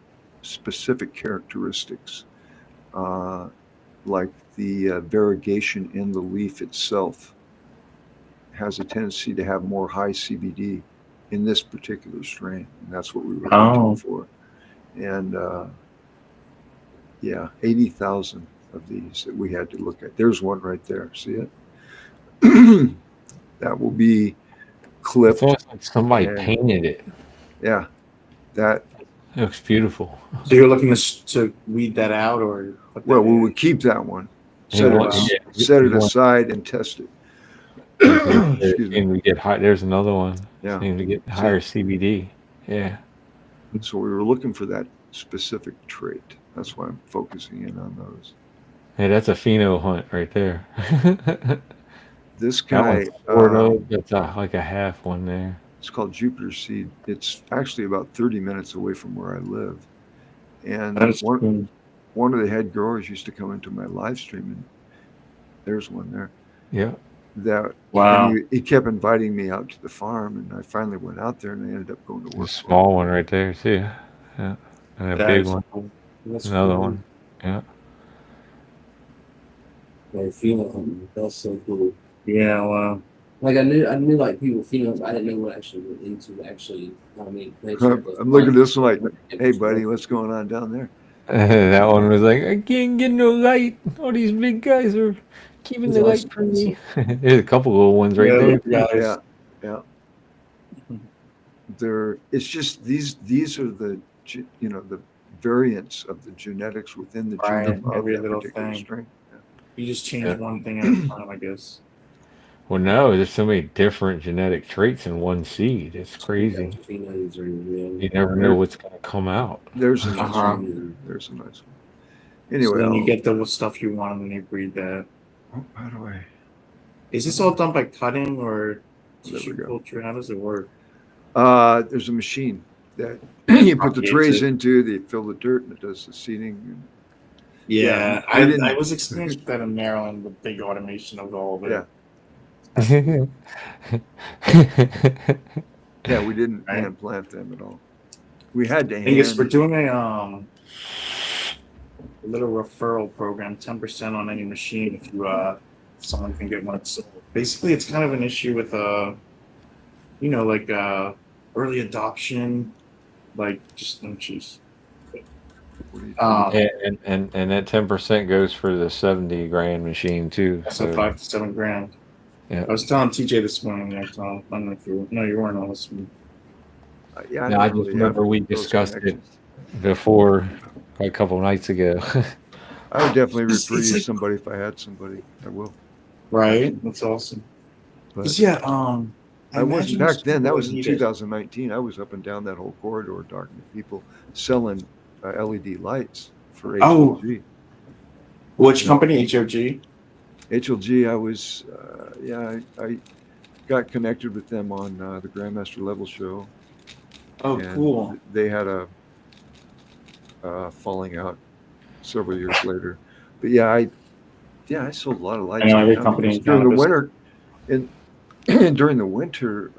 specific characteristics, uh, like the variegation in the leaf itself has a tendency to have more high CBD in this particular strain, and that's what we were hunting Oh, for. And yeah, 80,000 of these that we had to look at. There's one right there. See it? That will be It's clipped, almost like somebody and painted it. yeah, that. It looks beautiful. so you're looking to weed that out or put Well, that we in? would keep that one, He Oh want, wow. set he it want, aside, and test it. it Excuse me. seemed to get high. There's another one. Yeah. Seemed to get See, higher CBD. Yeah. so we were looking for that specific trait. That's why I'm focusing in on those. Hey, that's a pheno hunt right there. This That one's guy, sort of. That's like a half one there. it's called Jupiter Seed. It's actually about 30 minutes away from where I live. And That's cool. one of the head growers used to come into my live stream, and there's one there. Yeah. That and Wow. he kept inviting me out to the farm, and I finally went out there, and I ended up going to There's work a for him. small one right there too. Yeah. And a That big is one. cool. That's Another cool. one. Yeah. Like phenotyping. That's so cool. Yeah, wow. Like I knew like people phenotypes. I didn't know what actually went into actually. I mean, plants you have to I'm looking at find this one like, hey, different buddy, stuff. what's going on down there? That one was like, I can't get no light. All these big guys are keeping It's the light awesome. from me. There's a couple little ones right Yeah, there. look Too. Yeah, guys. yeah. It's just these are the the variants of the genetics within the Right. genome of Every that little particular thing. strain. You just change Yeah. one thing at a time, I guess. Well, no, there's so many different genetic traits in one seed. It's Yeah, crazy. phenotypes are real. You never know There, what's going to come out. there's a It's nice Uh-huh. one. extremely. There's a nice one. So Anyway, then you get the stuff you want and then you breed that. how do I? Is this all done by cutting or There we tissue go. culture? How does it work? There's a machine that That you put the propagates trays it. into. They fill the dirt, and it does the seeding. And yeah, Yeah, we I didn't. was experienced with that in Maryland with big automation of all of Yeah, it. That's cool, yeah, we didn't right? hand plant them at all. We had to I guess we're hand. doing a little referral program, 10% on any machine if someone can get one sold. Basically, it's kind of an issue with like early adoption, like just jeez. What do you Um, and that 10% goes for the 70 grand machine too. so So 5 to 7 grand. yeah. I was telling TJ this morning. I don't know if you weren't on this one. Yeah, I Now I don't just really have remember we those discussed it connections. before a couple nights ago. I would definitely refer It's you to like somebody if I had somebody. I will. right. That's awesome. But Cause yeah, I I wasn't imagine back most then. people That would was in need it. 2019. I was up and down that whole corridor talking to people selling LED lights for Oh, HLG. which You know, company? HOG. HLG. I was, I got connected with them on the Grandmaster Level show, Oh, and cool. they had a falling out several years later. But yeah, I sold a lot of I lights know up and every down company because in during the cannabis. winter, and during the winter,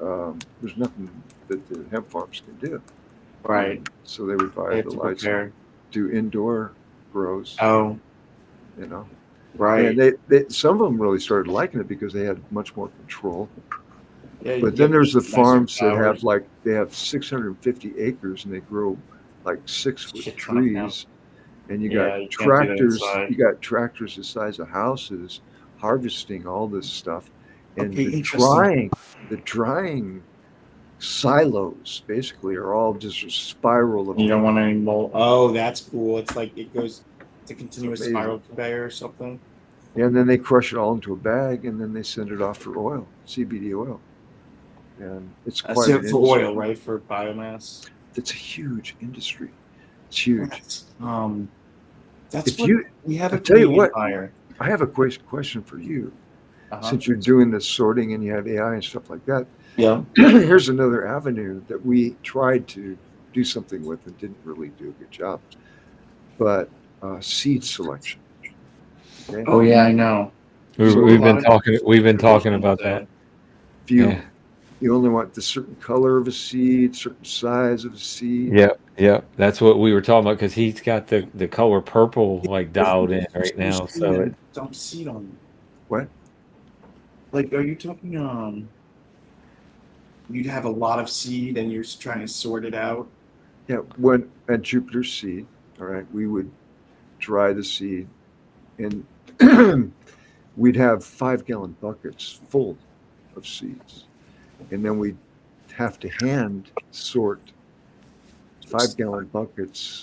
there's nothing that the hemp farms can do. Right. So they would They buy have the to lights and prepare. do indoor grows, Oh, you know. And right. they some of them really started liking it because they had much more control. Yeah, you But can then get there's the nicer farms that have flowers. like they have 650 acres and they grow like 6 foot Shit ton of hemp. trees, and Yeah, you can't do that inside. you got tractors the size of houses harvesting all this stuff, and Okay, interesting. the drying silos basically are all just a spiral of You don't hemp. want any mold. Oh, that's cool. It's like it goes to It's continuous amazing. spiral conveyor or something. And then they crush it all into a bag, and then they send it off for oil, CBD oil. And it's That's quite an it for industry. oil, right? For biomass. It's a huge industry. It's huge. That's If what you, we have I a tell you Canadian what, buyer. I have a question for you. Uh-huh. Since you're doing this sorting and you have AI and stuff like that, Yeah. here's another avenue that we tried to do something with and didn't really do a good job. But seed selection. Okay, Oh yeah, I know. We've, so we've A lot been of talking. We've been talking traditions about that. there. if Yeah. you only want the certain color of a seed, certain size of a seed. Yep. Yep. That's what we were talking about because he's got the color purple like dialed in right You're now. saying So it, that dump seed on. What? Like, are you talking you'd have a lot of seed and you're trying to sort it out? Yeah, when at Jupiter Seed, all right, we would dry the seed and we'd have 5 gallon buckets full of seeds. And then we'd have to hand sort 5 gallon buckets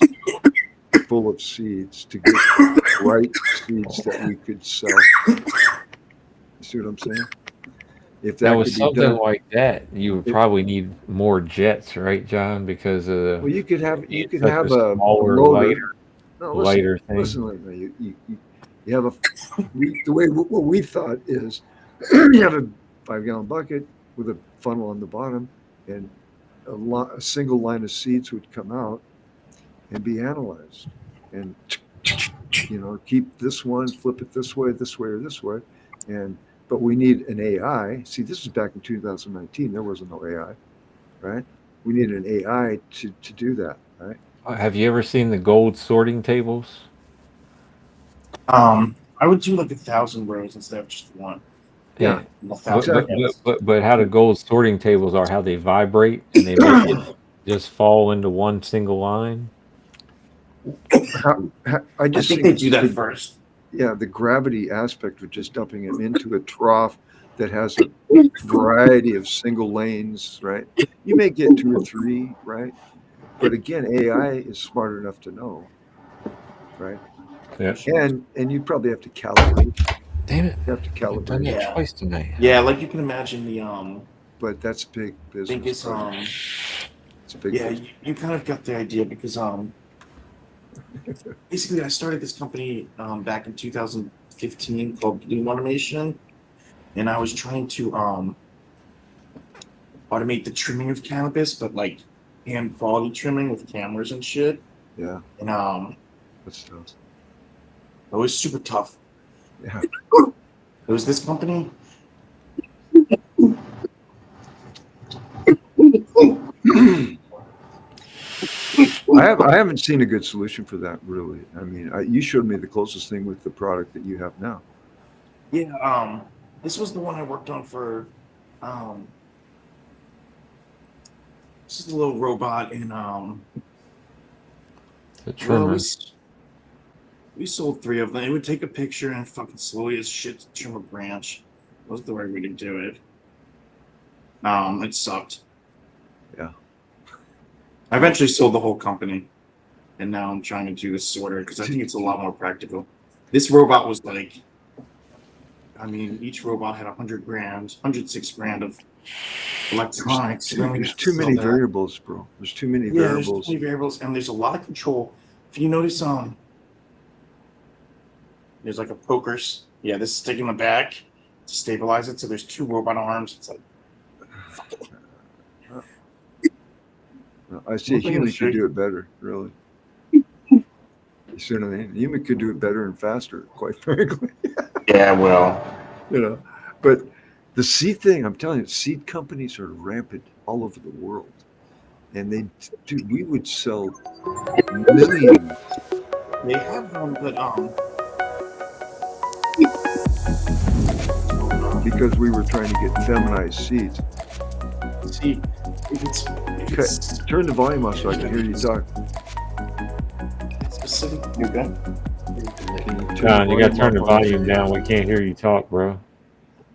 full of seeds to get the right seeds that we could sell. You see what I'm saying? If now that with could be something done, like that, you would it, probably need more jets, right, John? Because well, you it's could such a have a smaller, loader. No, lighter thing. listen, Lena, you have the way what we thought is you have a 5 gallon bucket with a funnel on the bottom, and a single line of seeds would come out and be analyzed, and keep this one, flip it this way, or this way, and but we need an AI. See, this was back in 2019. There wasn't no AI, right? We need an AI to do that, right? Have you ever seen the gold sorting tables? I would do like 1,000 rows instead of just one. Yeah, Yeah. A But thousand but exactly. but cats. but, but how the gold sorting tables are how they vibrate and they make it just fall into one single line. I I just think think they do that first. yeah, the gravity aspect of just dumping them into a trough that has a variety of single lanes, right? You may get two or three, right? But again, AI is smart enough to know, right? Yeah. And you probably have to calibrate. Damn it. You have to Fucking done calibrate that it, Yeah. twice tonight. Yeah, like you can imagine the but that's big business, biggest buddy. It's big yeah, business. you kind of got the idea because basically I started this company back in 2015 called Bloom Automation, and I was trying to automate the trimming of cannabis, but like hand quality trimming with cameras and shit. Yeah, And that's tough. it was super tough. Yeah, It was this company. I haven't seen a good solution for that really. I mean, you showed me the closest thing with the product that you have now. Yeah, this was the one I worked on for um this is the little robot and The well trimmer. we sold three of them. It would take a picture and fucking slowly as shit trim a branch. Was the right way to do it. It sucked. Yeah. I eventually sold the whole company, and now I'm trying to do this sorter because I think it's a lot more practical. This robot was like, I mean, each robot had 100 grand, 106 grand of electronics. So then we There's have to too sell many that. variables, bro. There's too many Yeah, there's too variables. many variables, and there's a lot of control. If you notice, there's like a poker's. Yeah, this is sticking the back to stabilize it. So there's two robot arms. It's like, I see a one thing I'm gonna human show could do you. it better, really. You see what I mean? A human could do it better and faster, quite frankly. Yeah, well, you know, but the seed thing, I'm telling you, seed companies are rampant all over the world, and dude, we would sell millions. they have one, but Because we were trying to get feminized seeds. see, if Okay, it's turn the volume off so I can hear you talk. specific, you're good. Can you turn John, you gotta turn the off on volume down. We can't hear you talk, bro.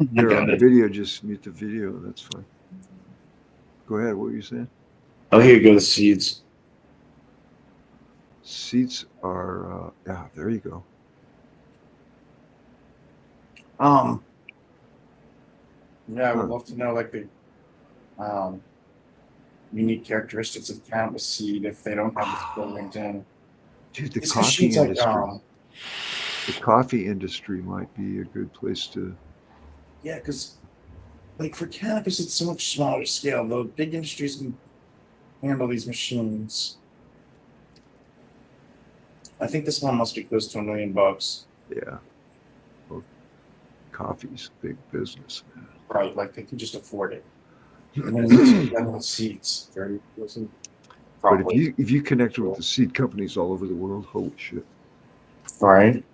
I here on got the it. video? Just mute the video. That's fine. Go ahead. What were you saying? Oh, here you go. The seeds. Seeds are yeah. There you go. Um, yeah, I would Huh. love to know like the um unique characteristics of cannabis seed if they don't have this buildings in. Dude, the This coffee machine's like industry. The coffee industry might be a good place to. yeah, because like for cannabis, it's so much smaller scale. The big industries can handle these machines. I think this one must be close to $1 million. Yeah. Well, coffee's a big business, man. Right, like they can just afford it. And then you take that in the seats. Very listen, But if probably. you connected with the seed companies all over the world, holy shit. Right?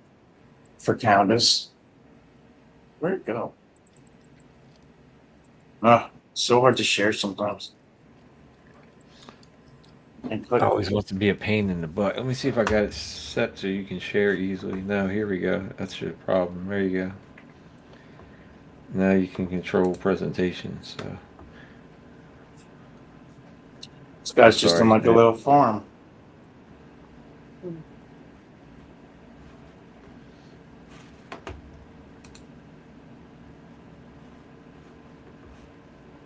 For cannabis. Where'd it go? So hard to share sometimes. And I click. always want to be a pain in the butt. Let me see if I got it set so you can share easily. No, here we go. That's your problem. There you go. Now you can control presentations. So This guy's just in sorry, like a Nat. little farm.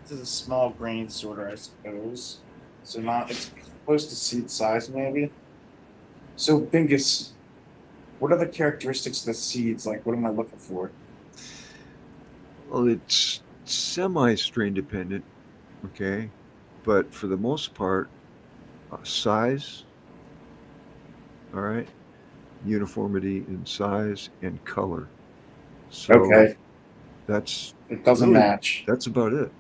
This is a small grain sorter, I suppose. So not it's close to seed size maybe. So Bingus, what are the characteristics of the seeds? Like what am I looking for? Well, it's semi strain dependent, okay? But for the most part, size, all right, uniformity in size and color. So Okay. that's It doesn't really match. that's about it. You know,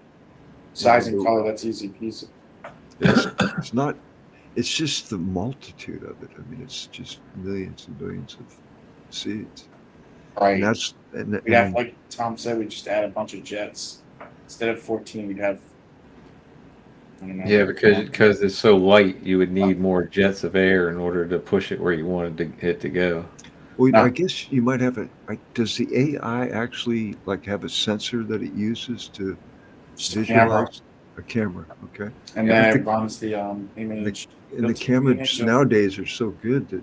Size and color, that's easy peasy. it's not. It's just the multitude of it. I mean, it's just millions and billions of seeds, and Right. that's We'd have, and like Tom said, we'd just add a bunch of jets. Instead of 14, we'd have, I don't know, Yeah, maybe one. because it's so light, you would need more jets of air in order to push it where you wanted it to go. well, I No, guess you might have a. Does the AI actually like have a sensor that it uses to just a camera. visualize a camera? Okay, And Yep. then but it runs the the image, the built the image cameras of. nowadays are so good that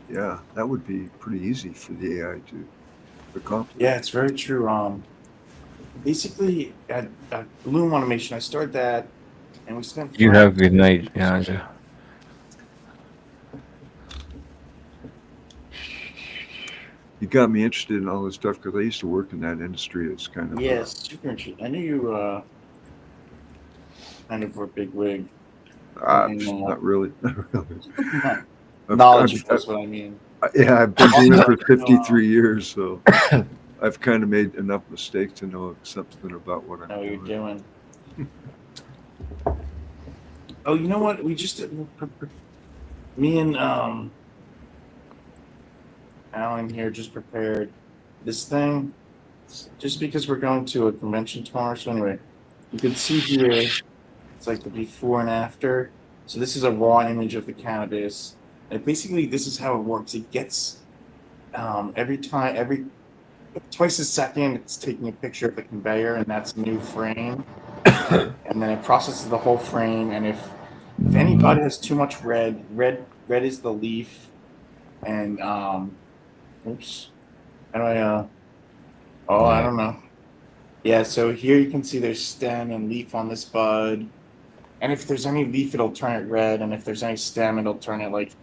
yeah, that would be pretty easy for the AI to accomplish. Yeah, it's very true. Basically, at Bloom Automation, I started that and we spent You 5 have a good years. night, Yanja. You got me interested in all this stuff because I used to work in that industry. It's kind of Yeah, super interesting. I knew you kind of were a big wig in not really, not really. knowledgeable is what I mean. Yeah, I've been doing it Also, for I know, 53 years, so I've kind of made enough mistakes to know something about what I'm how you're doing. doing. Oh, you know what? We just me and Alan here just prepared this thing just because we're going to a convention tomorrow. So anyway, you can see here it's like the before and after. So this is a raw image of the cannabis. And basically, this is how it works. It gets every twice a second, it's taking a picture of the conveyor, and that's a new frame. And then it processes the whole frame. And if any bud has too much red is the leaf. And oops, how do I oh, I Yeah. don't know. Yeah, so here you can see there's stem and leaf on this bud. And if there's any leaf, it'll turn it red, and if there's any stem, it'll turn it like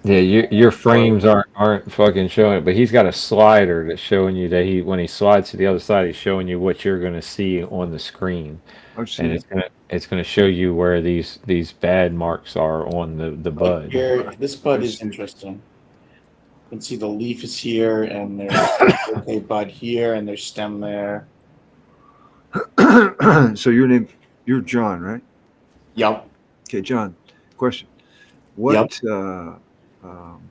Yeah, your white. frames aren't fucking showing it, but he's got a slider that's showing you that he when he slides to the other side, he's showing you what you're gonna see on the screen, I've and seen it. it's gonna show you where these bad marks are on the Like bud. here, this bud I've is seen interesting. You can see the leaf is here, and there's okay bud here, and there's stem there. it. So you're John, right? Yup, Okay, John. Question: yup. What? Um,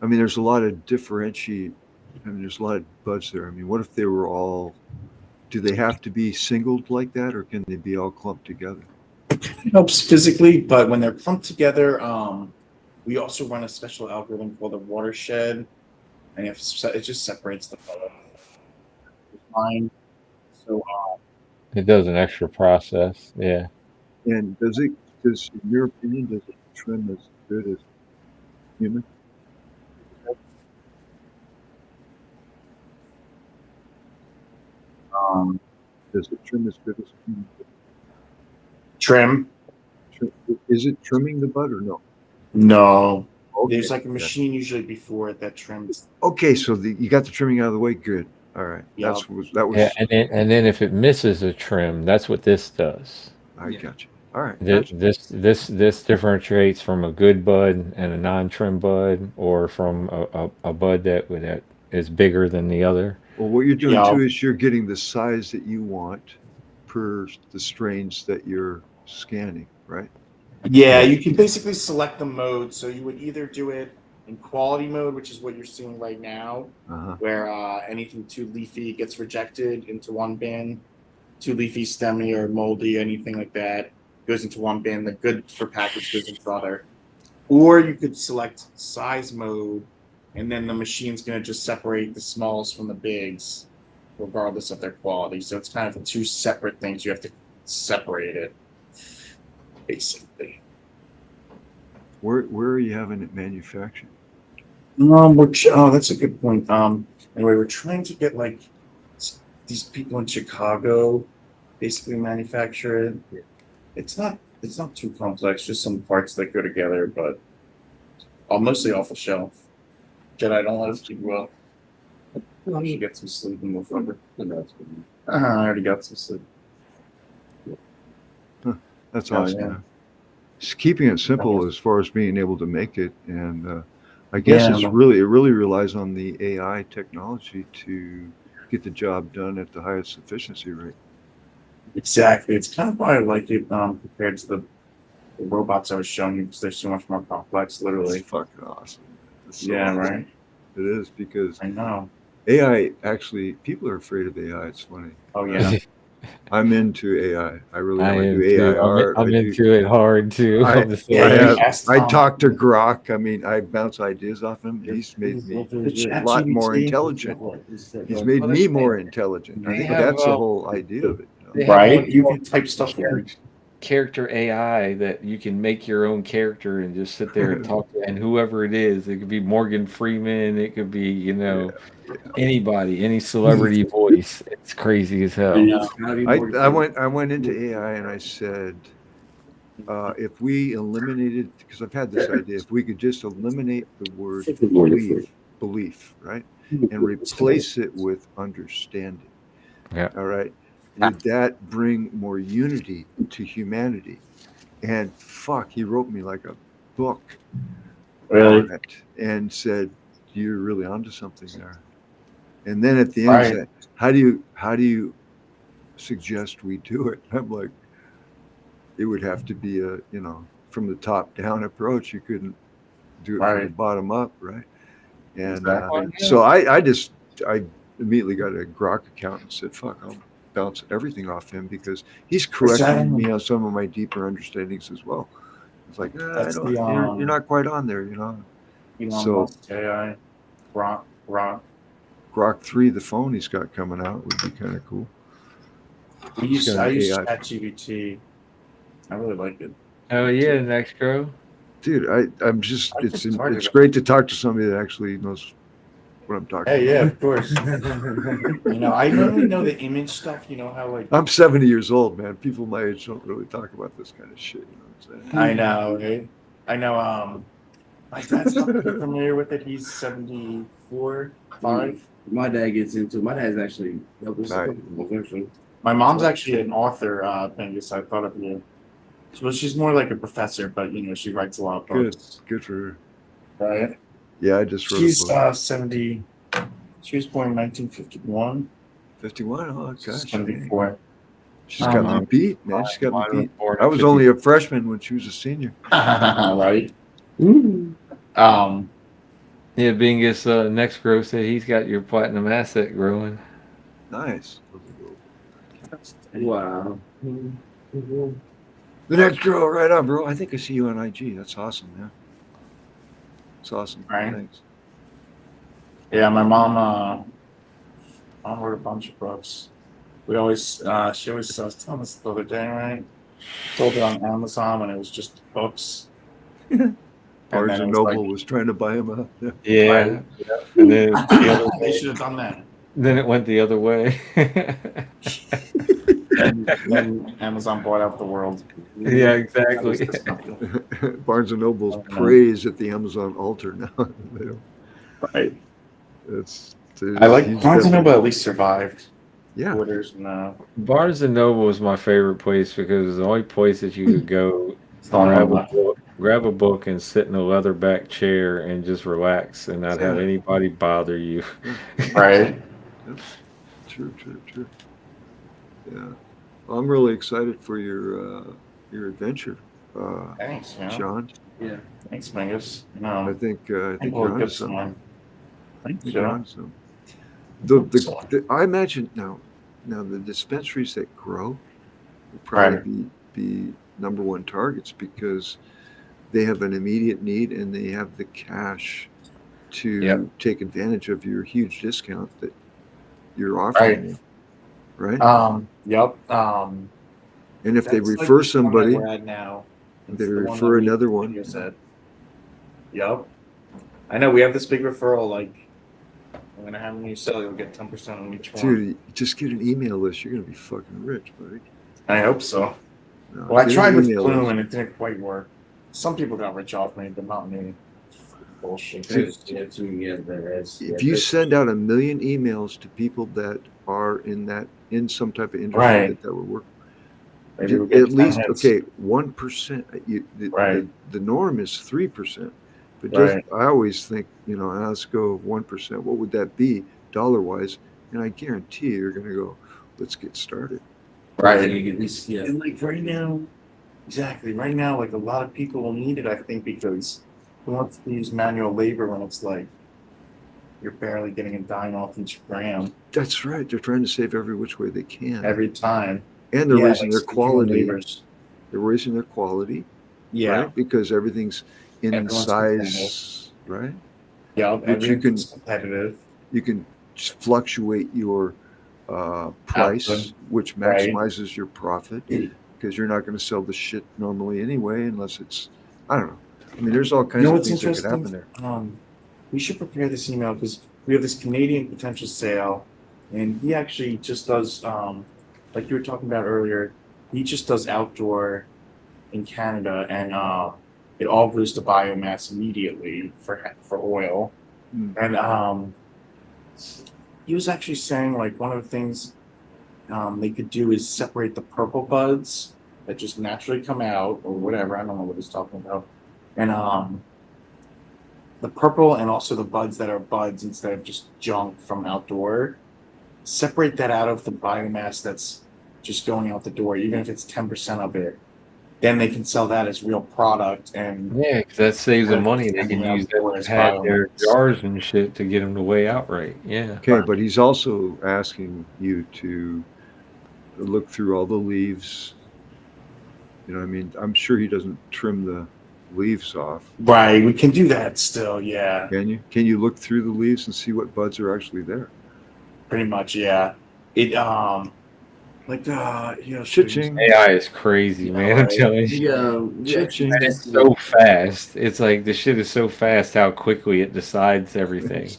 I mean, there's a lot of differentiate. I mean, there's a lot of buds there. I mean, what if they were all? Do they have to be singled like that, or can they be all clumped together? It helps physically, but when they're clumped together, we also run a special algorithm called a watershed, and it just separates the bud. Fine. So It does an extra process. Yeah. And does it? Does, in your opinion, does it trim as good as human? Does it trim as good as Trim? is it trimming the bud or no? No. Okay. There's like a machine usually before it that trims. Okay, so you got the trimming out of the way. Good. All right. Yup. That was Yeah, and then if it misses a trim, that's what this does. I Yeah. got you. All right. This Gotcha. this differentiates from a good bud and a non-trim bud, or from a bud that is bigger than the other. Well, what you're doing Yup. too is you're getting the size that you want per the strains that you're scanning, right? Yeah, Yeah. you can basically select the mode. So you would either do it in quality mode, which is what you're seeing right now, Uh-huh. where anything too leafy gets rejected into one bin. Too leafy, stemmy, or moldy, anything like that goes into one bin. The good for package goes into the other. Or you could select size mode, and then the machine's going to just separate the smalls from the bigs, regardless of their quality. So it's kind of two separate things. You have to separate it, basically. Where are you having it manufactured? That's a good point. Anyway, we're trying to get like these people in Chicago basically manufacture it. It's not too complex, just some parts that go together, but mostly off the shelf. Jedi, don't let us keep you up. I should get some sleep and move over. I already got some sleep. That's Oh, awesome. yeah. Man. Just keeping it simple as far as being able to make it, and I guess it really relies on the AI technology to get the job done at the highest efficiency rate. Exactly. It's kind of why I like it compared to the robots I was showing you because they're so much more complex, It's literally. fucking awesome. It's so Yeah, awesome. right. It is because I know. AI actually people are afraid of AI. It's funny. Oh yeah. I'm into AI. I really am. I I do am AI too. art. I'm into it hard too. I I'm the Yeah, I same. you have asked I Tom. talk to Grok. I mean, I bounce ideas off him. He's made me The a lot more ChatGPT. intelligent. He's made Well, me more intelligent. I they think have that's the whole idea of it. they have Right? one You called can type stuff in. character AI that you can make your own character and just sit there and talk to, and whoever it is, it could be Morgan Freeman, it could be, Yeah, yeah. anybody, any celebrity voice. It's crazy as I hell. know. I went into AI and I said, if we eliminated, because I've had this idea, if we could just eliminate the word belief, right, and replace it with understanding, Yeah. all right, would that bring more unity to humanity? And fuck, he wrote me like a book Really? on it and said, "You're really onto something there." And then at the end, he Right. said, "How do you suggest we do it?" I'm like, it would have to be a from the top down approach. You couldn't do it from the Right. bottom up, right? And Exactly. so I immediately got a Grok account and said, "Fuck, I'll bounce everything off him because he's correcting me on some of my deeper understandings as well." It's like, I That's don't. the You're not quite on there, you know. Elon So Musk AI. Grok. Grok 3, the phone he's got coming out, would be kind of cool. I He's got an use AI. ChatGPT. I really like it. Oh yeah, next girl. Dude, I'm just I just started it's it. great to talk to somebody that actually knows what I'm talking Hey, about. yeah, of course. I mainly know the image stuff. You know how like I'm 70 years old, man. People my age don't really talk about this kind of shit. You know what I know, right? I know. My dad's not too familiar with it. He's 74, 5. My dad gets into it. My dad's actually helped us a Right. couple times, actually. My mom's actually an author. Pengus, I thought of you. Well, she's more like a professor, but she writes a lot of Good, books. good for her. Right? Yeah, I just wrote She's a book. 70. She was born in 1951. 51. Oh gosh, 74. she's got me beat, man. She's got me Mine was beat. born I in was 50. only a freshman when she was a senior. Right? Yeah, Bingus, next grow said he's got your platinum asset growing. Nice. Wow. The next girl, right on, bro. I think I see you on IG. That's awesome, man. It's awesome. Right. Thanks. Yeah, my mom wrote a bunch of books. She always was telling us the other day, right? Sold it on Amazon when it was just books. Barnes then it and was Noble like- was trying to buy him out. Yeah. Yeah. And then the other They should have done that. then it went the other way. then Amazon bought out the world. Yeah, That was exactly. disgusting. Barnes and Noble's Oh, no. praise at the Amazon altar now. They don't, Right. it's I like he's Barnes and definitely, Noble at least survived. yeah, Borders and Barnes and Noble was my favorite place because it's the only place that you could go, it's the only one left. grab a book, and sit in a leather back chair and just relax and not have yeah, anybody bother you. yeah, Right. yeah. True. Yeah, I'm really excited for your adventure, uh, Thanks, man. Sean. Yeah. Thanks, Mingus. I I think think you're we'll onto get something. someone. I Thanks, think you're Joe. onto something. I hope so. I imagine now the dispensaries that grow will probably Right. be number one targets because they have an immediate need and they have the cash Yep. to take advantage of your huge discount that you're offering Right. them, right? Yep. And if they That's like refer this one that somebody, we're at now. they It's the one that refer we another video one. said. Yep. I know we have this big referral. Like, I'm gonna have a new sale. You'll get 10% on each one. Dude, just get an email list. You're gonna be fucking rich, buddy. I hope so. No, Well, I get tried an with email Plume list. and it didn't quite work. Some people got rich off me, but not me. Bullshit. Because that's who you get there is. If you send out 1 million emails to people that are in some type of industry Right. that would work, Maybe we'll get at 10 least hits. okay, 1%. Right. The norm is 3%, but just Right. I always think let's go 1%. What would that be dollar wise? And I guarantee you're going to go. Let's get started. Right. You at least And like right now, exactly. Right now, like a lot of people will need it, I think, because who wants to use manual labor when it's like you're barely getting a dime off each gram That's right. They're trying to save every which way they can, every time. and they're Yeah, raising like their some human quality. labors. They're raising their quality, Yeah. right? Because everything's in Everyone's competitive. size, right? Yeah, Which everything's competitive. you can fluctuate your price, Output. which Right. maximizes your profit because you're not going to sell the shit normally anyway, unless it's I don't know. I mean, there's all You kinds know of what's things that could happen interesting? there. We should prepare this email because we have this Canadian potential sale, and he actually just does, like you were talking about earlier, he just does outdoor in Canada, and it all goes to biomass immediately for oil. Mm. And he was actually saying like one of the things they could do is separate the purple buds that just naturally come out or whatever. I don't know what he's talking about, and the purple and also the buds that are buds instead of just junk from outdoor. Separate that out of the biomass that's just going out the door, even if it's 10% of it. Then they can sell that as real product and Yeah, because that saves them money. They can handing use out the that door to as pad their biomass. jars and shit to get them to weigh out right. Yeah. Okay, but he's also asking you to look through all the leaves. You know, what I mean, I'm sure he doesn't trim the leaves off. Right, we can do that still, yeah. Can you? Can you look through the leaves and see what buds are actually there? Pretty much, yeah. It Cha-ching. AI is crazy, man. I'm telling you. We actually And it's tested it. so fast. It's like the shit is so fast how quickly it decides everything.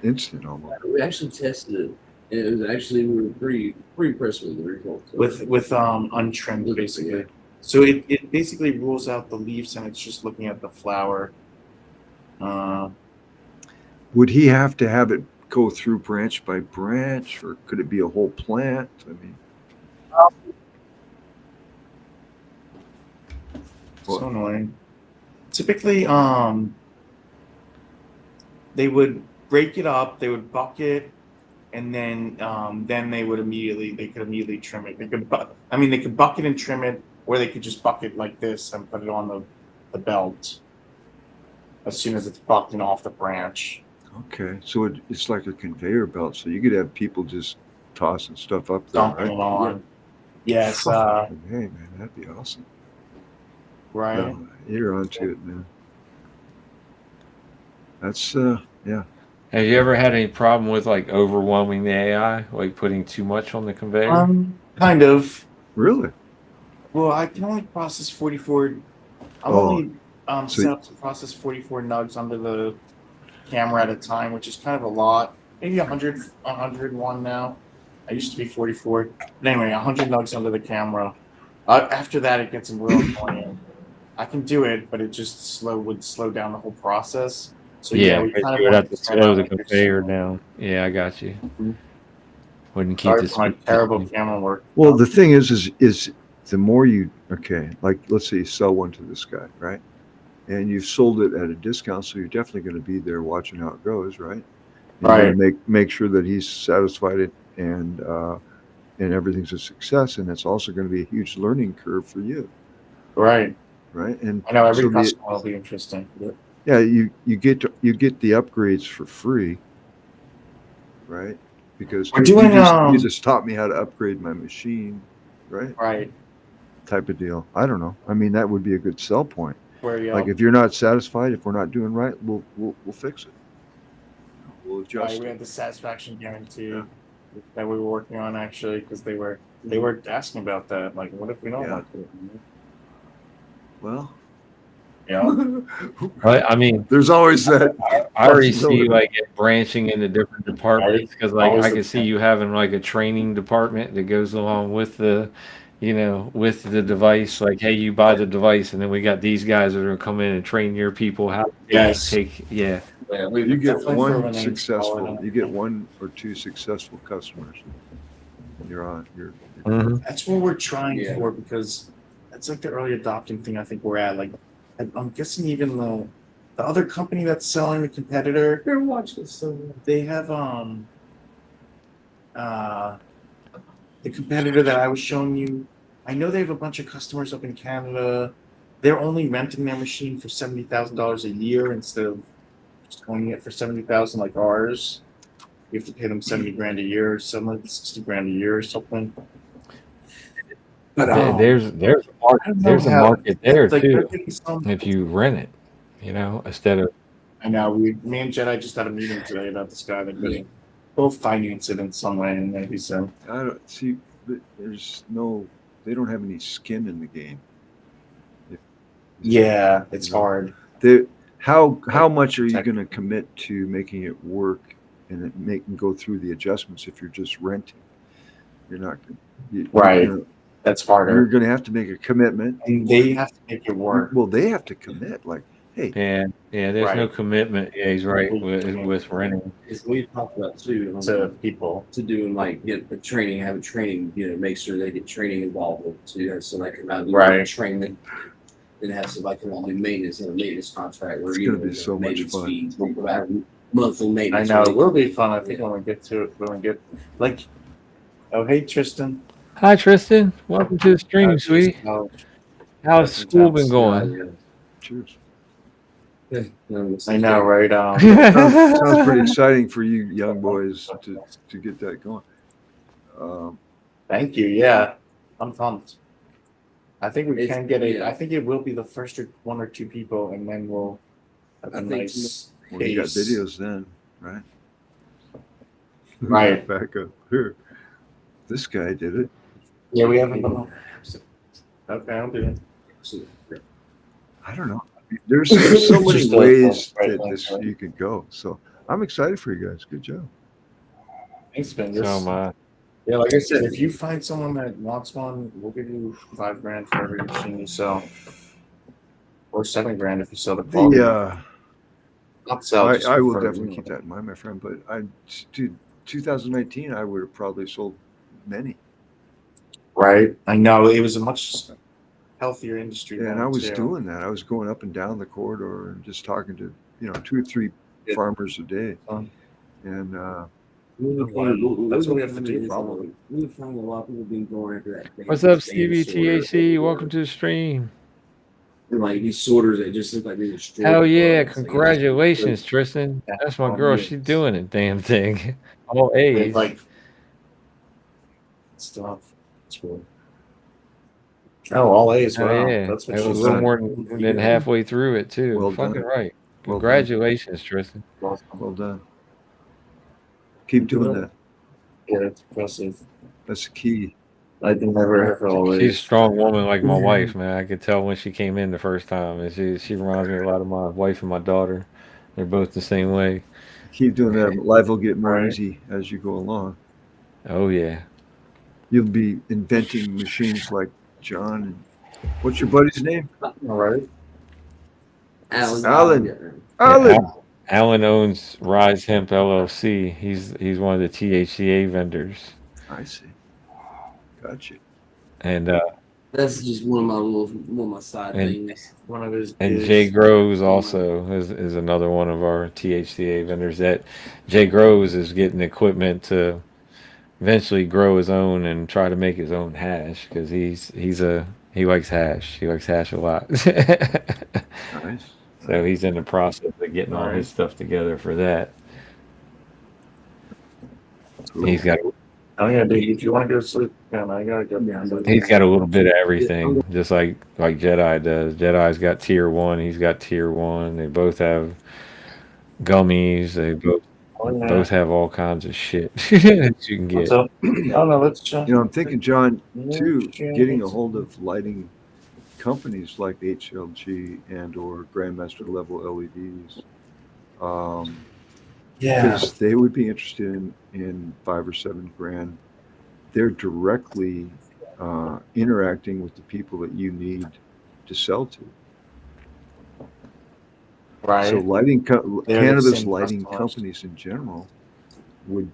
Instant almost. We actually tested it. And it was actually we were pretty impressed with the results. with untrimmed basically. So it basically rules out the leaves and it's just looking at the flower. Would he have to have it go through branch by branch, or could it be a whole plant? I mean, So annoying. Typically, they would break it up, they would bucket, and then they could immediately trim it. They could they could bucket and trim it, or they could just bucket like this and put it on the belt as soon as it's bucking off the branch. okay, so it's like a conveyor belt. So you could have people just tossing stuff up there, Dumping right? it on. Yes, Hey man, that'd be awesome. right. No, you're onto it, man. That's yeah. Have you ever had any problem with like overwhelming the AI, like putting too much on the conveyor? Kind of. Really? Well, I can only process 44. I'm Oh, only so- set up to process 44 nugs under the camera at a time, which is kind of a lot. Maybe 101 now. I used to be 44. But anyway, 100 nugs under the camera. After that, it gets real annoying. I can do it, but it just would slow down the whole process. So yeah, Yeah, we because kind of you would wanted have to to start slow out the like conveyor down. Yeah, I got you. Mhm. Wouldn't keep Sorry the for my speed. terrible camera work. Well, the thing is the more you okay, like let's say you sell one to this guy, right? And you've sold it at a discount, so you're definitely going to be there watching how it goes, right? And you're going Right, to make sure that he's satisfied it and everything's a success. And it's also going to be a huge learning curve for you, right. right? And I know every so customer will be interesting. yeah, you get the upgrades for free, right? Because We're hey, doing you just taught me how to upgrade my machine, right? right Type of deal. I don't know. I mean, that would be a good sell point. where Like you if you're not satisfied, if we're not doing right, we'll fix it. We'll right adjust we it. had the satisfaction Yeah. guarantee that we were working on actually because they were asking about that. Like, what if we don't Yeah. like it? Well, Yeah, But I mean, there's always that I already see possibility. like it branching into different right. departments because like Always I the could see you having like a training department that goes along with the, with the device. Like, hey, you buy the device, and then we got these guys that are gonna come in and train your people how to yes, yeah. Yeah, we You get definitely for one when they install it. successful, you get one or two successful customers, and you're on. You're good. Hmm. That's what we're trying yeah. for because that's like the early adopting thing. I think we're at. Like, I'm guessing even the other company that's selling the competitor, Here, watch this. So they have uh the competitor that I was showing you. I know they have a bunch of customers up in Canada. They're only renting their machine for $70,000 a year instead of just owning it for 70,000 like ours. You have to pay them 70 grand a year, or something, 60 grand a year, or something. But I don't know There's a how market there like they're too getting some. if you rent it, instead of I know me and Jedi just had a meeting today about this guy that yeah, both finance it in some way, and maybe so. I don't see. There's no. They don't have any skin in the game. If, Yeah, you it's know, hard. they, Like how much are you tech, going to commit to making it work and make and go through the adjustments if you're just renting? You're not. right? You know, That's you're harder, going to have to make a commitment. and they have to make it work. Well, they have to commit. Like, hey, yeah, yeah. There's no Right. commitment. Yeah, he's right We with renting. it's we talked about too to people. to doing like get the training, have a training, make sure they get training involved with it too, so they can do Right. training and have somebody come on do maintenance in a maintenance contract where it's going to be so much maintenance fun. fees, we provide monthly I maintenance. know where it will be fun. I think when we get to it, when we get like, oh hey Tristan, Hi Tristan, welcome to the stream, sweetie. How's That's school been intense. going? Cheers. I know, right? Sounds pretty exciting for you young boys to get that going. Um, Thank you. Yeah, I'm pumped. I think we It's- can get it. yeah. I think it will be the first one or two people, and then we'll have a I think nice well, you got pace. videos then, right? Right. Back up here. This guy did it. Yeah, we haven't done. Okay, I'll do it. I don't know. There's so many Just ways right that link, this right? you could go. So I'm excited for you guys. Good job. Thanks, Ben. So am I. Yeah, like I said, if you find someone that wants one, we'll give you $5,000 for every machine you sell, or $7,000 if you sell the quality. The Not sell. Just I will for, definitely keep that in mind, my friend. But dude, 2019, I would have probably sold many. Right. I know it was a much healthier industry. And then, I was too. doing that. I was going up and down the corridor and just talking to 2 or 3 Yeah. farmers a day. Um, And That's what we have to do, probably. We find a lot of people being going after that. What's up, Stevie TAC? Welcome to the stream. Like these sorters that just look like they destroyed. Hell the yeah, bugs. Like, congratulations, Tristan. Yeah. That's my girl. Yeah. She's doing it, damn thing. All It's A's. like stuff. It's cool. Oh, all A's. Oh Wow, yeah, that's what it was a she's little done. more than halfway through it too. Well Fucking done. right. Well done. Congratulations, Tristan. Well done. Keep doing that. Yeah, it's impressive. That's the key. I can never have all She's a A's. strong woman like my wife, man. I could tell when she came in the first time, and she reminds me a lot of my wife and my daughter. They're both the same way. Keep doing that. Life will get more Right. easy as you go along. Oh yeah. You'll be inventing machines like John. And what's your buddy's name? All right. Alan Alan. Gary. Yeah. Alan. Alan owns Rise Hemp LLC. He's one of the THCA vendors, I see. Gotcha. and That's just one of my side and things. One of his and Jay gigs. Groves One of my also is another one of our THCA vendors. That Jay Groves is getting equipment to eventually grow his own and try to make his own hash because he likes hash. He likes hash a lot. Nice. So Nice. he's in the process of getting All all his right. stuff together for that. He's Cool. got Oh yeah, dude. If you want to go to sleep, man, I gotta go yeah, sleep. he's got a little bit of yeah, I'm everything, just like Jedi does. Jedi's got tier one. He's got tier one. They both have gummies. They Oh yeah. both have all kinds of shit that you can What's get. up? Oh no, let's I'm thinking, John, too, getting a let's hold of lighting companies like HLG and or Grandmaster level LEDs, um, yeah. because they would be interested in 5 or 7 grand. They're directly interacting with the people that you need to sell to. So Right. They're the cannabis same lighting customers. companies in general would,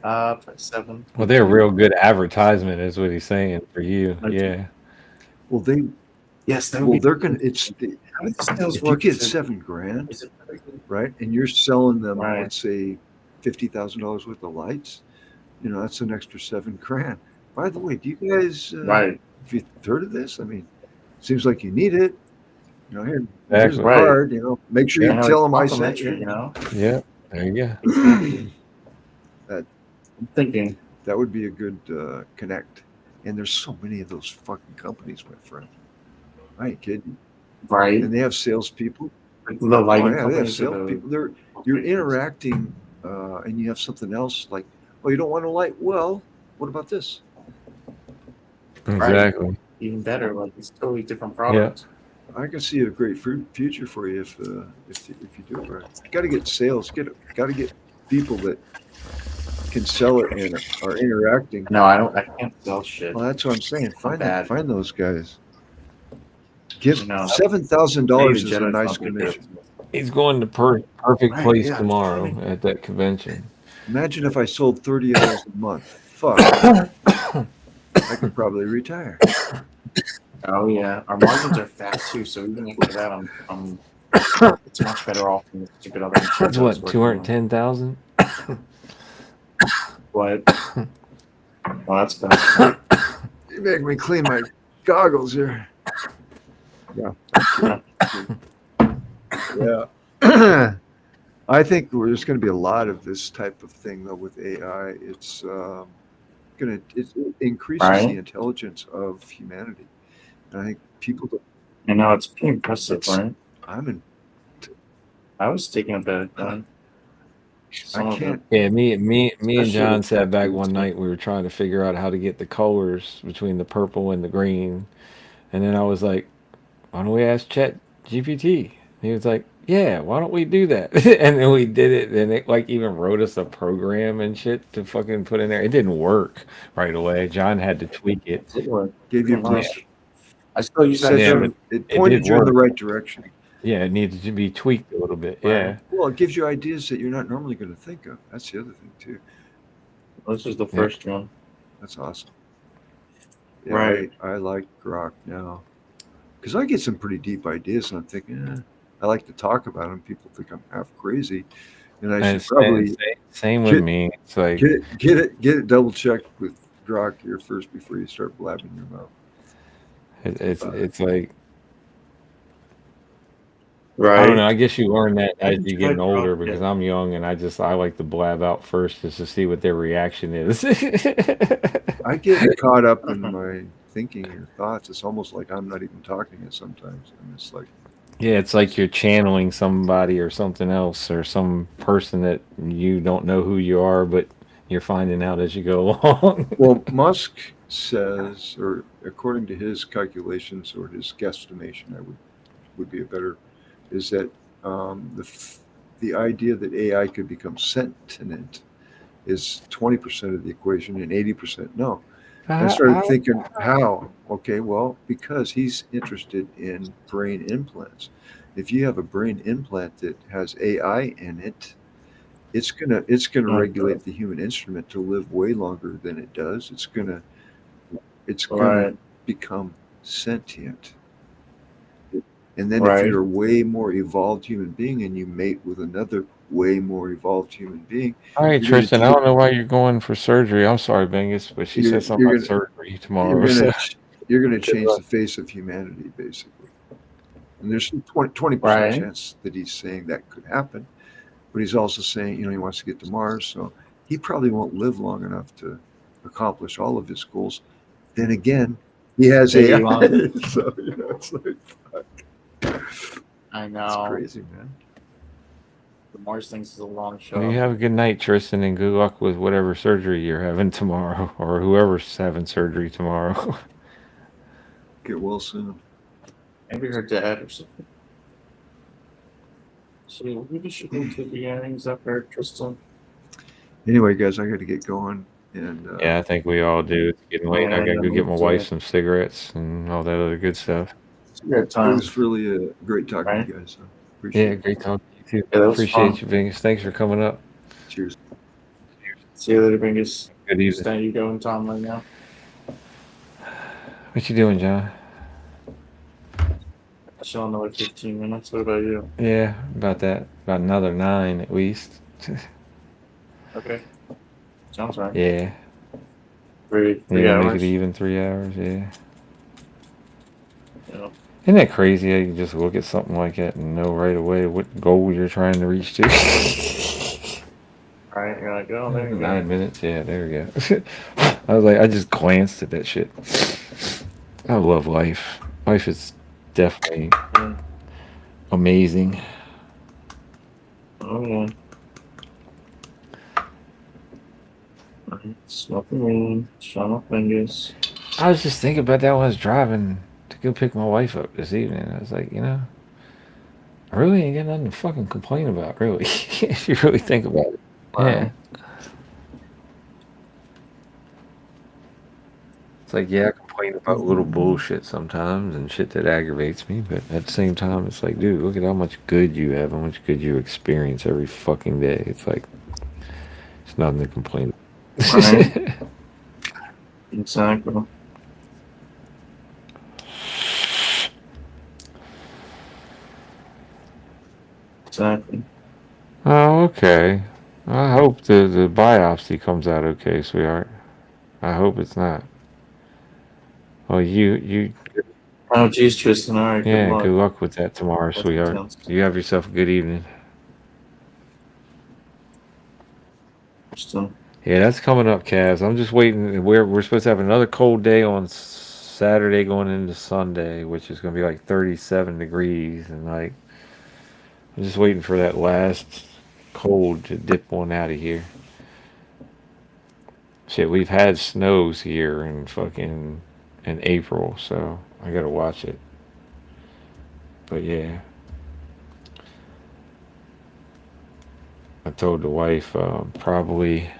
For 7. Well, would they're a take, real good advertisement, is what he's saying for you. Yeah. well, they, Yes, that would well, be. they're going to, How do the sales if you work? get 7 grand, Is it right, and you're selling them, right? let's say, $50,000 worth of lights, that's an extra 7 grand. By the way, do you guys, Right. have you heard of this? I mean, seems like you need it. Here's a Exactly. Right. card. Make sure I you Yeah. know tell it's them I sent complimentary. you. Yeah. There you go. Exactly. that I'm thinking. that would be a good connect. And there's so many of those fucking companies, my friend. I ain't kidding. Right. And they have salespeople. Like the Oh lighting yeah, they have companies or the. salespeople. You're interacting, and you have something else like, oh, you don't want a light? Well, what about this? Right. Exactly. Even better. Like it's totally different Yeah. product. I can see a great future for you if you do it right. Got to get sales. Got to get people that can sell it and are interacting. No, I don't. I can't sell shit. Well, that's what I'm saying. I'm bad. Find those guys. Give No. Maybe $7,000 is a Jedi's nice not gonna do it. commission. He's going to perfect Right. place Yeah. tomorrow at that convention. Imagine if I sold 30 of those a month. Fuck, I could probably retire. Oh yeah. Our margins are fat too, so even after that, I'm it's much better off than the stupid other machines That's I was what, working on. 210,000? But well, that's better. You make me clean my goggles here. Yeah. Yeah. I think there's going to be a lot of this type of thing though with AI. It increases the Right. intelligence of humanity. And I think people. You know, it's pretty impressive, It's right? I'm in. I was taking a bit on some I of it, can't. Yeah, me and especially John with sat back tattoos. one night. We were trying to figure out how to get the colors between the purple and the green. And then I was like, why don't we ask Chat GPT? He was like, yeah, why don't we do that? And then we did it, and it like even wrote us a program and shit to fucking put in there. It didn't work right away. John had to tweak it. It worked Gave you pretty a Yeah, much. I still use that set yeah, you. but too. It it did pointed you in the work. right direction. Yeah, it needed to be tweaked a little bit. Right. Yeah, Well, it gives you ideas that you're not normally going to think of. That's the other thing too. This is the yeah. first one. That's awesome. Yeah, Right. I like Grok now because I get some pretty deep ideas, and I'm thinking, I like to talk about them. People think I'm half crazy, and I And should probably same with get me. It's like get it double checked with Grok here first before you start blabbing your mouth. it's like I don't know. Right. I guess you learn that I as haven't you tried getting older Grok because yet. I'm young and I like to blab out first just to see what their reaction is. I get caught up in my thinking or thoughts. It's almost like I'm not even talking it sometimes. And it's like, Yeah, it's like you're channeling somebody or something else or some person that you don't know who you are, but you're finding out as you go along. well, Musk says, or according to his calculations or his guesstimation, would be a better, is that the idea that AI could become sentient is 20% of the equation and 80% no. And I started I, thinking, how? Okay, well, because he's interested in brain implants. If you have a brain implant that has AI in it, it's gonna Okay. regulate the human instrument to live way longer than it does. It's gonna Right. become sentient. And then if Right. you're a way more evolved human being and you mate with another way more evolved human being, all right, you're gonna Tristan. I ch- don't know why you're going for surgery. I'm sorry, Bengus, but she you're said something you're about gonna surgery you're tomorrow. gonna So ch- you're gonna good change luck. the face of humanity basically. And there's a 20% Right. chance that he's saying that could happen, but he's also saying, he wants to get to Mars, so he probably won't live long enough to accomplish all of his goals. Then again, he has Hey, AI, Elon. so it's like, fuck. I It's know. crazy, man. The Mars thinks is a long Well, you shot. have a good night, Tristan, and good luck with whatever surgery you're having tomorrow, or whoever's having surgery tomorrow. Get well soon. Maybe her dad or something. So maybe she go to the beginnings of her Tristan. Anyway, guys, I got to get going, and Yeah, I think we all do. It's getting late. I Yeah, gotta go me get my wife too. some cigarettes and all that other good stuff. It's a good it time, was really great talking to right? you guys. So Yeah, appreciate it. great talking to you too. Yeah, that was Appreciate fun. you, Venus. Thanks for coming up. Cheers. See you later, Bingus. Good evening. Stand you going, Tom, right now. What you doing, John? I show another 15 minutes. What about you? Yeah, about that. About another 9 at least. Okay. Sounds right. Yeah. Three Yeah, make it hours. even 3 hours. Yeah. Yeah. Isn't that crazy how you can just look at something like that and know right away what goal you're trying to reach to? All right. You're like, oh, there you go. 9 minutes. Yeah, there we go. I was like, I just glanced at that shit. I love life. Life is definitely Yeah. amazing. Oh, yeah. Smoking weed. Shut up, Bingus. I was just thinking about that when I was driving to go pick my wife up this evening. I was like, I really ain't got nothing to fucking complain about, really. If you really think about it. Yeah. Right. It's like, yeah, I complain about little bullshit sometimes and shit that aggravates me, but at the same time, it's like, dude, look at how much good you have, how much good you experience every fucking day. It's like, it's nothing to complain Right. about. Exactly. Exactly. Oh, okay. I hope the biopsy comes out okay, sweetheart. I hope it's not. Well, Oh, geez, Tristan. All right. Good yeah, good luck. luck with that tomorrow, That's sweetheart. intense. You have yourself a good evening. Tristan. Yeah, that's coming up, Cavs. I'm just waiting. We're supposed to have another cold day on Saturday going into Sunday, which is going to be like 37 degrees, and like I'm just waiting for that last cold to dip one out of here. Shit, we've had snows here in April, so I gotta watch it. But yeah, I told the wife probably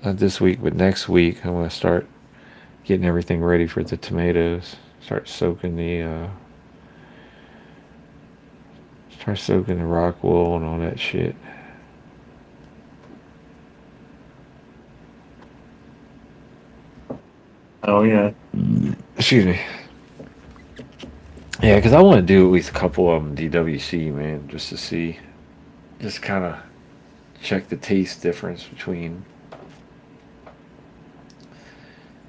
not this week, but next week I'm gonna start getting everything ready for the tomatoes. Start soaking the rock wool and all that shit. Oh, yeah. Excuse me. Yeah, because I want to do at least a couple of them DWC, man, just to see, just kind of check the taste difference between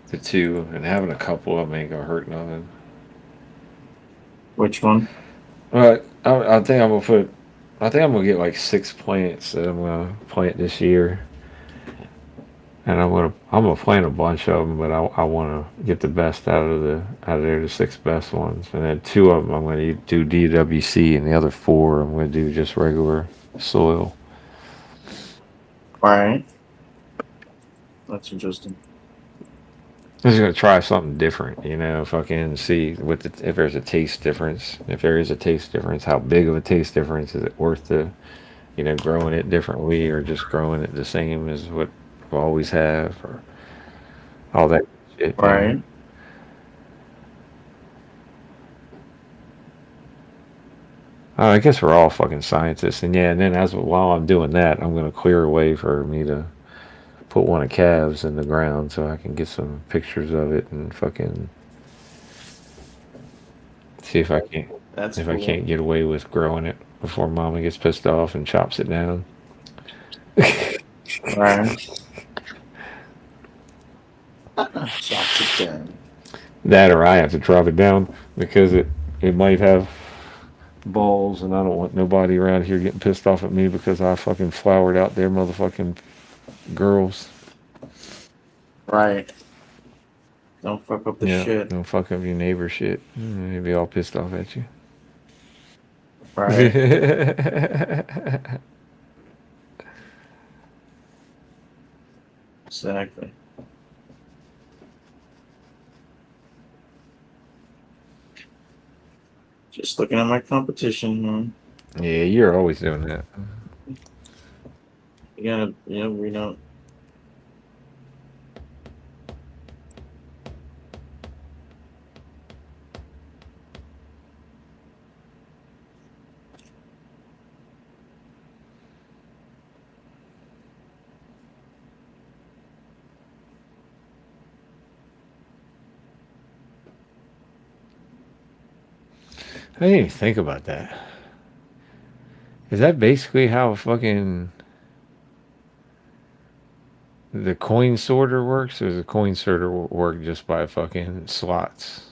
the two, and having a couple of them ain't gonna hurt nothing. Which one? But I think I'm gonna put, I think I'm gonna get like 6 plants that I'm gonna plant this year, and I'm gonna plant a bunch of them, but I want to get the best out of there, the 6 best ones, and then 2 of them I'm gonna do DWC, and the other 4 I'm gonna do just regular soil. All right. That's interesting. I'm just gonna try something different, fucking see if there's a taste difference. If there is a taste difference, how big of a taste difference is it worth growing it differently or just growing it the same as what we always have or all that shit. Right. I guess we're all fucking scientists, and yeah, and then as while I'm doing that, I'm gonna clear a way for me to put one of calves in the ground so I can get some pictures of it and fucking see That's if I cool. can't get away with growing it before Mama gets pissed off and chops it down. Right. Chops it down. That or I have to drop it down because it might have balls, and I don't want nobody around here getting pissed off at me because I fucking flowered out their motherfucking girls. Right. Don't fuck up the Yeah, shit. don't fuck up your neighbor shit. They'd be all pissed off at you. Right. Exactly. Just looking at my competition, man. Yeah, you're always doing that. You gotta, we don't. I didn't even think about that. Is that basically how fucking the coin sorter works, or does the coin sorter work just by fucking slots?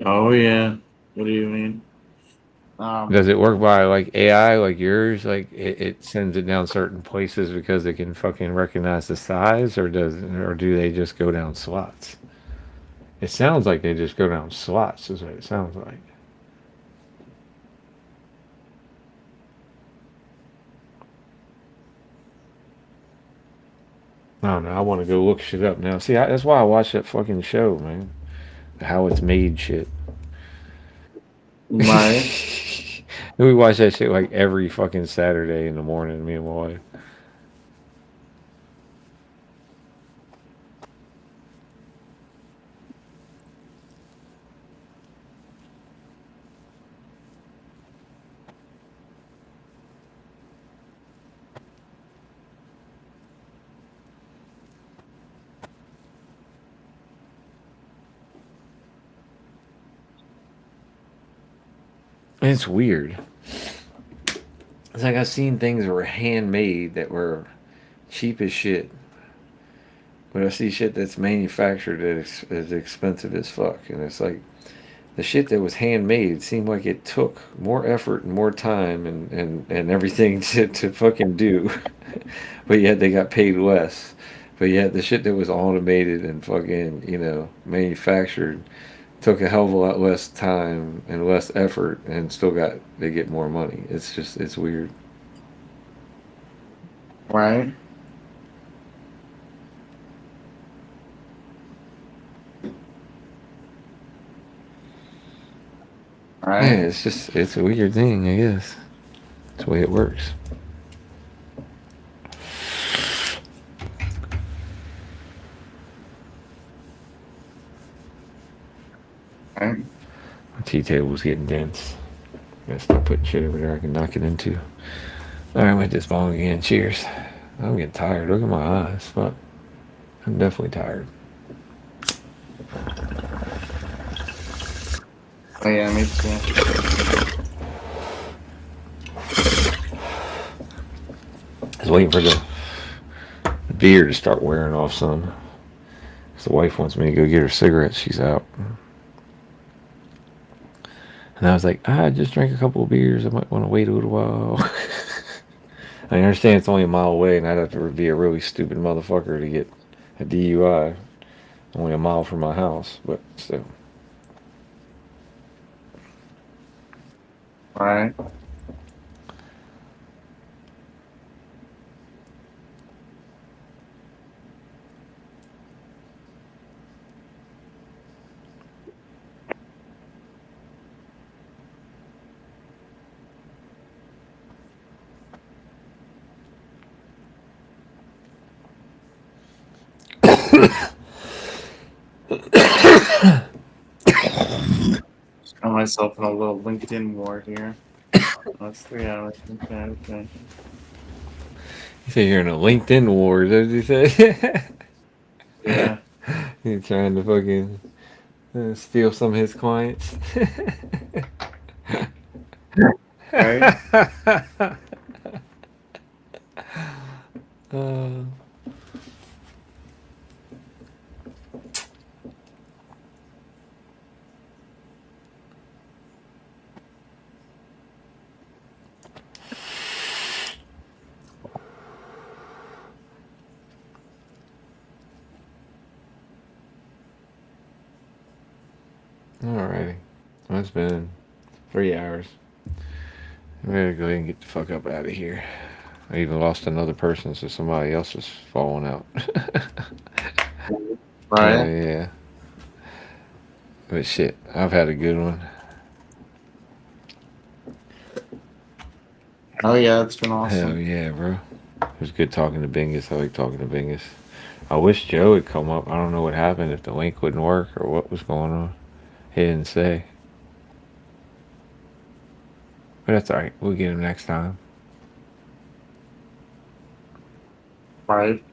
Oh yeah. What do you mean? Does it work by like AI like yours? Like it sends it down certain places because it can fucking recognize the size, or do they just go down slots? It sounds like they just go down slots. Is what it sounds like. I don't know. I want to go look shit up now. See, that's why I watch that fucking show, man. How it's made shit. Right. We watch that shit like every fucking Saturday in the morning, me and my wife. And it's weird. It's like I've seen things that were handmade that were cheap as shit, but I see shit that's manufactured that is expensive as fuck, and it's like the shit that was handmade seemed like it took more effort and more time and everything to fucking do, but yet they got paid less. But yet the shit that was automated and fucking manufactured took a hell of a lot less time and less effort and still got they get more money. It's weird. Right. Yeah, Right. it's a weird thing, I guess. It's the way it works. Right. My tea table's getting dense. Gotta start putting shit over there I can knock it into. Alright, with this bong again. Cheers. I'm getting tired. Look at my eyes. Fuck. I'm definitely tired. Oh yeah, me too. I was waiting for the beer to start wearing off some. Cause the wife wants me to go get her cigarettes. She's out. And I was like, I just drank a couple of beers. I might want to wait a little while. I understand it's only a mile away, and I'd have to be a really stupid motherfucker to get a DUI only a mile from my house. But still. Right. Got myself in a little LinkedIn war here. That's 3 hours. Okay, okay. You say you're in a LinkedIn war, is that what you say? Yeah. You trying to fucking steal some of his clients? Right? uh, Alrighty. Well, it's been 3 hours. I'm ready to go ahead and get the fuck up out of here. I even lost another person, so somebody else is falling out. Hell Right. yeah. But shit, I've had a good one. Oh yeah, it's been Hell awesome. yeah, bro. It was good talking to Bingus. I like talking to Bingus. I wish Joe would come up. I don't know what happened, if the link wouldn't work or what was going on. He didn't say. But that's alright. We'll get him next time. Right.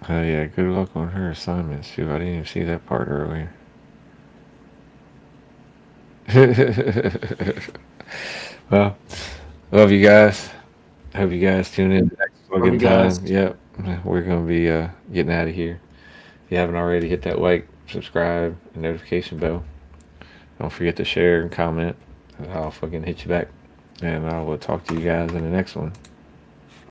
Oh yeah, good luck on her assignments too. I didn't even see that part earlier. Well, love you guys. Hope you guys tune in next Love fucking you guys. time. Yep, we're gonna be getting out of here. If you haven't already, hit that like, subscribe, and notification bell. Don't forget to share and comment. I'll fucking hit you back, and I will talk to you guys in the next one.